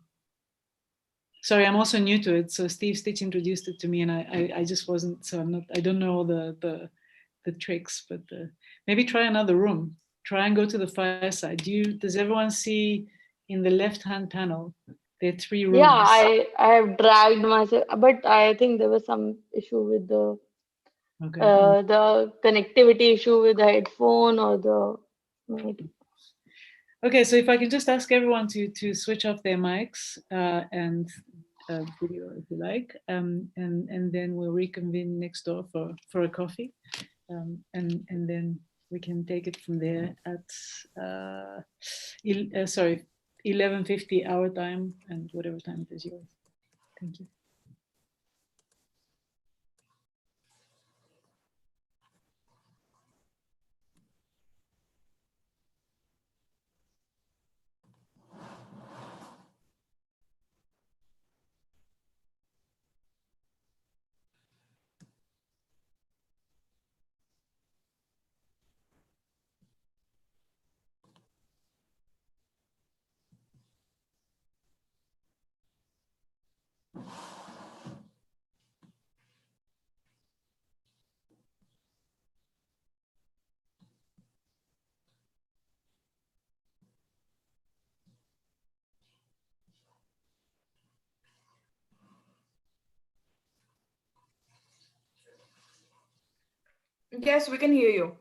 Sorry, I'm also new to it. So Steve Stitch introduced it to me, and I just wasn't. So I'm not. I don't know all the tricks, but maybe try another room. Try and go to the fireside. Does everyone see in the left-hand panel? There are 3 rooms. Yeah, I have dragged myself, but I think there was some issue with the the connectivity issue with the headphone or the maybe. Okay, so if I can just ask everyone to switch off their mics and video if you like, and then we'll reconvene next door for a coffee, and then we can take it from there at 11:50 our time and whatever time it is yours. Thank you. Yes, we can hear you.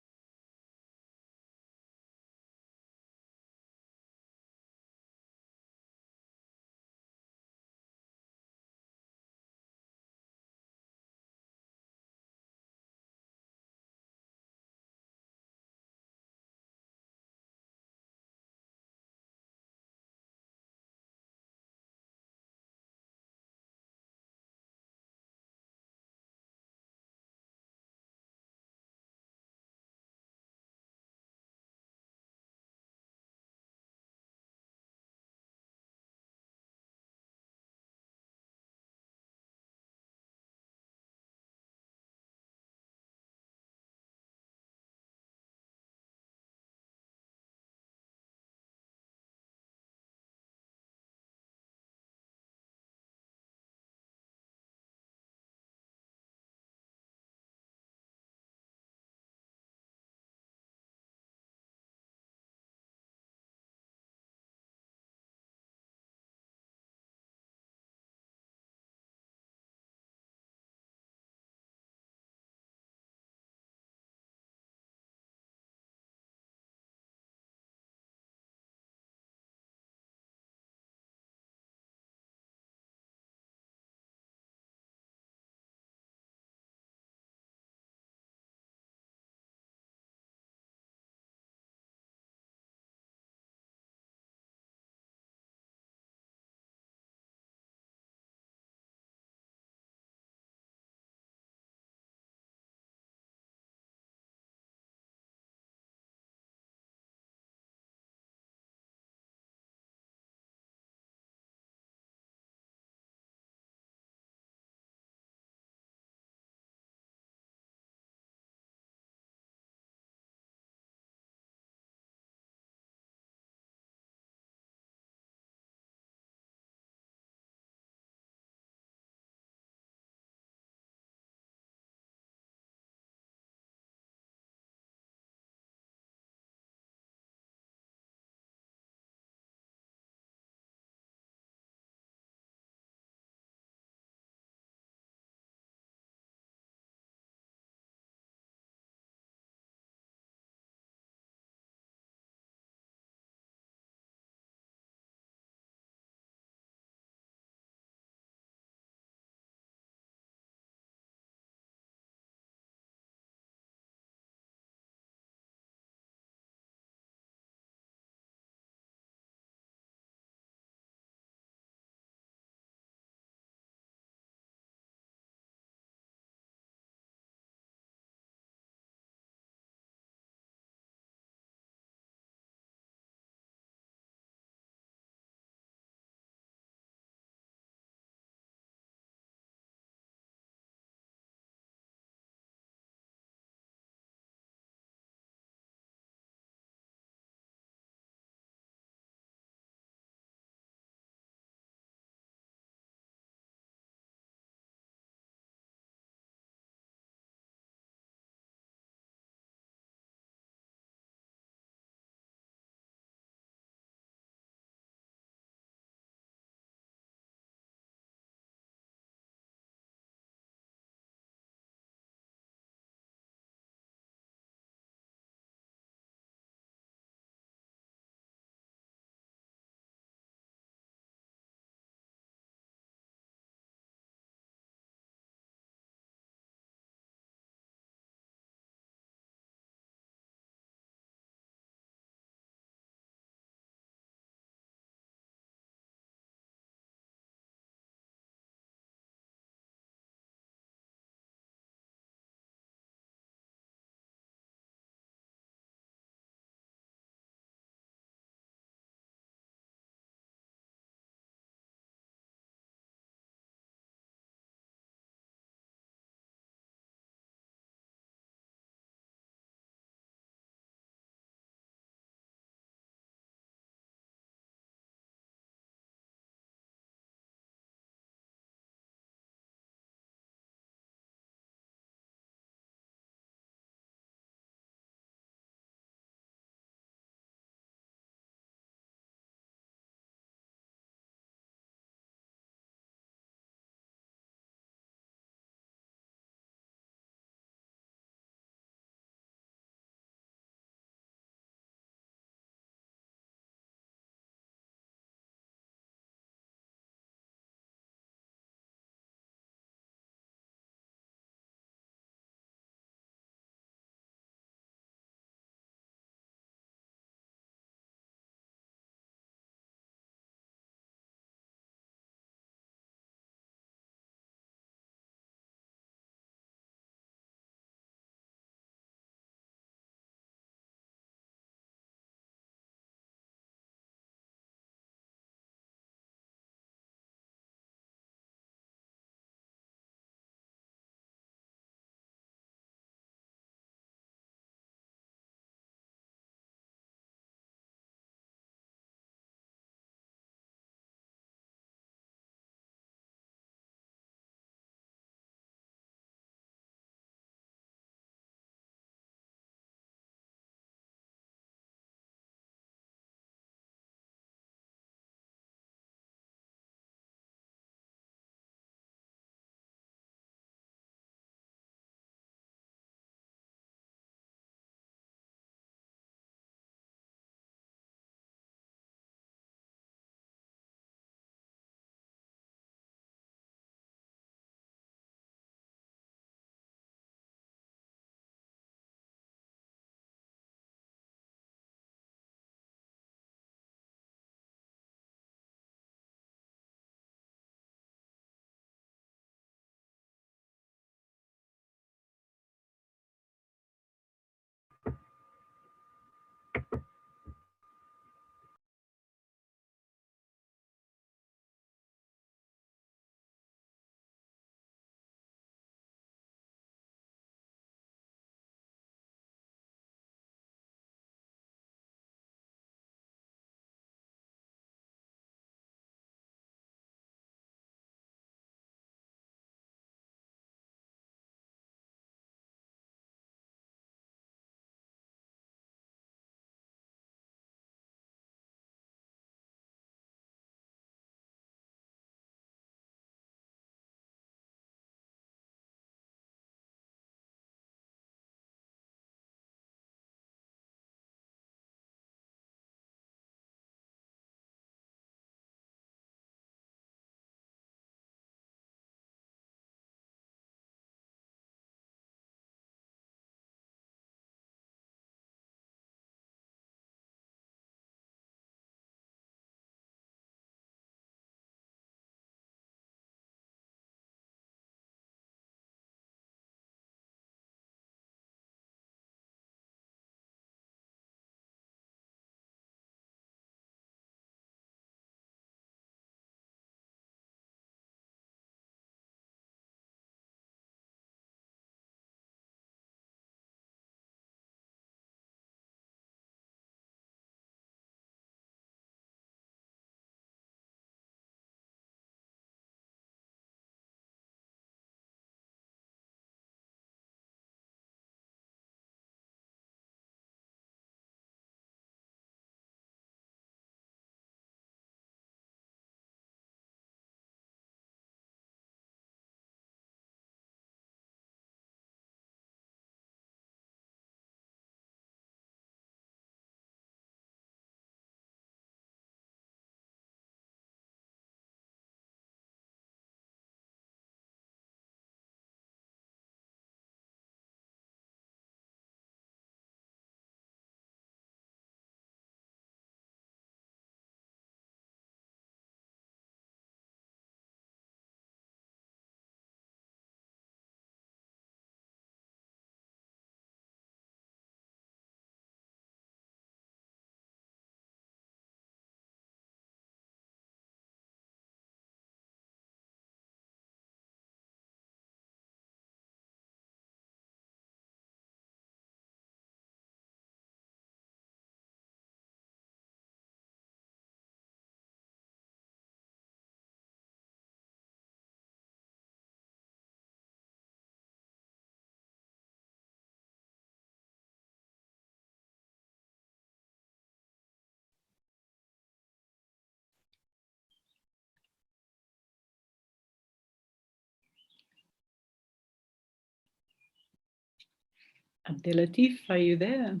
Abdelatif, are you there?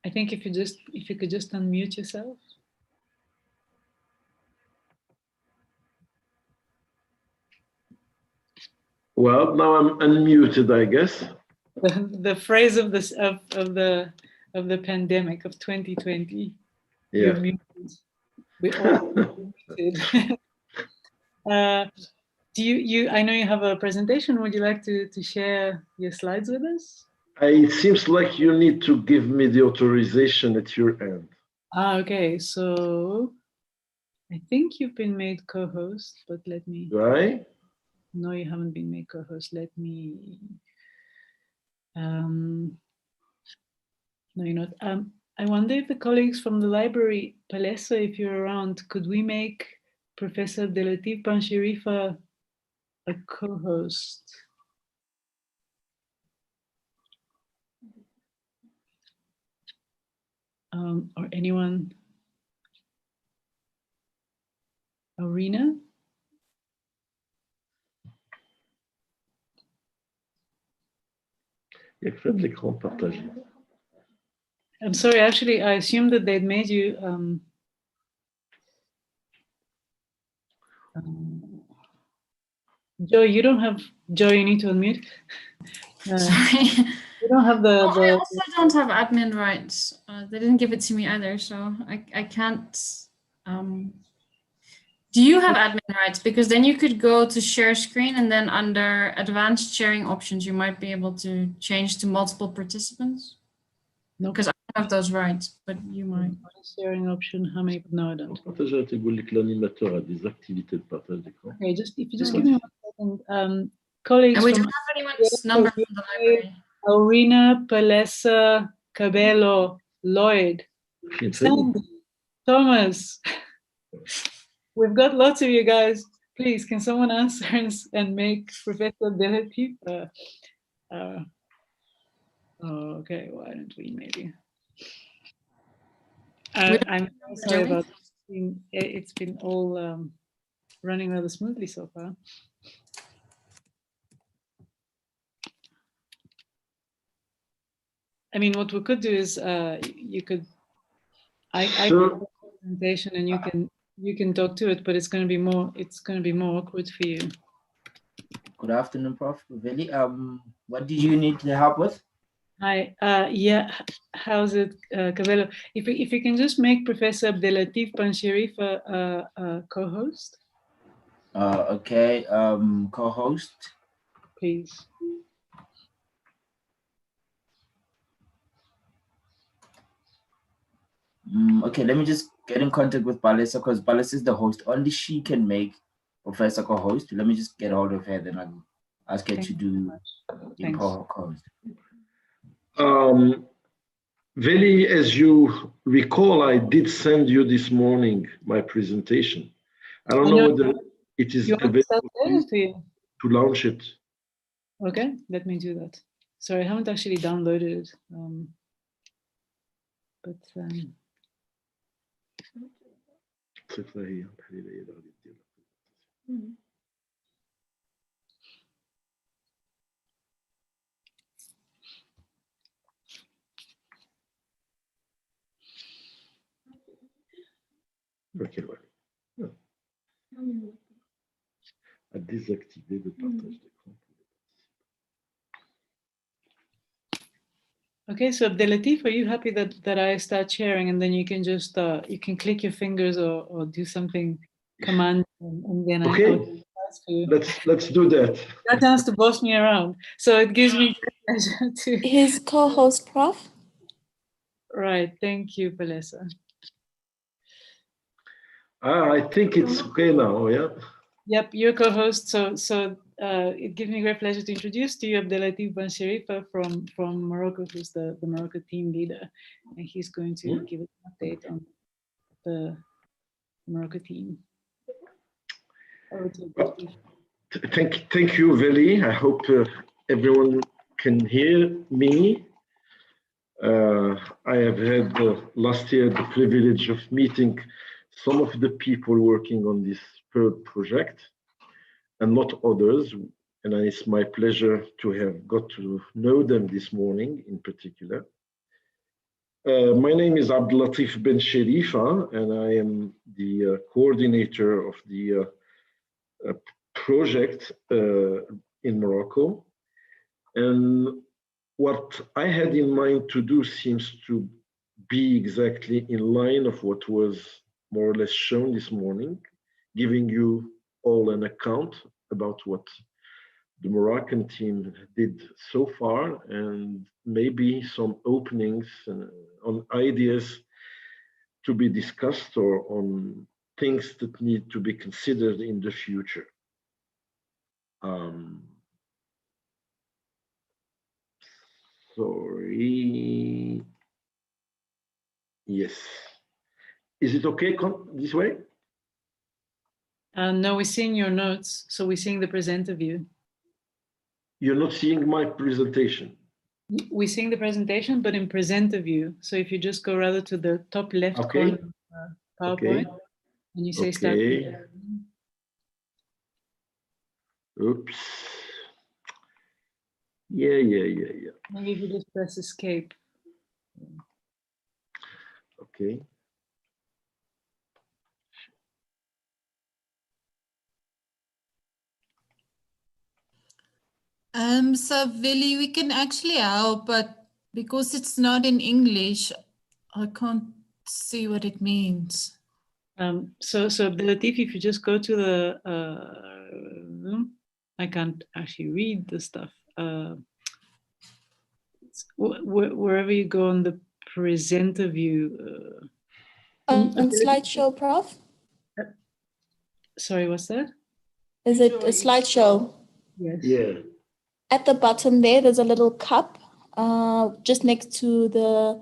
I think if you could just unmute yourself. Well, now I'm unmuted, I guess. The phrase of this of the pandemic of 2020. Yeah. You're muted. We all muted. Do you? I know you have a presentation. Would you like to share your slides with us? It seems like you need to give me the authorization at your end. Okay. So I think you've been made co-host, but let me. Right? No, you haven't been made co-host. Let me. No, you're not. I wonder if the colleagues from the library, Palesa, if you're around, could we make Professor Abdelatif Panshirifa a co-host? Or anyone? Arena? I'm sorry, actually, I assumed that they'd made you. Joe, you don't have. Joe, you need to unmute. Sorry. You don't have the. I also don't have admin rights. They didn't give it to me either, so I can't. Do you have admin rights? Because then you could go to share screen and then under advanced sharing options, you might be able to change to multiple participants. No, because I don't have those rights, but you might. Sharing option, how many? No, I don't. Okay, just if you just give me 1 second. Colleagues, and we don't have anyone's number from the library. Aurina, Palesa, Cabello, Lloyd, Sandy, Thomas. We've got lots of you guys. Please, can someone answer and make Professor Abdelatif? Okay, why don't we maybe? I'm sorry about it's been all running rather smoothly so far. I mean, what we could do is you could I can presentation and you can talk to it, but it's going to be more awkward for you. Good afternoon, Prof. Veli. What do you need help with? Hi. Yeah. How's it, Cabello? If you can just make Professor Abdelatif Panshirif a co-host. Okay. Co-host. Please. Okay, let me just get in contact with Palesa because Palesa is the host. Only she can make Professor co-host. Let me just get hold of her, then I'll ask her to do the co-host. Veli, as you recall, I did send you this morning my presentation. I don't know whether it is available to launch it. Okay, let me do that. Sorry, I haven't actually downloaded it. Ok, voilà. À désactiver le partage d'écran. Okay, so Abdelatif, are you happy that I start sharing and then you can just you can click your fingers or do something command and then okay. Let's do that. That has to boss me around. So it gives me pleasure to his co-host, Prof. Right, thank you, Palesa. I think it's okay now, yeah. Yep, your co-host. So it gives me great pleasure to introduce to you Abdelatif Banshirifa from Morocco, who's the Morocco team leader, and he's going to give us an update on the Morocco team. Thank you, Veli. I hope everyone can hear me. I have had last year the privilege of meeting some of the people working on this project and not others. and it's my pleasure to have got to know them this morning in particular. My name is Abdelatif Ben Sherifa, and I am the coordinator of the project in Morocco. And what I had in mind to do seems to be exactly in line of what was more or less shown this morning, giving you all an account about what the Moroccan team did so far, and maybe some openings on ideas to be discussed or on things that need to be considered in the future. Sorry. Yes. Is it okay this way? No, we're seeing your notes, so we're seeing the presenter view. You're not seeing my presentation. We're seeing the presentation, but in presenter view. So if you just go rather to the top left corner of PowerPoint, and you say start. Oops. Yeah. Maybe if you just press escape. Okay. So Veli, we can actually help, but because it's not in English, I can't see what it means. So Abdelatif, if you just go to the, I can't actually read the stuff. Wherever you go on the presenter view. On slideshow, Prof? Sorry, what's that? Is it a slideshow? Yes. Yeah. At the bottom there's a little cup just next to the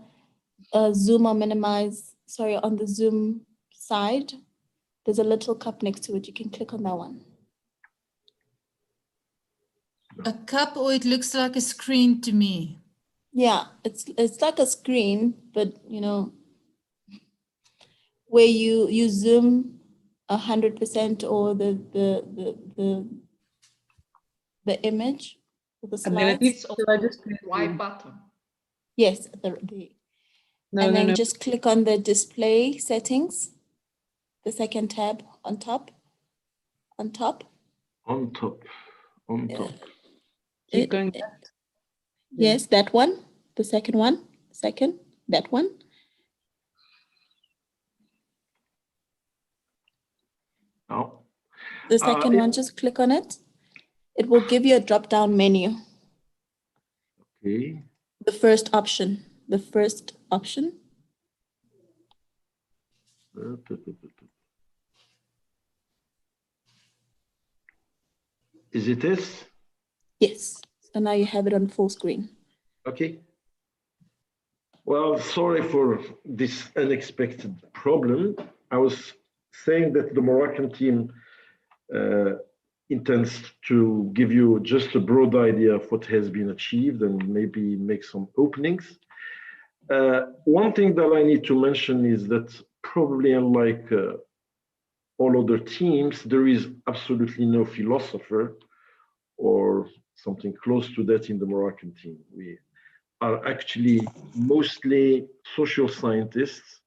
zoom or minimize, sorry, on the Zoom side. There's a little cup next to it. You can click on that one. A cup, or it looks like a screen to me. Yeah, it's like a screen, but you know, where you zoom 100% or the image or the slides. It's on the right button. Yes, then just click on the display settings, the second tab on top. Keep going back. Yes, that one, the second one, that one. Oh. The second one, just click on it. It will give you a drop-down menu. Okay. The first option. Is it this? Yes. So now you have it on full screen. Okay. Well, sorry for this unexpected problem. I was saying that the Moroccan team intends to give you just a broad idea of what has been achieved and maybe make some openings. One thing that I need to mention is that probably unlike all other teams, there is absolutely no philosopher or something close to that in the Moroccan team. We are actually mostly social scientists,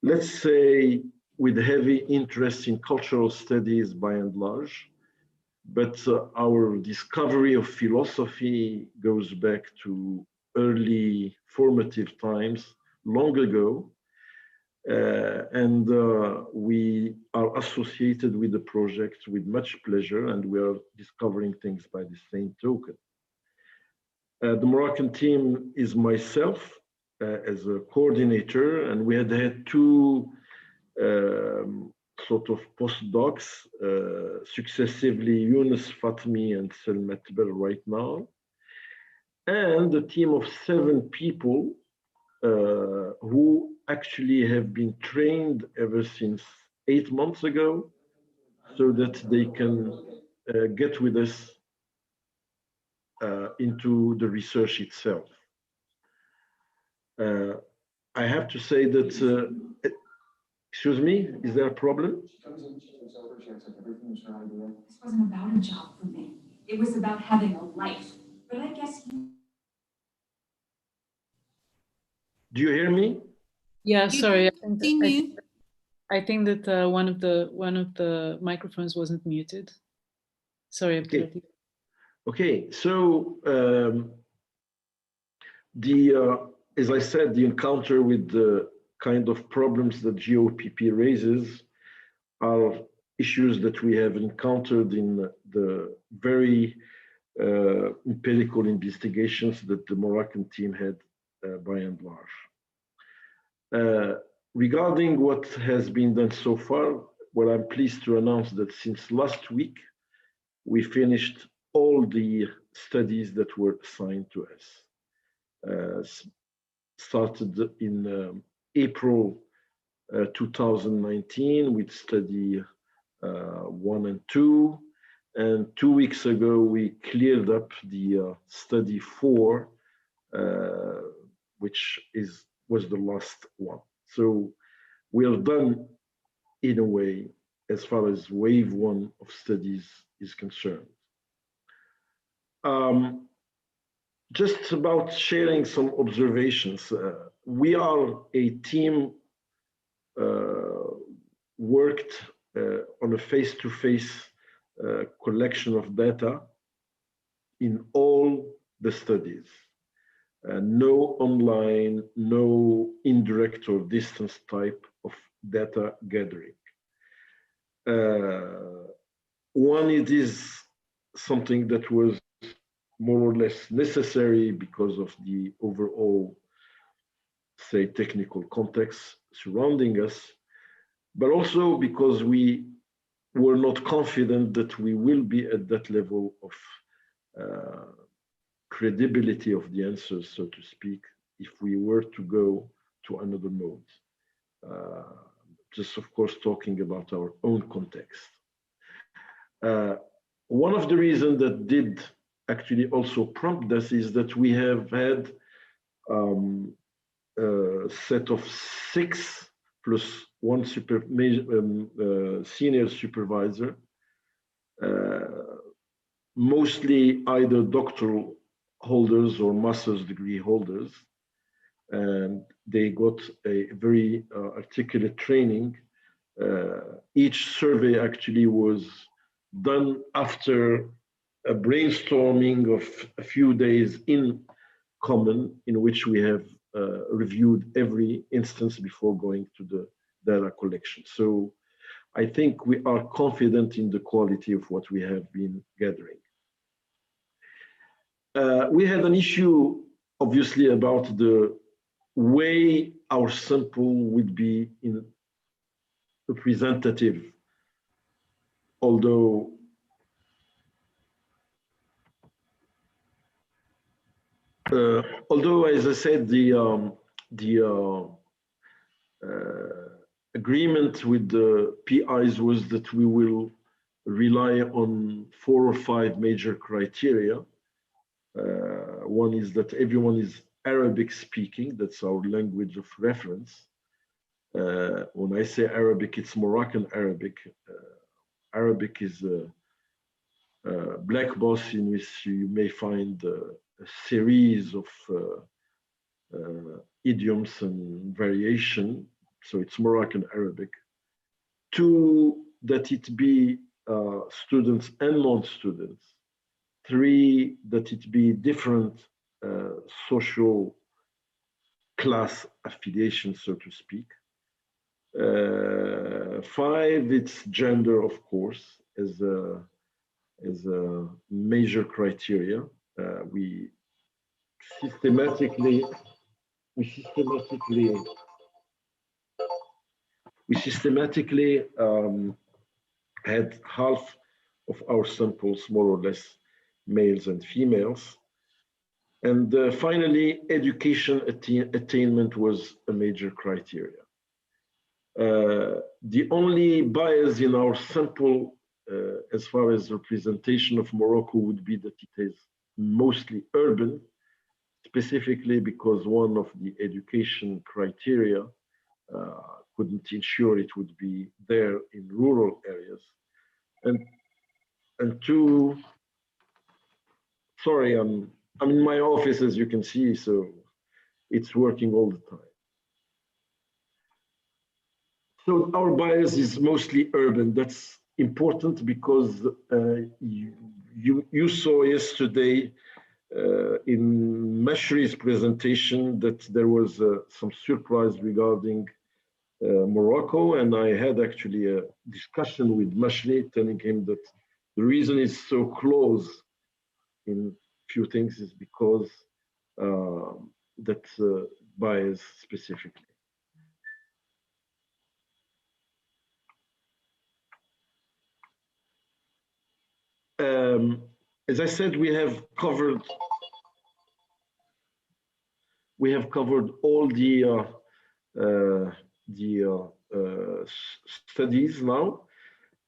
let's say with heavy interest in cultural studies by and large, but our discovery of philosophy goes back to early formative times, long ago, and we are associated with the project with much pleasure, and we are discovering things by the same token. The Moroccan team is myself as a coordinator, and we had two sort of postdocs, successively Yunus Fatmi and Selma Tbel right now, and a team of 7 people who actually have been trained ever since 8 months ago, so that they can get with us into the research itself. I have to say that, excuse me, is there a problem? This wasn't about a job for me. It was about having a life. But I guess Do you hear me? Yeah, You sorry. can continue. I think that one of the microphones wasn't muted. Sorry, Abdulatif. Okay, so as I said, the encounter with the kind of problems that GOPP raises are issues that we have encountered in the very empirical investigations that the Moroccan team had by and large. Regarding what has been done so far, well, I'm pleased to announce that since last week, we finished all the studies that were assigned to us. Started in April 2019 with study 1 and 2. And 2 weeks ago, we cleared up the study 4, which was the last one. So we are done in a way as far as wave 1 of studies is concerned. Just about sharing some observations. We are a team worked on a face-to-face collection of data in all the studies. No online, no indirect or distance type of data gathering. One, it is something that was more or less necessary because of the overall, say, technical context surrounding us, but also because we were not confident that we will be at that level of credibility of the answers, so to speak, if we were to go to another mode. Just, of course, talking about our own context. One of the reasons that did actually also prompt us is that we have had a set of 6 plus 1 senior supervisor, mostly either doctoral holders or master's degree holders, and they got a very articulate training. Each survey actually was done after a brainstorming of a few days in common, in which we have reviewed every instance before going to the data collection. So I think we are confident in the quality of what we have been gathering. We had an issue, obviously, about the way our sample would be representative, although as I said, the agreement with the PIs was that we will rely on 4 or 5 major criteria. One is that everyone is Arabic speaking, that's our language of reference. When I say Arabic, it's Moroccan Arabic. Arabic is a black box in which you may find a series of idioms and variation. So it's Moroccan Arabic. 2, that it be students and non-students. 3, that it be different social class affiliation, so to speak. 5, it's gender, of course, as a major criteria. We systematically had half of our samples, more or less, males and females. And finally, education attainment was a major criteria. The only bias in our sample, as far as representation of Morocco, would be that it is mostly urban, specifically because one of the education criteria couldn't ensure it would be there in rural areas. And 2, Sorry, I'm in my office, as you can see, so it's working all the time. So our bias is mostly urban. That's important because you saw yesterday in Mashri's presentation that there was some surprise regarding Morocco, and I had actually a discussion with Mashri, telling him that the reason it's so close in few things is because that bias specifically. As I said, we have covered all the studies now,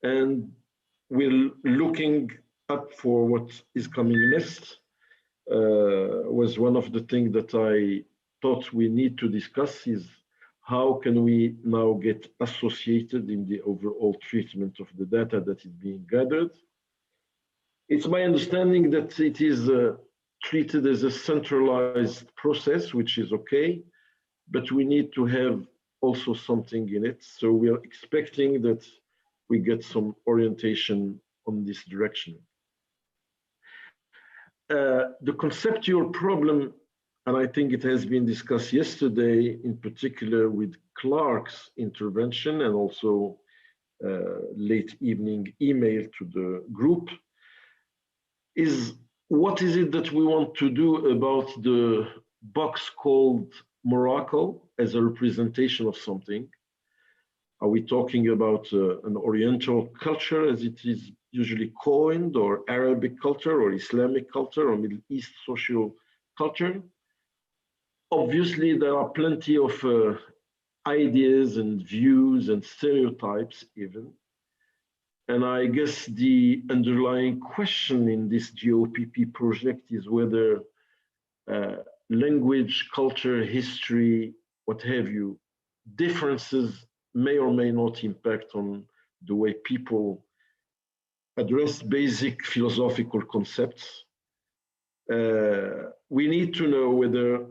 and we're looking up for what is coming next. Was one of the things that I thought we need to discuss is how can we now get associated in the overall treatment of the data that is being gathered. It's my understanding that it is treated as a centralized process, which is okay, but we need to have also something in it. So we are expecting that we get some orientation on this direction. The conceptual problem, and I think it has been discussed yesterday, in particular with Clark's intervention and also late evening email to the group, is what is it that we want to do about the box called Morocco as a representation of something? Are we talking about an Oriental culture as it is usually coined, or Arabic culture, or Islamic culture, or Middle East social culture? Obviously, there are plenty of ideas and views and stereotypes even. And I guess the underlying question in this GOPP project is whether language, culture, history, what have you, differences may or may not impact on the way people address basic philosophical concepts. We need to know whether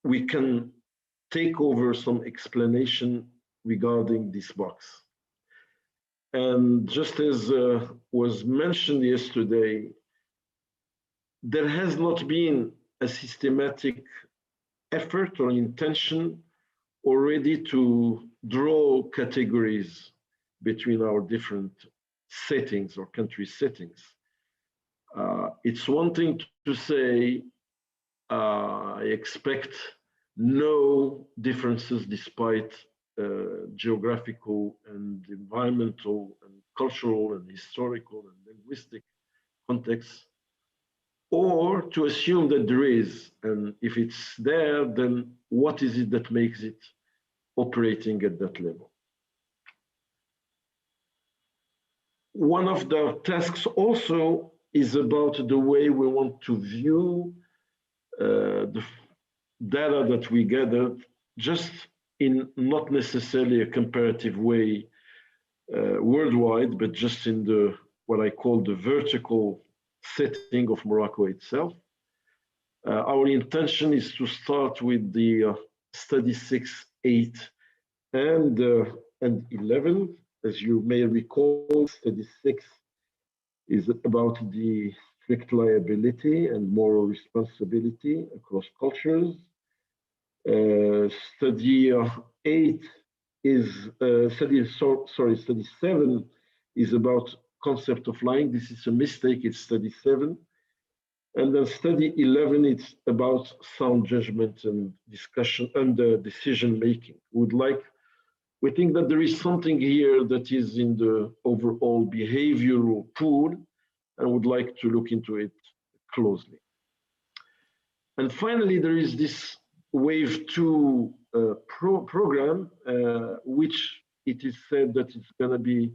we can take over some explanation regarding this box. And just as was mentioned yesterday, there has not been a systematic effort or intention already to draw categories between our different settings or country settings. It's one thing to say, I expect no differences despite geographical and environmental and cultural and historical and linguistic contexts, or to assume that there is, and if it's there, then what is it that makes it operating at that level? One of the tasks also is about the way we want to view the data that we gathered, just in not necessarily a comparative way worldwide, but just in the what I call the vertical setting of Morocco itself. Our intention is to start with the study 6, 8, and 11. As you may recall, study 6 is about the strict liability and moral responsibility across cultures. Study 8 is study 7 is about concept of lying. This is a mistake, it's study 7. And then study 11, it's about sound judgment and discussion and decision making. We think that there is something here that is in the overall behavioral pool, and would like to look into it closely. And finally, there is this Wave 2 program, which it is said that it's going to be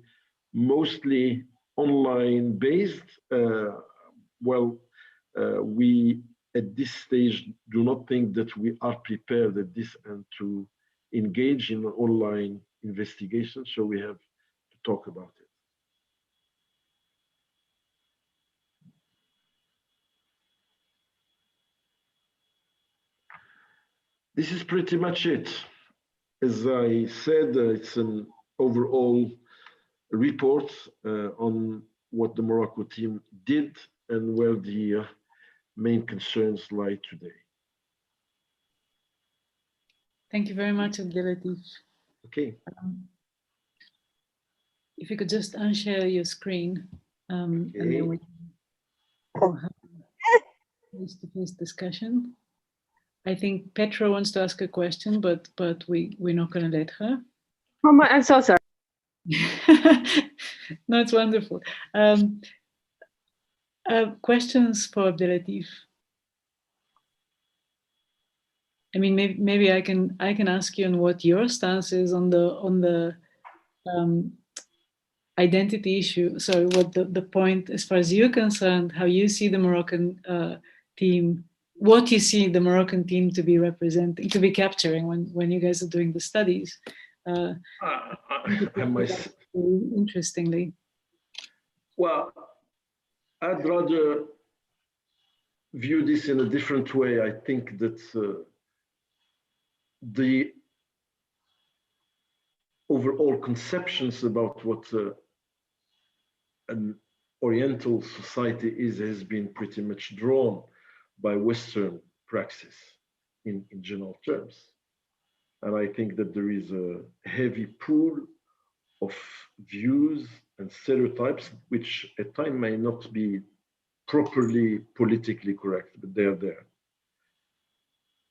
mostly online based. We at this stage do not think that we are prepared at this end to engage in online investigation, so we have to talk about it. this is pretty much it. As I said, it's an overall report on what the Morocco team did and where the main concerns lie today. Thank you very much, Abdelatif. Okay. If you could just unshare your screen, and Okay. then we can have a face-to-face discussion. I think Petra wants to ask a question, but we're not going to let her. Oh, I'm so sorry. No, it's wonderful. Questions for Abdelatif? I mean, maybe I can ask you on what your stance is on the identity issue. So what the point, as far as you're concerned, how you see the Moroccan team, what you see the Moroccan team to be representing, to be capturing when you guys are doing the studies. Interestingly. Well, I'd rather view this in a different way. I think that the overall conceptions about what an Oriental society has been pretty much drawn by Western praxis in general terms. And I think that there is a heavy pool of views and stereotypes, which at times may not be properly politically correct, but they're there.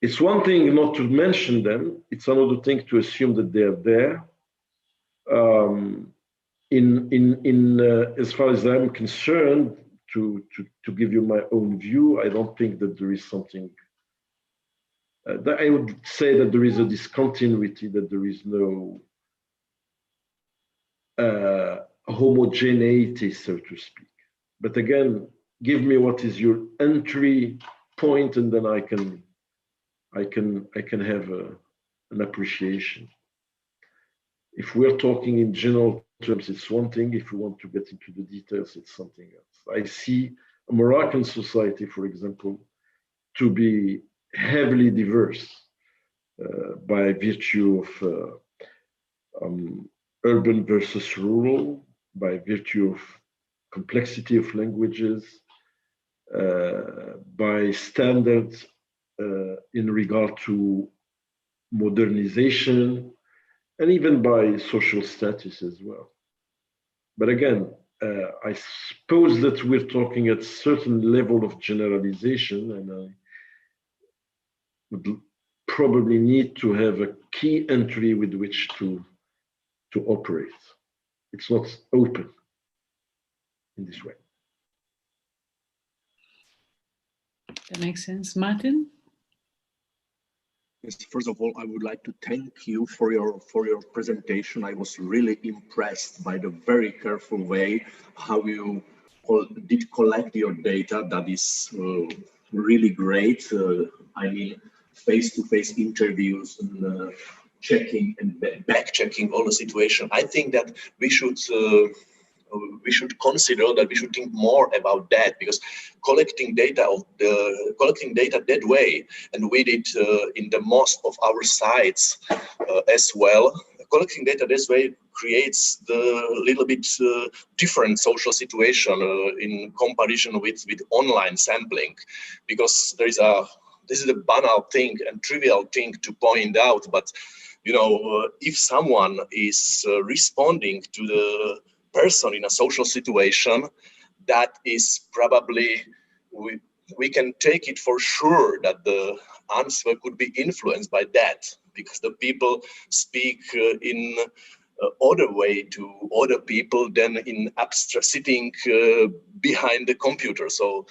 It's one thing not to mention them, it's another thing to assume that they're there. As far as I'm concerned, to give you my own view, I don't think that there is something that I would say that there is a discontinuity, that there is no homogeneity, so to speak. But again, give me what is your entry point, and then I can have an appreciation. If we're talking in general terms, it's one thing. If we want to get into the details, it's something else. I see a Moroccan society, for example, to be heavily diverse by virtue of urban versus rural, by virtue of complexity of languages, by standards in regard to modernization, and even by social status as well. But again, I suppose that we're talking at a certain level of generalization, and I would probably need to have a key entry with which to operate. It's not open in this way. That makes sense. Martin? Yes, first of all, I would like to thank you for your presentation. I was really impressed by the very careful way how you did collect your data. That is really great. I mean, face-to-face interviews and checking and back-checking all the situation. I think that we should consider that we should think more about that, because collecting data that way, and we did in the most of our sites as well. Collecting data this way creates the little bit different social situation in comparison with online sampling, because this is a banal thing and trivial thing to point out, but you know, if someone is responding to the person in a social situation, that is probably, we can take it for sure that the answer could be influenced by that, because the people speak in other way to other people than in abstract sitting behind the computer. So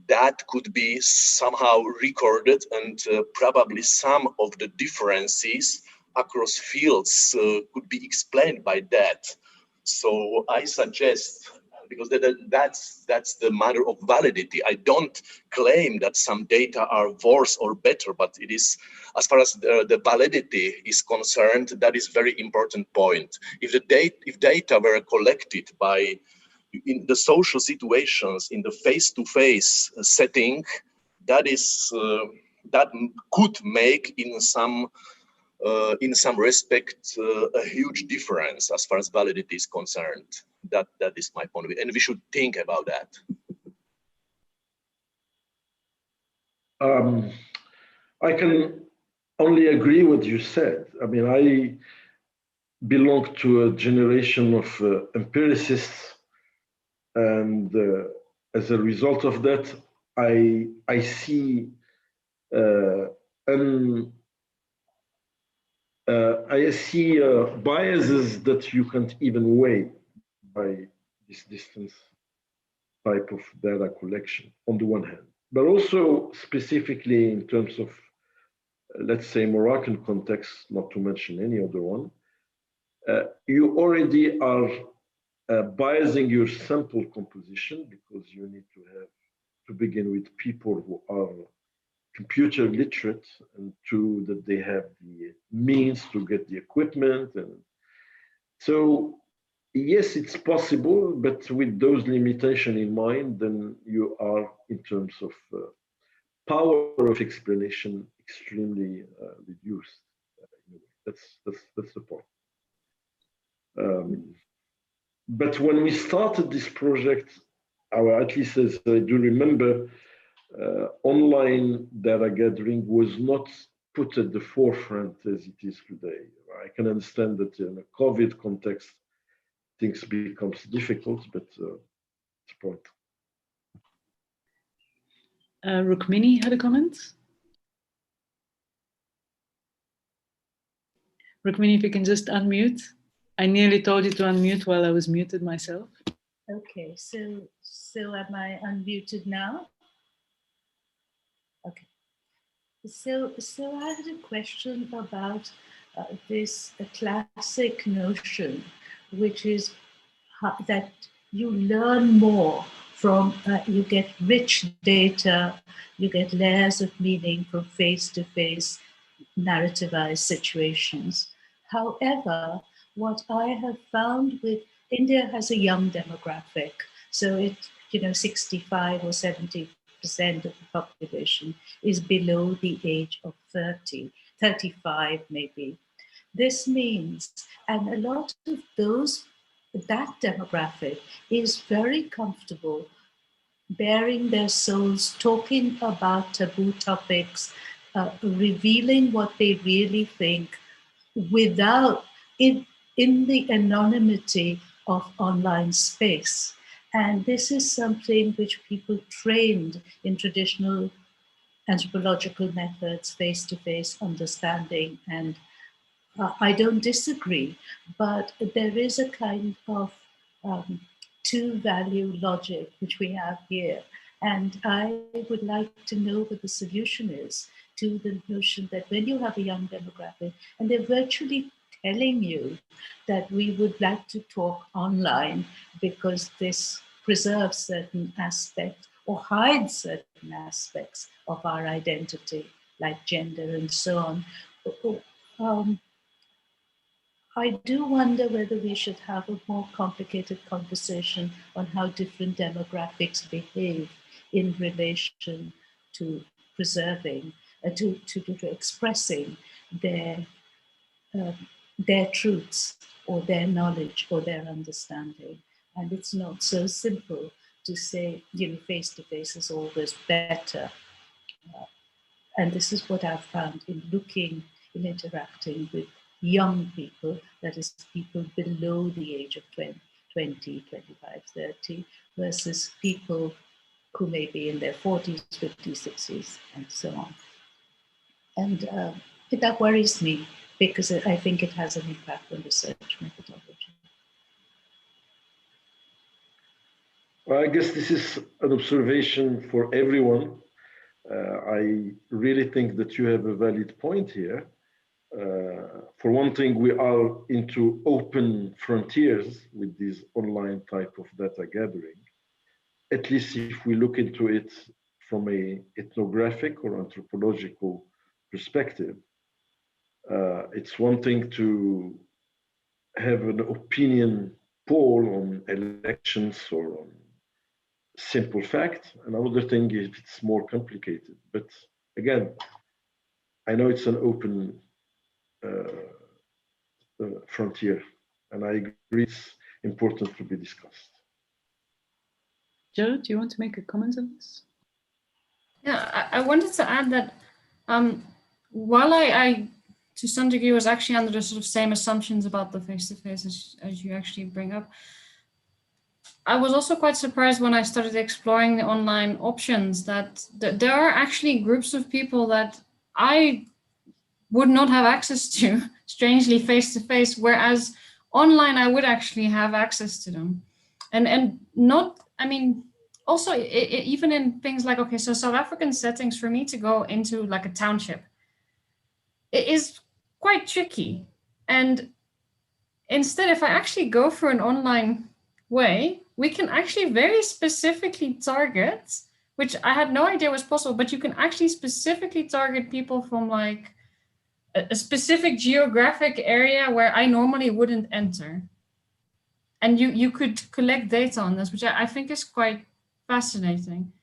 that could be somehow recorded, and probably some of the differences across fields could be explained by that. So I suggest, because that's the matter of validity. I don't claim that some data are worse or better, but it is, as far as the validity is concerned, that is very important point. If data were collected in the social situations, in the face-to-face setting, that is that could make in some respect a huge difference as far as validity is concerned. That is my point of view, and we should think about that. I can only agree with what you said. I mean, I belong to a generation of empiricists, and as a result of that, I see biases that you can't even weigh by this distance type of data collection on the one hand, but also specifically in terms of, let's say, Moroccan context, not to mention any other one, you already are biasing your sample composition because you need to begin with people who are computer literate, and two, that they have the means to get the equipment. And so, yes, it's possible, but with those limitations in mind, then you are, in terms of power of explanation, extremely reduced. That's the point. But when we started this project, or at least as I do remember, online data gathering was not put at the forefront as it is today. I can understand that in a COVID context, things becomes difficult, but it's a point. Rukmini had a comment. Rukmini, if you can just unmute. I nearly told you to unmute while I was muted myself. Okay, so am I unmuted now? Okay. So I had a question about this classic notion, which is that you learn more from, you get rich data, you get layers of meaning from face-to-face narrativized situations. However, what I have found with India has a young demographic, so it, 65 or 70% of the population is below the age of 30, 35 maybe. This means, and a lot of that demographic is very comfortable baring their souls, talking about taboo topics, revealing what they really think without, in the anonymity of online space. And this is something which people trained in traditional anthropological methods, face-to-face understanding, and I don't disagree, but there is a kind of two-value logic which we have here. And I would like to know what the solution is to the notion that when you have a young demographic and they're virtually telling you that we would like to talk online because this preserves certain aspects or hides certain aspects of our identity, like gender and so on. I do wonder whether we should have a more complicated conversation on how different demographics behave in relation to preserving, to expressing their truths or their knowledge or their understanding. And it's not so simple to say, face-to-face is always better. And this is what I've found in interacting with young people, that is people below the age of 20, 25, 30, versus people who may be in their 40s, 50s, 60s, and so on. And that worries me because I think it has an impact on research methodology. Well, I guess this is an observation for everyone. I really think that you have a valid point here. For one thing, we are into open frontiers with this online type of data gathering. At least if we look into it from a ethnographic or anthropological perspective, it's one thing to have an opinion poll on elections or on simple fact. Another thing if it's more complicated. But again, I know it's an open frontier, and I agree it's important to be discussed. Joe, do you want to make a comment on this? Yeah, I wanted to add that while I to some degree was actually under the sort of same assumptions about the face-to-face as you actually bring up, I was also quite surprised when I started exploring the online options that there are actually groups of people that I would not have access to, strangely, face-to-face, whereas online I would actually have access to them. And not, I mean, also even in things like, okay, so South African settings, for me to go into like a township, it is quite tricky. And instead, if I actually go for an online way, we can actually very specifically target, which I had no idea was possible, but you can actually specifically target people from like a specific geographic area where I normally wouldn't enter. And you could collect data on this, which I think is quite fascinating.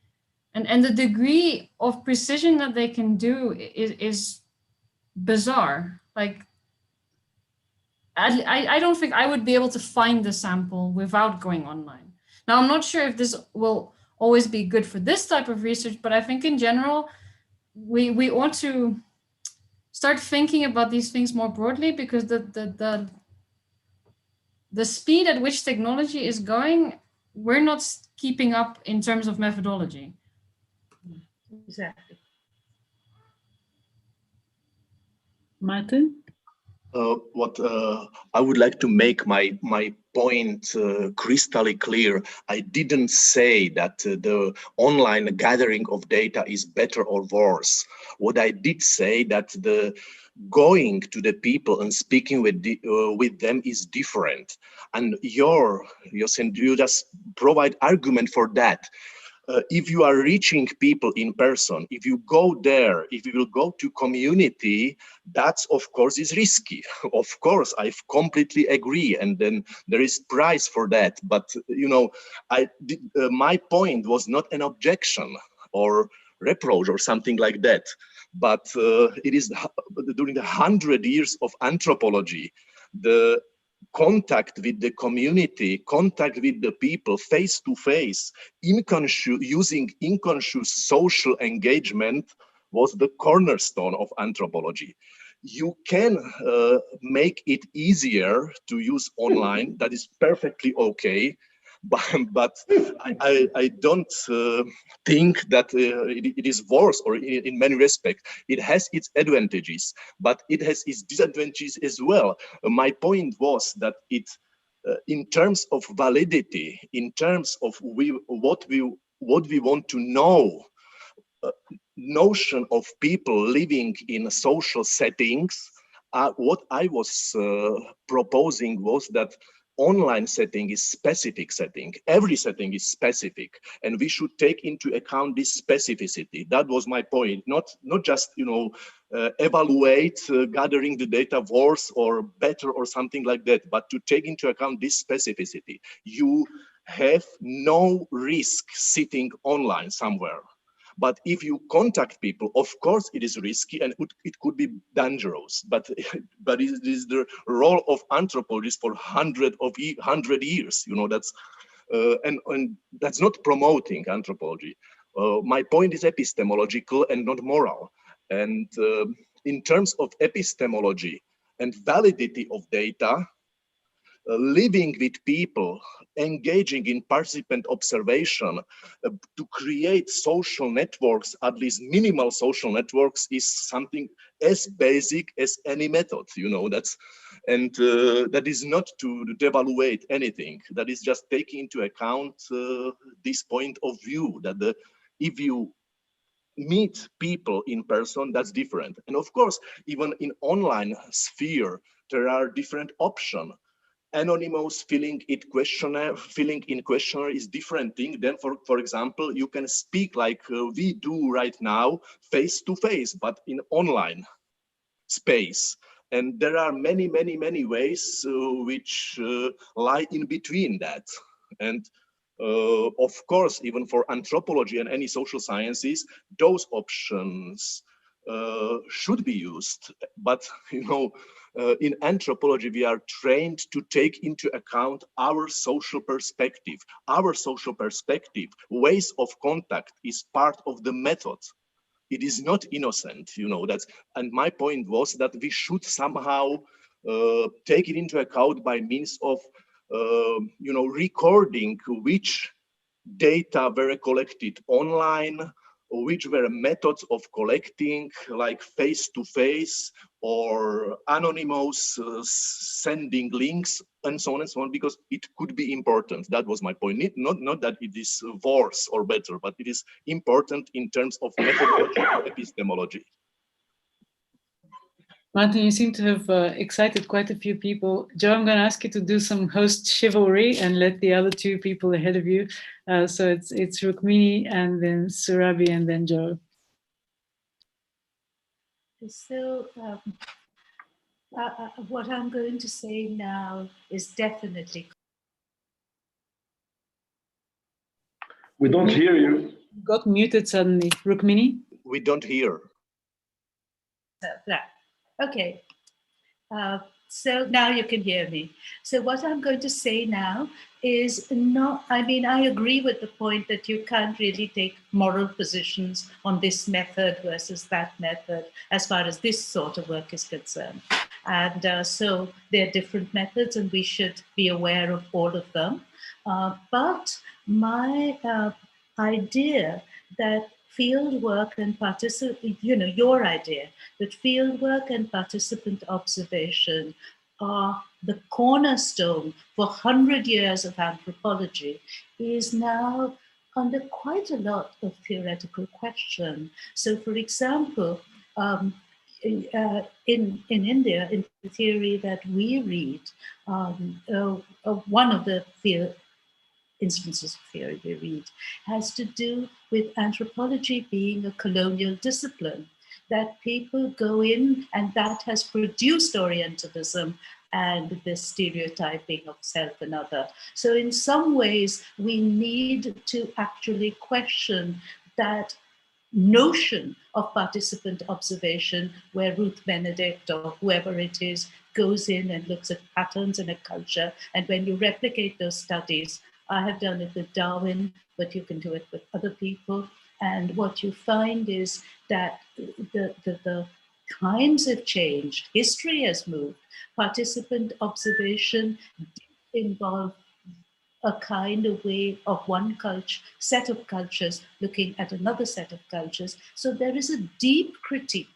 And the degree of precision that they can do is bizarre. Like, I don't think I would be able to find the sample without going online. Now, I'm not sure if this will always be good for this type of research, but I think in general, we ought to start thinking about these things more broadly, because the speed at which technology is going, we're not keeping up in terms of methodology. Exactly. Martin? What I would like to make my point crystal clear. I didn't say that the online gathering of data is better or worse. What I did say that the going to the people and speaking with them is different. And you just provide argument for that. If you are reaching people in person, if you go there, if you will go to community, that's of course is risky. Of course, I completely agree, and then there is price for that. But you know, my point was not an objection or reproach or something like that. But it is during the 100 years of anthropology, the contact with the community, contact with the people face to face, using unconscious social engagement was the cornerstone of anthropology. You can make it easier to use online. That is perfectly okay. But I don't think that it is worse, or in many respects. It has its advantages, but it has its disadvantages as well. My point was that it, in terms of validity, in terms of what we want to know, notion of people living in social settings, what I was proposing was that online setting is specific setting. Every setting is specific, and we should take into account this specificity. That was my point. Not just, you know, evaluate gathering the data worse or better or something like that, but to take into account this specificity. You have no risk sitting online somewhere. But if you contact people, of course it is risky and it could be dangerous. But it is the role of anthropologists for 100 years. You know, that's and that's not promoting anthropology. My point is epistemological and not moral. And in terms of epistemology and validity of data, living with people, engaging in participant observation, to create social networks, at least minimal social networks, is something as basic as any method. You know, that's, and that is not to devaluate anything. That is just taking into account this point of view that if you meet people in person, that's different. And of course, even in online sphere, there are different options. Anonymous filling in questionnaire is different thing. Then, for example, you can speak like we do right now, face to face, but in online space. And there are many ways which lie in between that. And of course, even for anthropology and any social sciences, those options should be used. But in anthropology, we are trained to take into account our social perspective. Our social perspective, ways of contact, is part of the method. It is not innocent, that's, and my point was that we should somehow take it into account by means of recording which data were collected online, which were methods of collecting, like face-to-face or anonymous sending links, and so on and so on, because it could be important. That was my point. Not that it is worse or better, but it is important in terms of methodology and epistemology. Martin, you seem to have excited quite a few people. Joe, I'm going to ask you to do some host chivalry and let the other two people ahead of you. So it's Rukmini and then Surabi and then Joe. So what I'm going to say now is definitely. We don't hear you. You got muted suddenly. Rukmini? We don't hear. Okay. So now you can hear me. So what I'm going to say now is not, I mean, I agree with the point that you can't really take moral positions on this method versus that method as far as this sort of work is concerned. And so they're different methods and we should be aware of all of them. But my idea that field work and your idea that field work and participant observation are the cornerstone for 100 years of anthropology is now under quite a lot of theoretical question. So, for example, in India, in the theory that we read, one of the instances of theory we read has to do with anthropology being a colonial discipline, that people go in and that has produced Orientalism and the stereotyping of self and other. So in some ways, we need to actually question that notion of participant observation where Ruth Benedict or whoever it is goes in and looks at patterns in a culture. And when you replicate those studies, I have done it with Darwin, but you can do it with other people. And what you find is that the times have changed, history has moved. Participant observation did involve a kind of way of one culture, set of cultures looking at another set of cultures. So there is a deep critique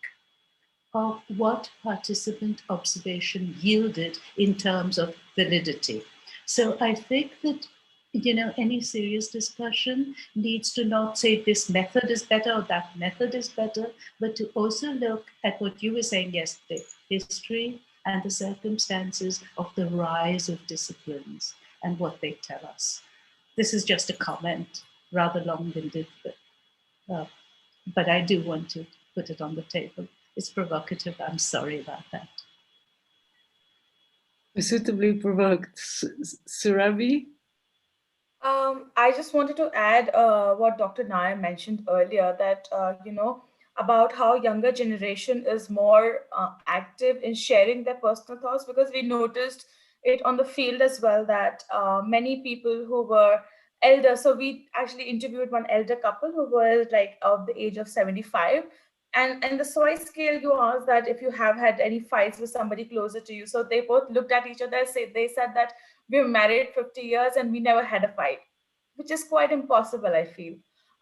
of what participant observation yielded in terms of validity. So I think that any serious discussion needs to not say this method is better or that method is better, but to also look at what you were saying yesterday, history and the circumstances of the rise of disciplines and what they tell us. This is just a comment, rather long-winded, but I do want to put it on the table. It's provocative. I'm sorry about that. Suitably provoked. Surabi? I just wanted to add what Dr. Nair mentioned earlier, that, about how younger generation is more active in sharing their personal thoughts, because we noticed it on the field as well, that many people who were elder, so we actually interviewed one elder couple who was like of the age of 75. And the SOI scale, you asked that if you have had any fights with somebody closer to you. So they both looked at each other, they said that we were married 50 years and we never had a fight, which is quite impossible, I feel.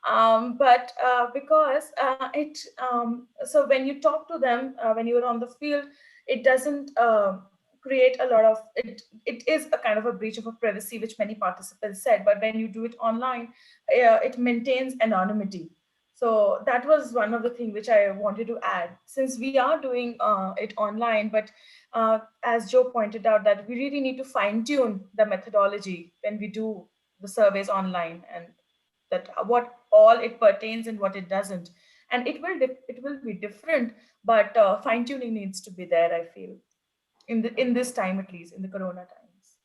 But because so when you talk to them, when you're on the field, it doesn't create a lot of, it is a kind of a breach of a privacy, which many participants said, but when you do it online, it maintains anonymity. So that was one of the things which I wanted to add, since we are doing it online, but as Joe pointed out, that we really need to fine tune the methodology when we do the surveys online, and that what all it pertains and what it doesn't. And it will be different, but fine tuning needs to be there, I feel, in this time, at least in the Corona times.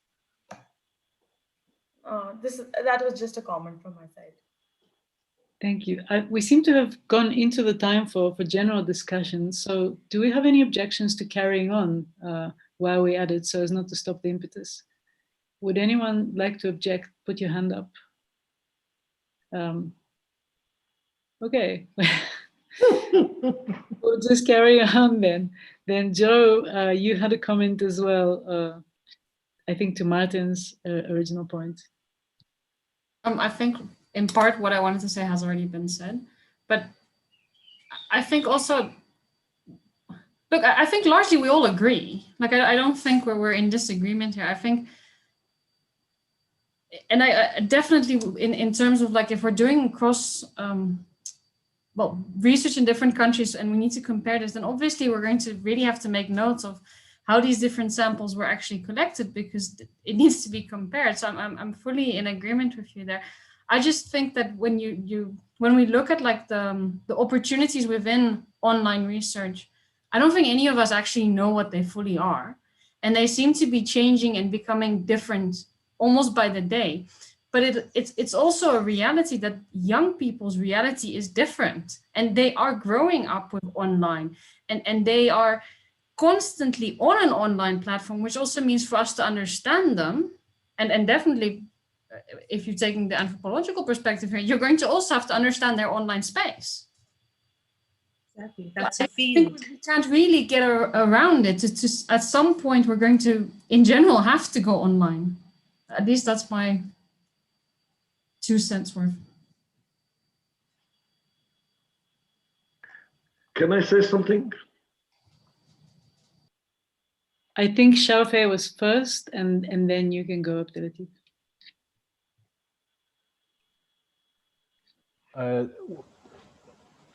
That was just a comment from my side. Thank you. We seem to have gone into the time for general discussion. So do we have any objections to carrying on while we add it so as not to stop the impetus? Would anyone like to object? Put your hand up. Okay. We'll just carry on then. Then Joe, you had a comment as well, I think to Martin's original point. I think in part what I wanted to say has already been said, but I think also, look, I think largely we all agree. Like, I don't think we're in disagreement here. I think, and I definitely in terms of like, if we're doing cross, well, research in different countries and we need to compare this, then obviously we're going to really have to make notes of how these different samples were actually collected, because it needs to be compared. So I'm fully in agreement with you there. I just think that when when we look at like the opportunities within online research, I don't think any of us actually know what they fully are. And they seem to be changing and becoming different almost by the day. But it's also a reality that young people's reality is different, and they are growing up with online, and they are constantly on an online platform, which also means for us to understand them, and definitely if you're taking the anthropological perspective here, you're going to also have to understand their online space. Exactly, that's a field. We can't really get around it. It's just, at some point we're going to, in general, have to go online. At least that's my 2 cents worth. Can I say something? I think Xiaofei was first, and then you can go up, Latif.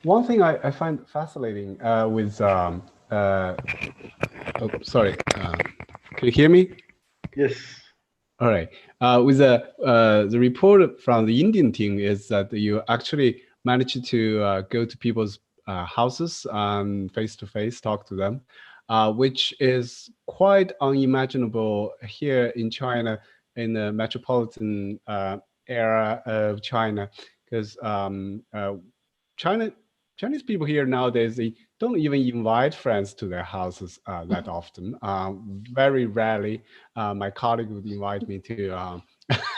One thing I find fascinating with, oh, sorry, can you hear me? Yes. All right. With the report from the Indian team is that you actually managed to go to people's houses and face-to-face talk to them, which is quite unimaginable here in China, in the metropolitan era of China, because Chinese people here nowadays, they don't even invite friends to their houses that often. Very rarely, my colleague would invite me to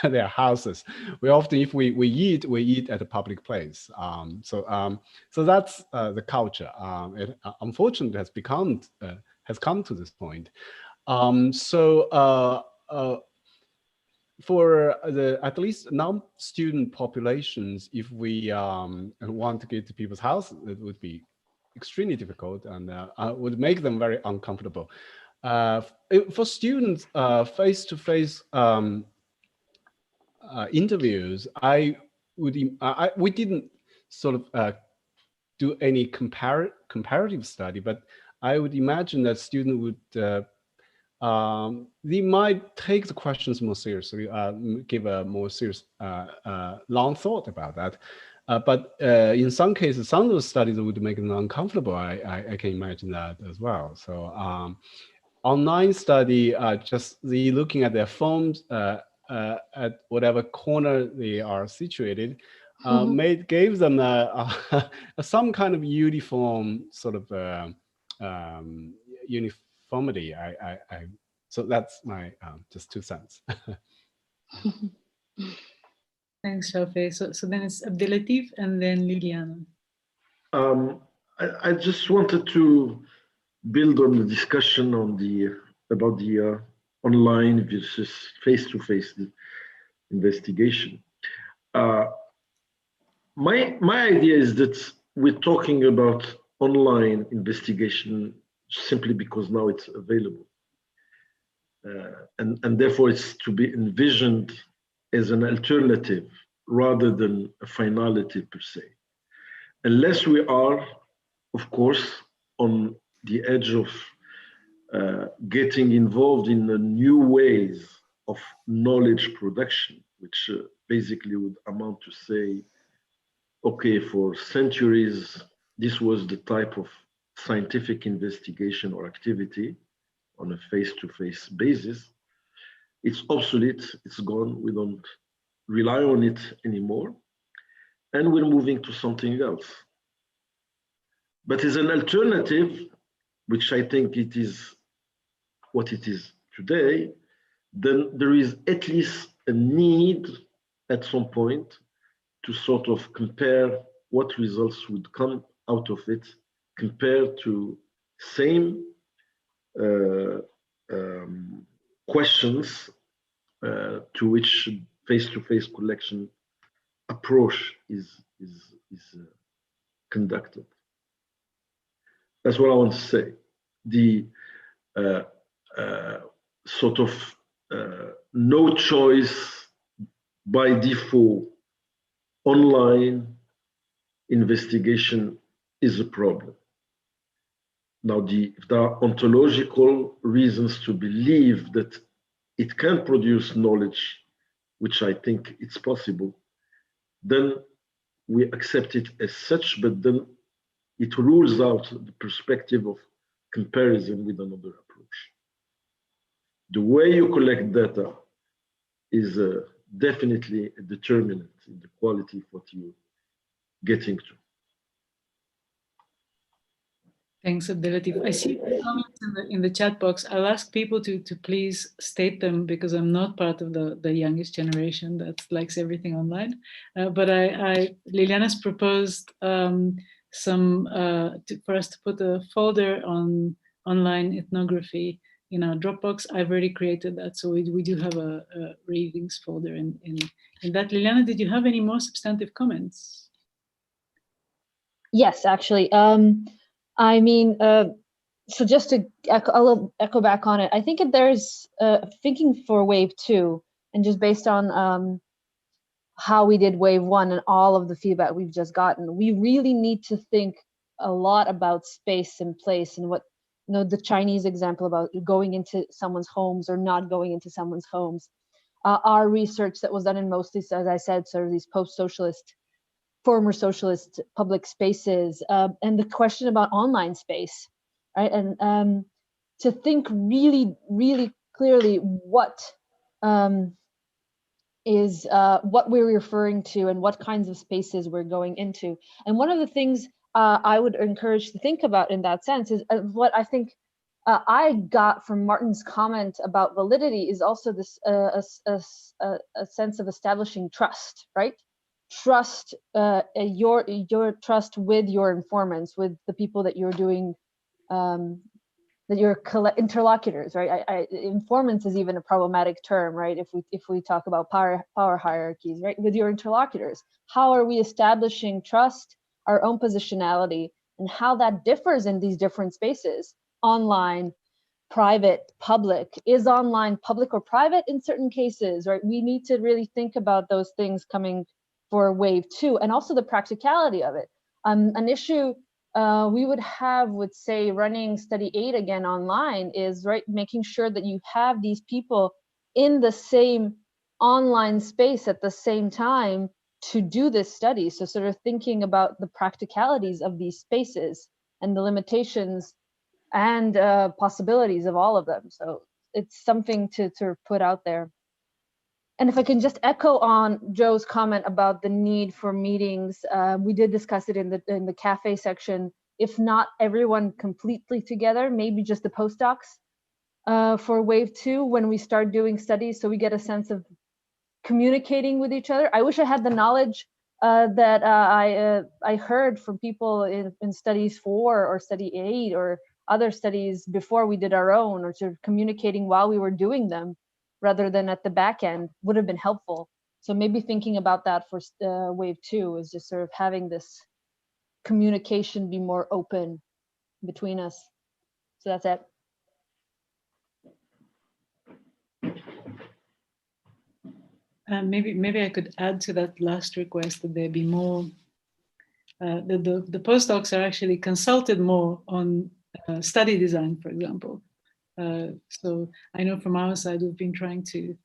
their houses. We often, if we eat at a public place. So that's the culture. It unfortunately has come to this point. For the at least non-student populations, if we want to get to people's houses, it would be extremely difficult and would make them very uncomfortable. For students, face-to-face interviews, we didn't sort of do any comparative study, but I would imagine that students would they might take the questions more seriously, give a more serious, long thought about that. But in some cases, some of those studies would make them uncomfortable. I can imagine that as well. So online study, just the looking at their phones at whatever corner they are situated, gave them some kind of uniform sort of uniformity. So that's my just 2 cents. Thanks, Xiaofei. So then it's Abdelatif and then Liliana. I just wanted to build on the discussion on about the online versus face-to-face investigation. My idea is that we're talking about online investigation simply because now it's available. And therefore it's to be envisioned as an alternative rather than a finality per se. Unless we are, of course, on the edge of getting involved in the new ways of knowledge production, which basically would amount to say, okay, for centuries, this was the type of scientific investigation or activity on a face-to-face basis. It's obsolete, it's gone, we don't rely on it anymore. and we're moving to something else. But as an alternative, which I think it is what it is today, then there is at least a need at some point to sort of compare what results would come out of it compared to same questions to which face-to-face collection approach is conducted. That's what I want to say. The sort of no choice by default online investigation is a problem. Now, if there are ontological reasons to believe that it can produce knowledge, which I think it's possible, then we accept it as such, but then it rules out the perspective of comparison with another approach. The way you collect data is definitely a determinant in the quality of what you're getting to. Thanks, Abdelatif. I see comments in the chat box. I'll ask people to please state them because I'm not part of the youngest generation that likes everything online. But Liliana's proposed for us to put a folder on online ethnography in our Dropbox. I've already created that, so we do have a readings folder in that. Liliana, did you have any more substantive comments? Yes, actually. I mean, so just to echo back on it, I think there's thinking for wave 2, and just based on how we did wave 1 and all of the feedback we've just gotten, we really need to think a lot about space and place, and what, you know, the Chinese example about going into someone's homes or not going into someone's homes. Our research that was done in mostly, as I said, sort of these post-socialist, former socialist public spaces, and the question about online space, right? And to think really, really clearly what is what we're referring to and what kinds of spaces we're going into. And one of the things I would encourage to think about in that sense is what I think I got from Martin's comment about validity is also this a sense of establishing trust, right? Trust, your trust with your informants, with the people that you're doing, that your interlocutors, right? Informants is even a problematic term, right? If we talk about power hierarchies, right? With your interlocutors, how are we establishing trust, our own positionality, and how that differs in these different spaces, online, private, public? Is online public or private in certain cases, right? We need to really think about those things coming for wave 2, and also the practicality of it. An issue we would have with, say, running study 8 again online is, right, making sure that you have these people in the same online space at the same time to do this study. So sort of thinking about the practicalities of these spaces and the limitations and possibilities of all of them. So it's something to sort of put out there. And if I can just echo on Joe's comment about the need for meetings, we did discuss it in the cafe section. If not everyone completely together, maybe just the postdocs for wave 2 when we start doing studies, so we get a sense of communicating with each other. I wish I had the knowledge that I heard from people in studies 4 or study 8 or other studies before we did our own, or sort of communicating while we were doing them, rather than at the back end, would have been helpful. So maybe thinking about that for wave 2 is just sort of having this communication be more open between us. So that's it. Maybe I could add to that last request that there be more, the postdocs are actually consulted more on study design, for example. So I know from our side we've been trying to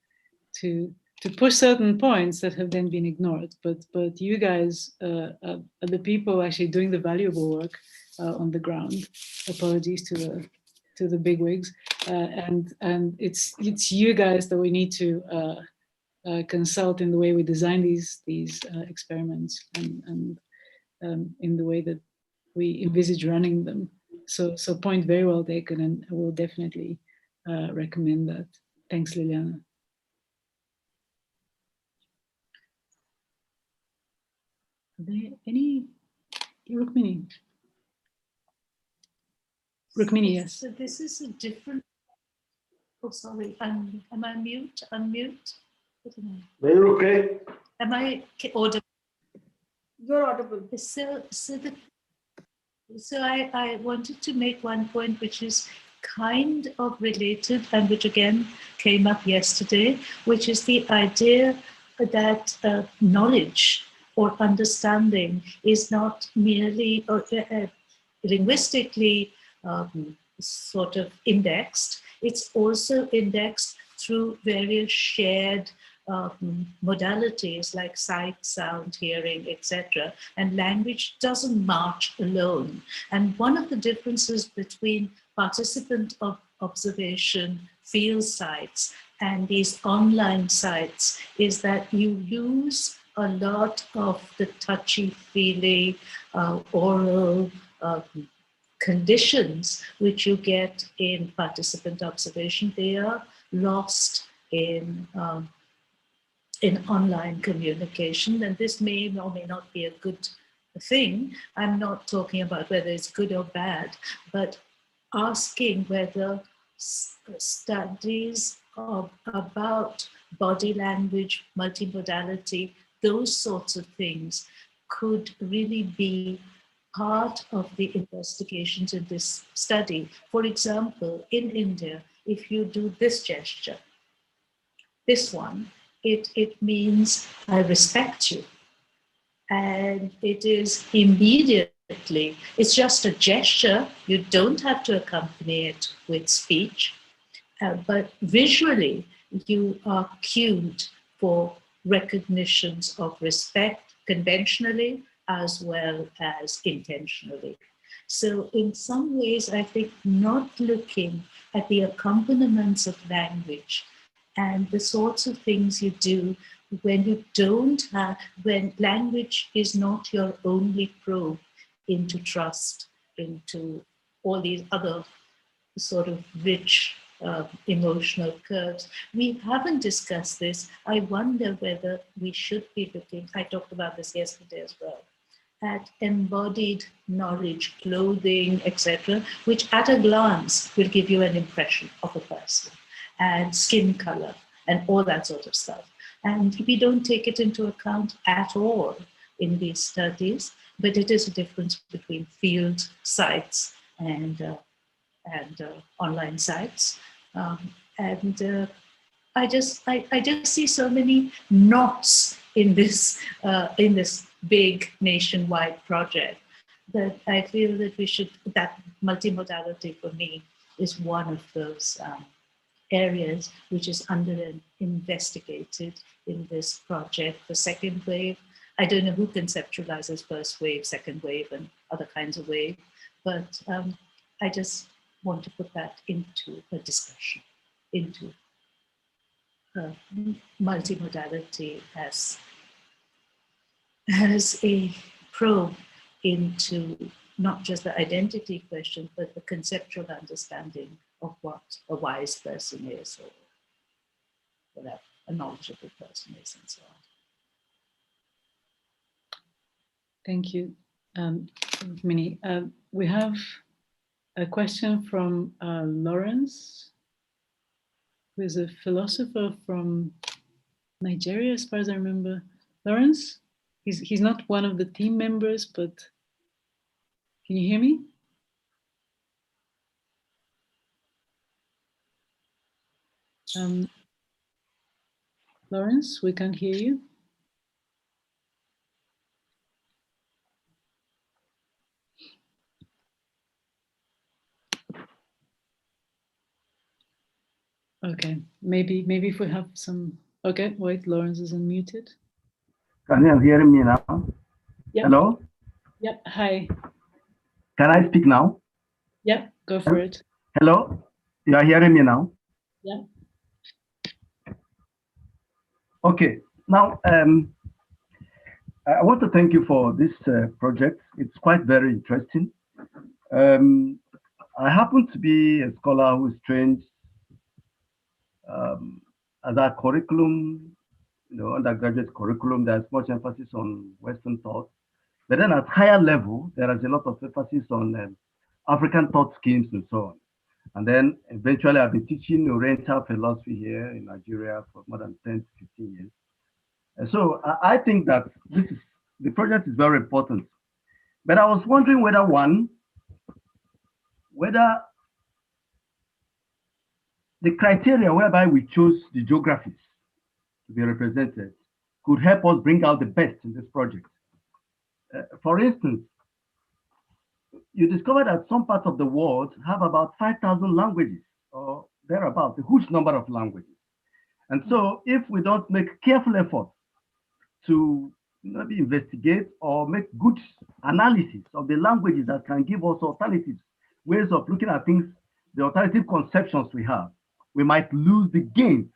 push certain points that have then been ignored, but you guys are the people actually doing the valuable work on the ground. Apologies to the bigwigs, and it's you guys that we need to consult in the way we design these experiments and in the way that we envisage running them. So point very well taken, and I will definitely recommend that. Thanks, Liliana. Are there any Rukmini? Rukmini, yes. So this is a different. Oh, sorry. Am I mute? Unmute? Are you okay? Am I audible? You're audible. So I wanted to make one point which is kind of related and which again came up yesterday, which is the idea that knowledge or understanding is not merely linguistically sort of indexed, it's also indexed through various shared modalities like sight, sound, hearing, etc. And language doesn't march alone. And one of the differences between participant observation field sites and these online sites is that you use a lot of the touchy-feely, oral conditions which you get in participant observation. They are lost in online communication, and this may or may not be a good thing. I'm not talking about whether it's good or bad, but asking whether studies about body language, multimodality, those sorts of things could really be part of the investigations in this study. For example, in India, if you do this gesture, this one, it means I respect you. And it is immediately, it's just a gesture. You don't have to accompany it with speech, but visually you are cued for recognitions of respect conventionally as well as intentionally. So in some ways, I think not looking at the accompaniments of language and the sorts of things you do when you don't have, when language is not your only probe into trust, into all these other sort of rich emotional curves. We haven't discussed this. I wonder whether we should be looking, I talked about this yesterday as well, at embodied knowledge, clothing, etc., which at a glance will give you an impression of a person, and skin color, and all that sort of stuff. And we don't take it into account at all in these studies, but it is a difference between field sites and online sites. I just see so many knots in this big nationwide project that I feel that we should, that multimodality for me is one of those areas which is investigated in this project. The second wave, I don't know who conceptualizes first wave, second wave, and other kinds of wave, but I just want to put that into a discussion, into multimodality as a probe into not just the identity question, but the conceptual understanding of what a wise person is, or whatever a knowledgeable person is, and so on. Thank you, Minnie. We have a question from Lawrence, who is a philosopher from Nigeria, as far as I remember. Lawrence, he's not one of the team members, but can you hear me? Lawrence, we can't hear you. Okay, maybe if we have some. Okay, wait, Lawrence is unmuted. Can you hear me now? Yep. Hello? Yep, hi. Can I speak now? Yep, go for it. Hello? You are hearing me now? Yeah. Okay, now I want to thank you for this project. It's quite very interesting. I happen to be a scholar who is trained as a curriculum, undergraduate curriculum. There's much emphasis on Western thought, but then at higher level, there is a lot of emphasis on African thought schemes and so on. And then eventually I've been teaching Oriental philosophy here in Nigeria for more than 10 to 15 years. And so I think that the project is very important. But I was wondering whether the criteria whereby we chose the geographies to be represented could help us bring out the best in this project. For instance, you discover that some parts of the world have about 5,000 languages or thereabouts, a huge number of languages. And so if we don't make careful effort to maybe investigate or make good analysis of the languages that can give us alternatives, ways of looking at things, the alternative conceptions we have, we might lose the gains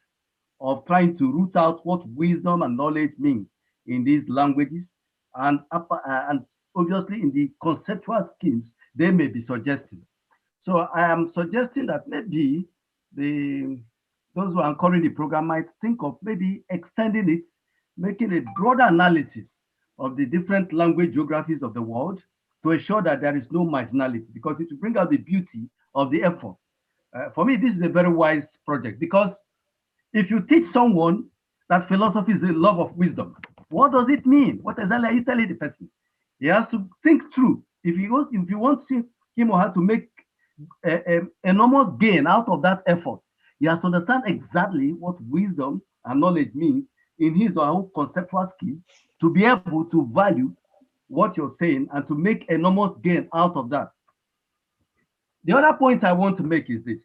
of trying to root out what wisdom and knowledge means in these languages, and obviously in the conceptual schemes they may be suggesting. So I am suggesting that maybe those who are anchoring the program might think of maybe extending it, making a broader analysis of the different language geographies of the world to ensure that there is no marginality, because it will bring out the beauty of the effort. For me, this is a very wise project, because if you teach someone that philosophy is the love of wisdom, what does it mean? What exactly are you telling the person? He has to think through. If you want him or her to make enormous gain out of that effort, he has to understand exactly what wisdom and knowledge means in his or her own conceptual scheme, to be able to value what you're saying and to make enormous gain out of that. The other point I want to make is this.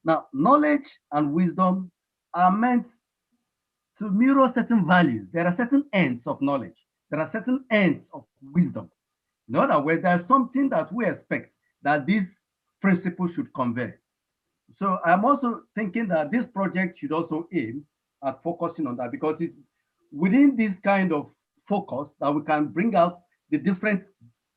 Now, knowledge and wisdom are meant to mirror certain values. There are certain ends of knowledge. There are certain ends of wisdom. In other words, there's something that we expect that these principles should convey. So I'm also thinking that this project should also aim at focusing on that, because it's within this kind of focus that we can bring out the different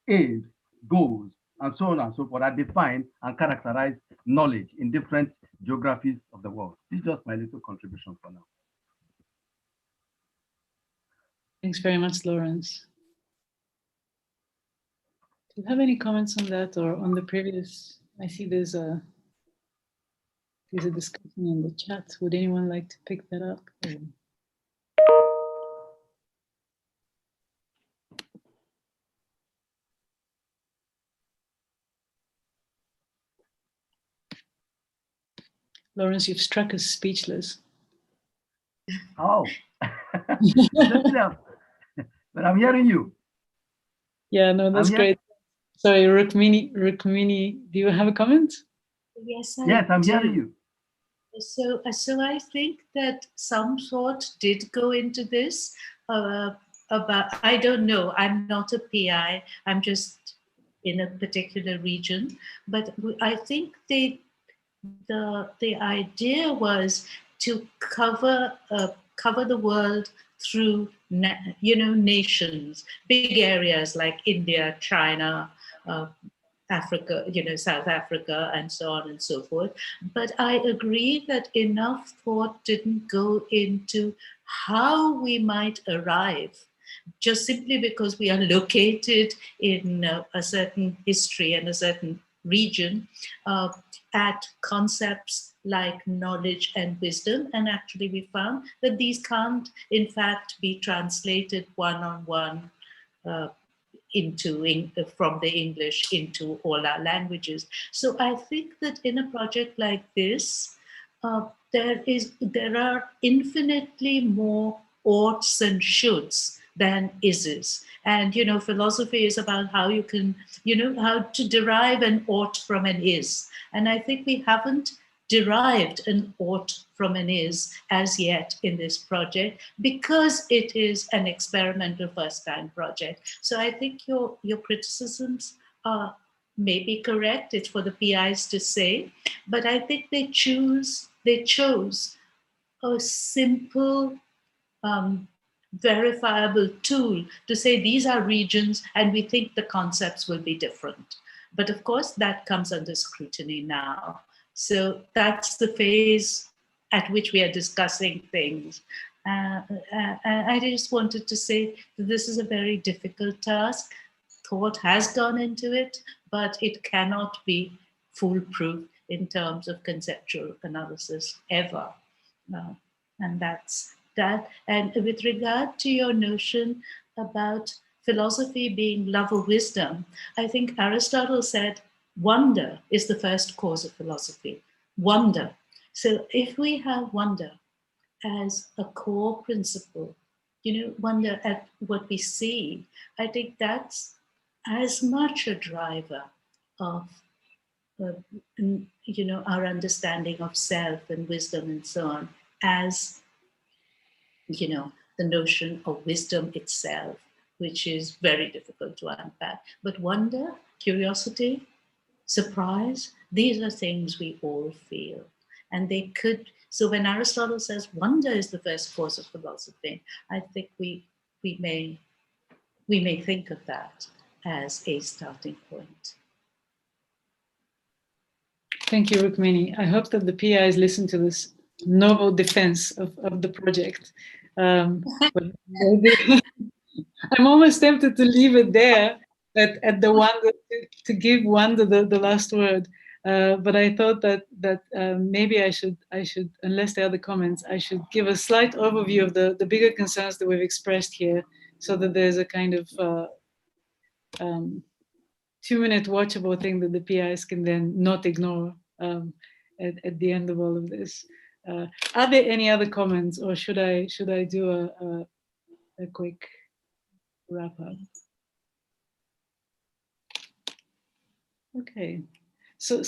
aims, goals, and so on and so forth that define and characterize knowledge in different geographies of the world. This is just my little contribution for now. Thanks very much, Lawrence. Do you have any comments on that or on the previous? I see there's a discussion in the chat. Would anyone like to pick that up? Lawrence, you've struck us speechless. Oh, but I'm hearing you. Yeah, no, that's great. Sorry, Rukmini, do you have a comment? Yes, I'm hearing you. So I think that some thought did go into this about, I don't know, I'm not a PI, I'm just in a particular region, but I think the idea was to cover the world through nations, big areas like India, China, Africa, South Africa, and so on and so forth. But I agree that enough thought didn't go into how we might arrive, just simply because we are located in a certain history and a certain region, at concepts like knowledge and wisdom. And actually we found that these can't, in fact, be translated one-on-one from the English into all our languages. So I think that in a project like this, there are infinitely more oughts and shoulds than ises. And, philosophy is about how you can, how to derive an ought from an is. And I think we haven't derived an ought from an is as yet in this project, because it is an experimental first-time project. So I think your criticisms are maybe correct. It's for the PIs to say, but I think they chose a simple verifiable tool to say these are regions and we think the concepts will be different. But of course, that comes under scrutiny now. So that's the phase at which we are discussing things. I just wanted to say that this is a very difficult task. Thought has gone into it, but it cannot be foolproof in terms of conceptual analysis ever. And that's that. And with regard to your notion about philosophy being love of wisdom, I think Aristotle said wonder is the first cause of philosophy. Wonder. So if we have wonder as a core principle, wonder at what we see, I think that's as much a driver of our understanding of self and wisdom and so on as the notion of wisdom itself, which is very difficult to unpack. But wonder, curiosity, surprise, these are things we all feel. And they could, so when Aristotle says wonder is the first cause of philosophy, I think we may think of that as a starting point. Thank you, Rukmini. I hope that the PIs listen to this noble defense of the project. I'm almost tempted to leave it there at the wonder, to give wonder the last word. But I thought that maybe I should, unless there are other comments, I should give a slight overview of the bigger concerns that we've expressed here, so that there's a kind of 2-minute watchable thing that the PIs can then not ignore at the end of all of this. Are there any other comments, or should I do a quick wrap up? Okay. So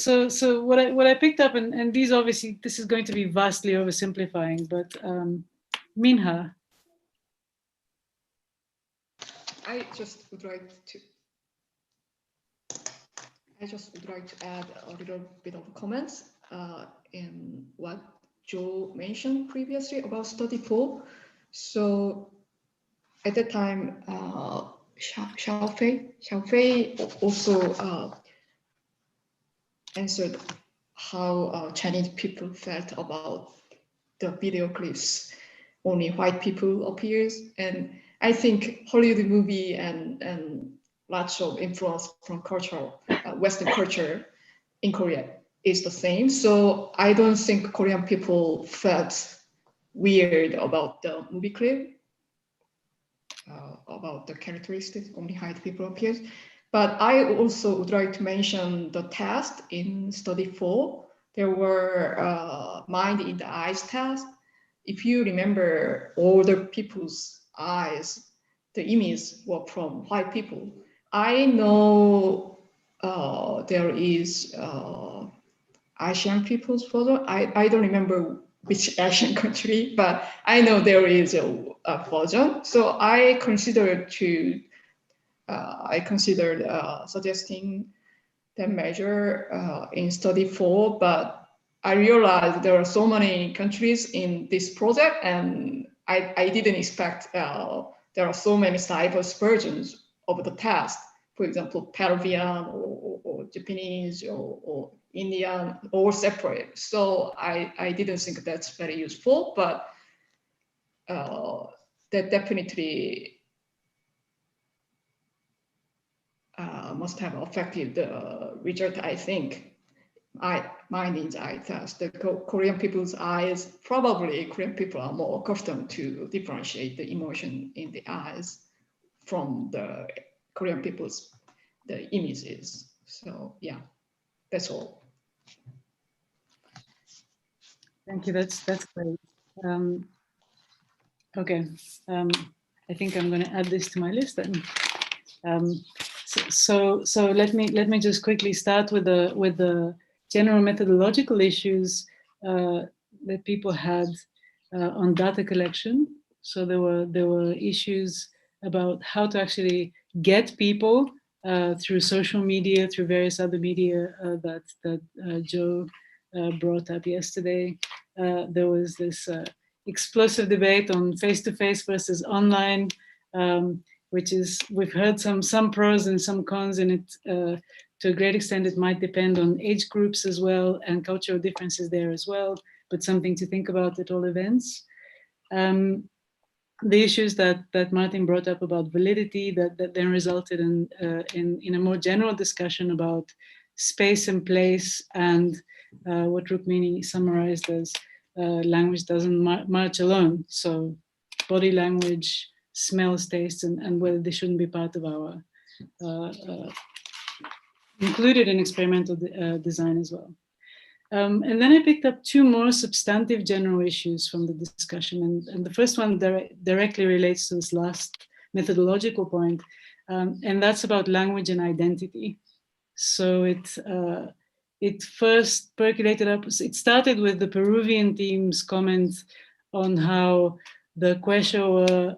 what I picked up, and these obviously, this is going to be vastly oversimplifying, but Minha. I just would like to add a little bit of comments in what Joe mentioned previously about study 4. So at that time, Xiaofei also answered how Chinese people felt about the video clips. Only white people appears, and I think Hollywood movie and lots of influence from cultural Western culture in Korea is the same. So I don't think Korean people felt weird about the movie clip, about the characteristics only white people appears. But I also would like to mention the test in study 4. There were mind in the eyes test. If you remember older people's eyes, the image were from white people. I know there is Asian people's photo. I don't remember which Asian country, but I know there is a version. So I considered suggesting the measure in study 4, but I realized there are so many countries in this project, and I didn't expect there are so many diverse versions of the test. For example, Peruvian or Japanese or Indian, all separate. So I didn't think that's very useful, but that definitely must have affected the result, I think. Mind in the eye test. The Korean people's eyes, probably Korean people are more accustomed to differentiate the emotion in the eyes from the Korean people's the images. So yeah, that's all. Thank you. That's great. Okay, I think I'm going to add this to my list then. So let me just quickly start with the general methodological issues that people had on data collection. So there were issues about how to actually get people through social media, through various other media that Joe brought up yesterday. There was this explosive debate on face-to-face versus online, which is, we've heard some pros and some cons in it. To a great extent, it might depend on age groups as well and cultural differences there as well, but something to think about at all events. The issues that Martin brought up about validity that then resulted in a more general discussion about space and place, and what Rukmini summarized as language doesn't march alone. So body language, smells, tastes, and whether they shouldn't be part of our included in experimental design as well. And then I picked up two more substantive general issues from the discussion. And the first one directly relates to this last methodological point, and that's about language and identity. So it first percolated up, it started with the Peruvian team's comment on how the Quechua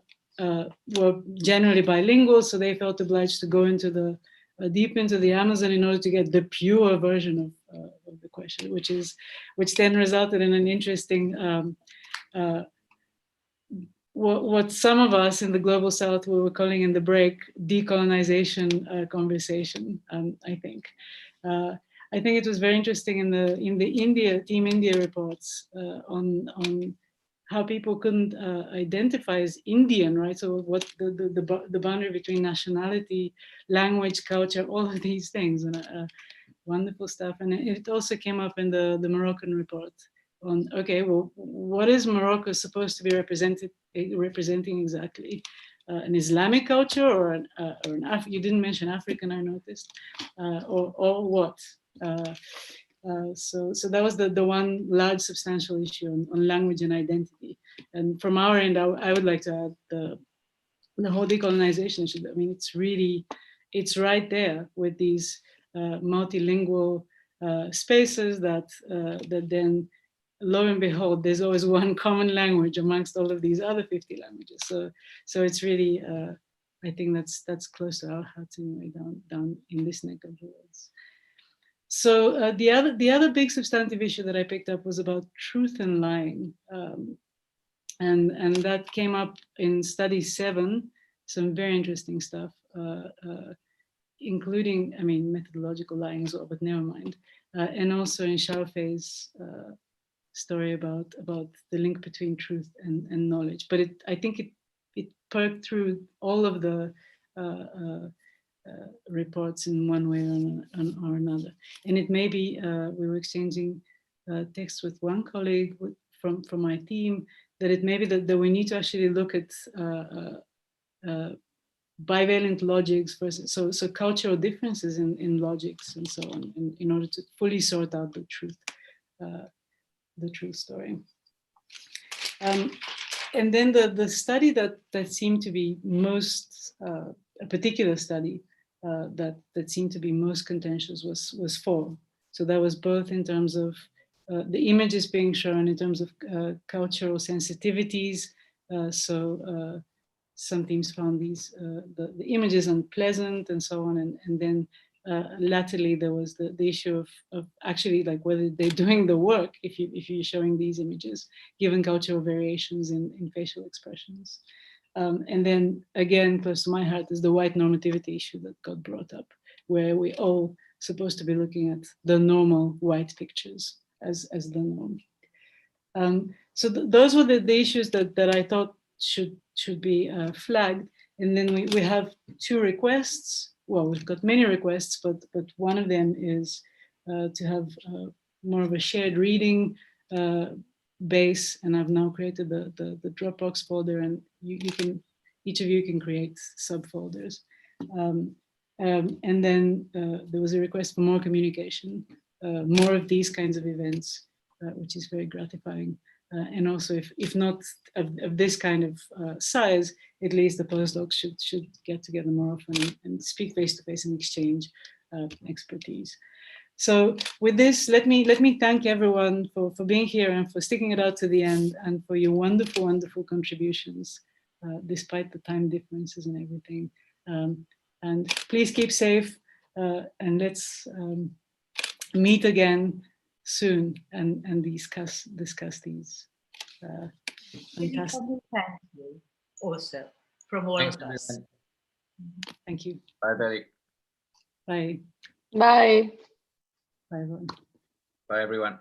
were generally bilingual, so they felt obliged to go into deep into the Amazon in order to get the pure version of the Quechua, which then resulted in an interesting, what some of us in the Global South were calling in the break, decolonization conversation, I think. I think it was very interesting in the Team India reports on how people couldn't identify as Indian, right? So what the boundary between nationality, language, culture, all of these things, and wonderful stuff. And it also came up in the Moroccan report on, okay, well, what is Morocco supposed to be representing exactly? An Islamic culture or an you didn't mention African, I noticed, or what? So that was the one large substantial issue on language and identity. And from our end, I would like to add the whole decolonization issue. I mean, it's right there with these multilingual spaces that then, lo and behold, there's always one common language amongst all of these other 50 languages. So it's really, I think that's close to our hearts anyway, down in this neck of the woods. So the other big substantive issue that I picked up was about truth and lying. And that came up in study 7, some very interesting stuff, including, I mean, methodological lying as well, but never mind. And also in Xiaofei's story about the link between truth and knowledge. But I think it perked through all of the reports in one way or another. And it may be, we were exchanging texts with one colleague from my team, that it may be that we need to actually look at bivalent logics versus, so cultural differences in logics and so on, in order to fully sort out the truth story. And then the study that seemed to be most, a particular study that seemed to be most contentious was 4. So that was both in terms of the images being shown, in terms of cultural sensitivities. Some teams found the images unpleasant and so on, and then latterly there was the issue of actually, like, whether they're doing the work if you're showing these images, given cultural variations in facial expressions. And then again, close to my heart is the white normativity issue that got brought up, where we all supposed to be looking at the normal white pictures as the norm. So those were the issues that I thought should be flagged. And then we have 2 requests. Well, we've got many requests, but one of them is to have more of a shared reading base. And I've now created the Dropbox folder, and each of you can create subfolders. And then there was a request for more communication, more of these kinds of events, which is very gratifying. And also, if not of this kind of size, at least the postdocs should get together more often and speak face-to-face and exchange expertise. So with this, let me thank everyone for being here and for sticking it out to the end, and for your wonderful, wonderful contributions, despite the time differences and everything. And please keep safe, and let's meet again soon and discuss these Fantastic. Thank you also from all Thanks, of us. everyone. Thank you. Bye, Veli. Bye. Bye. Bye, everyone. Bye, everyone.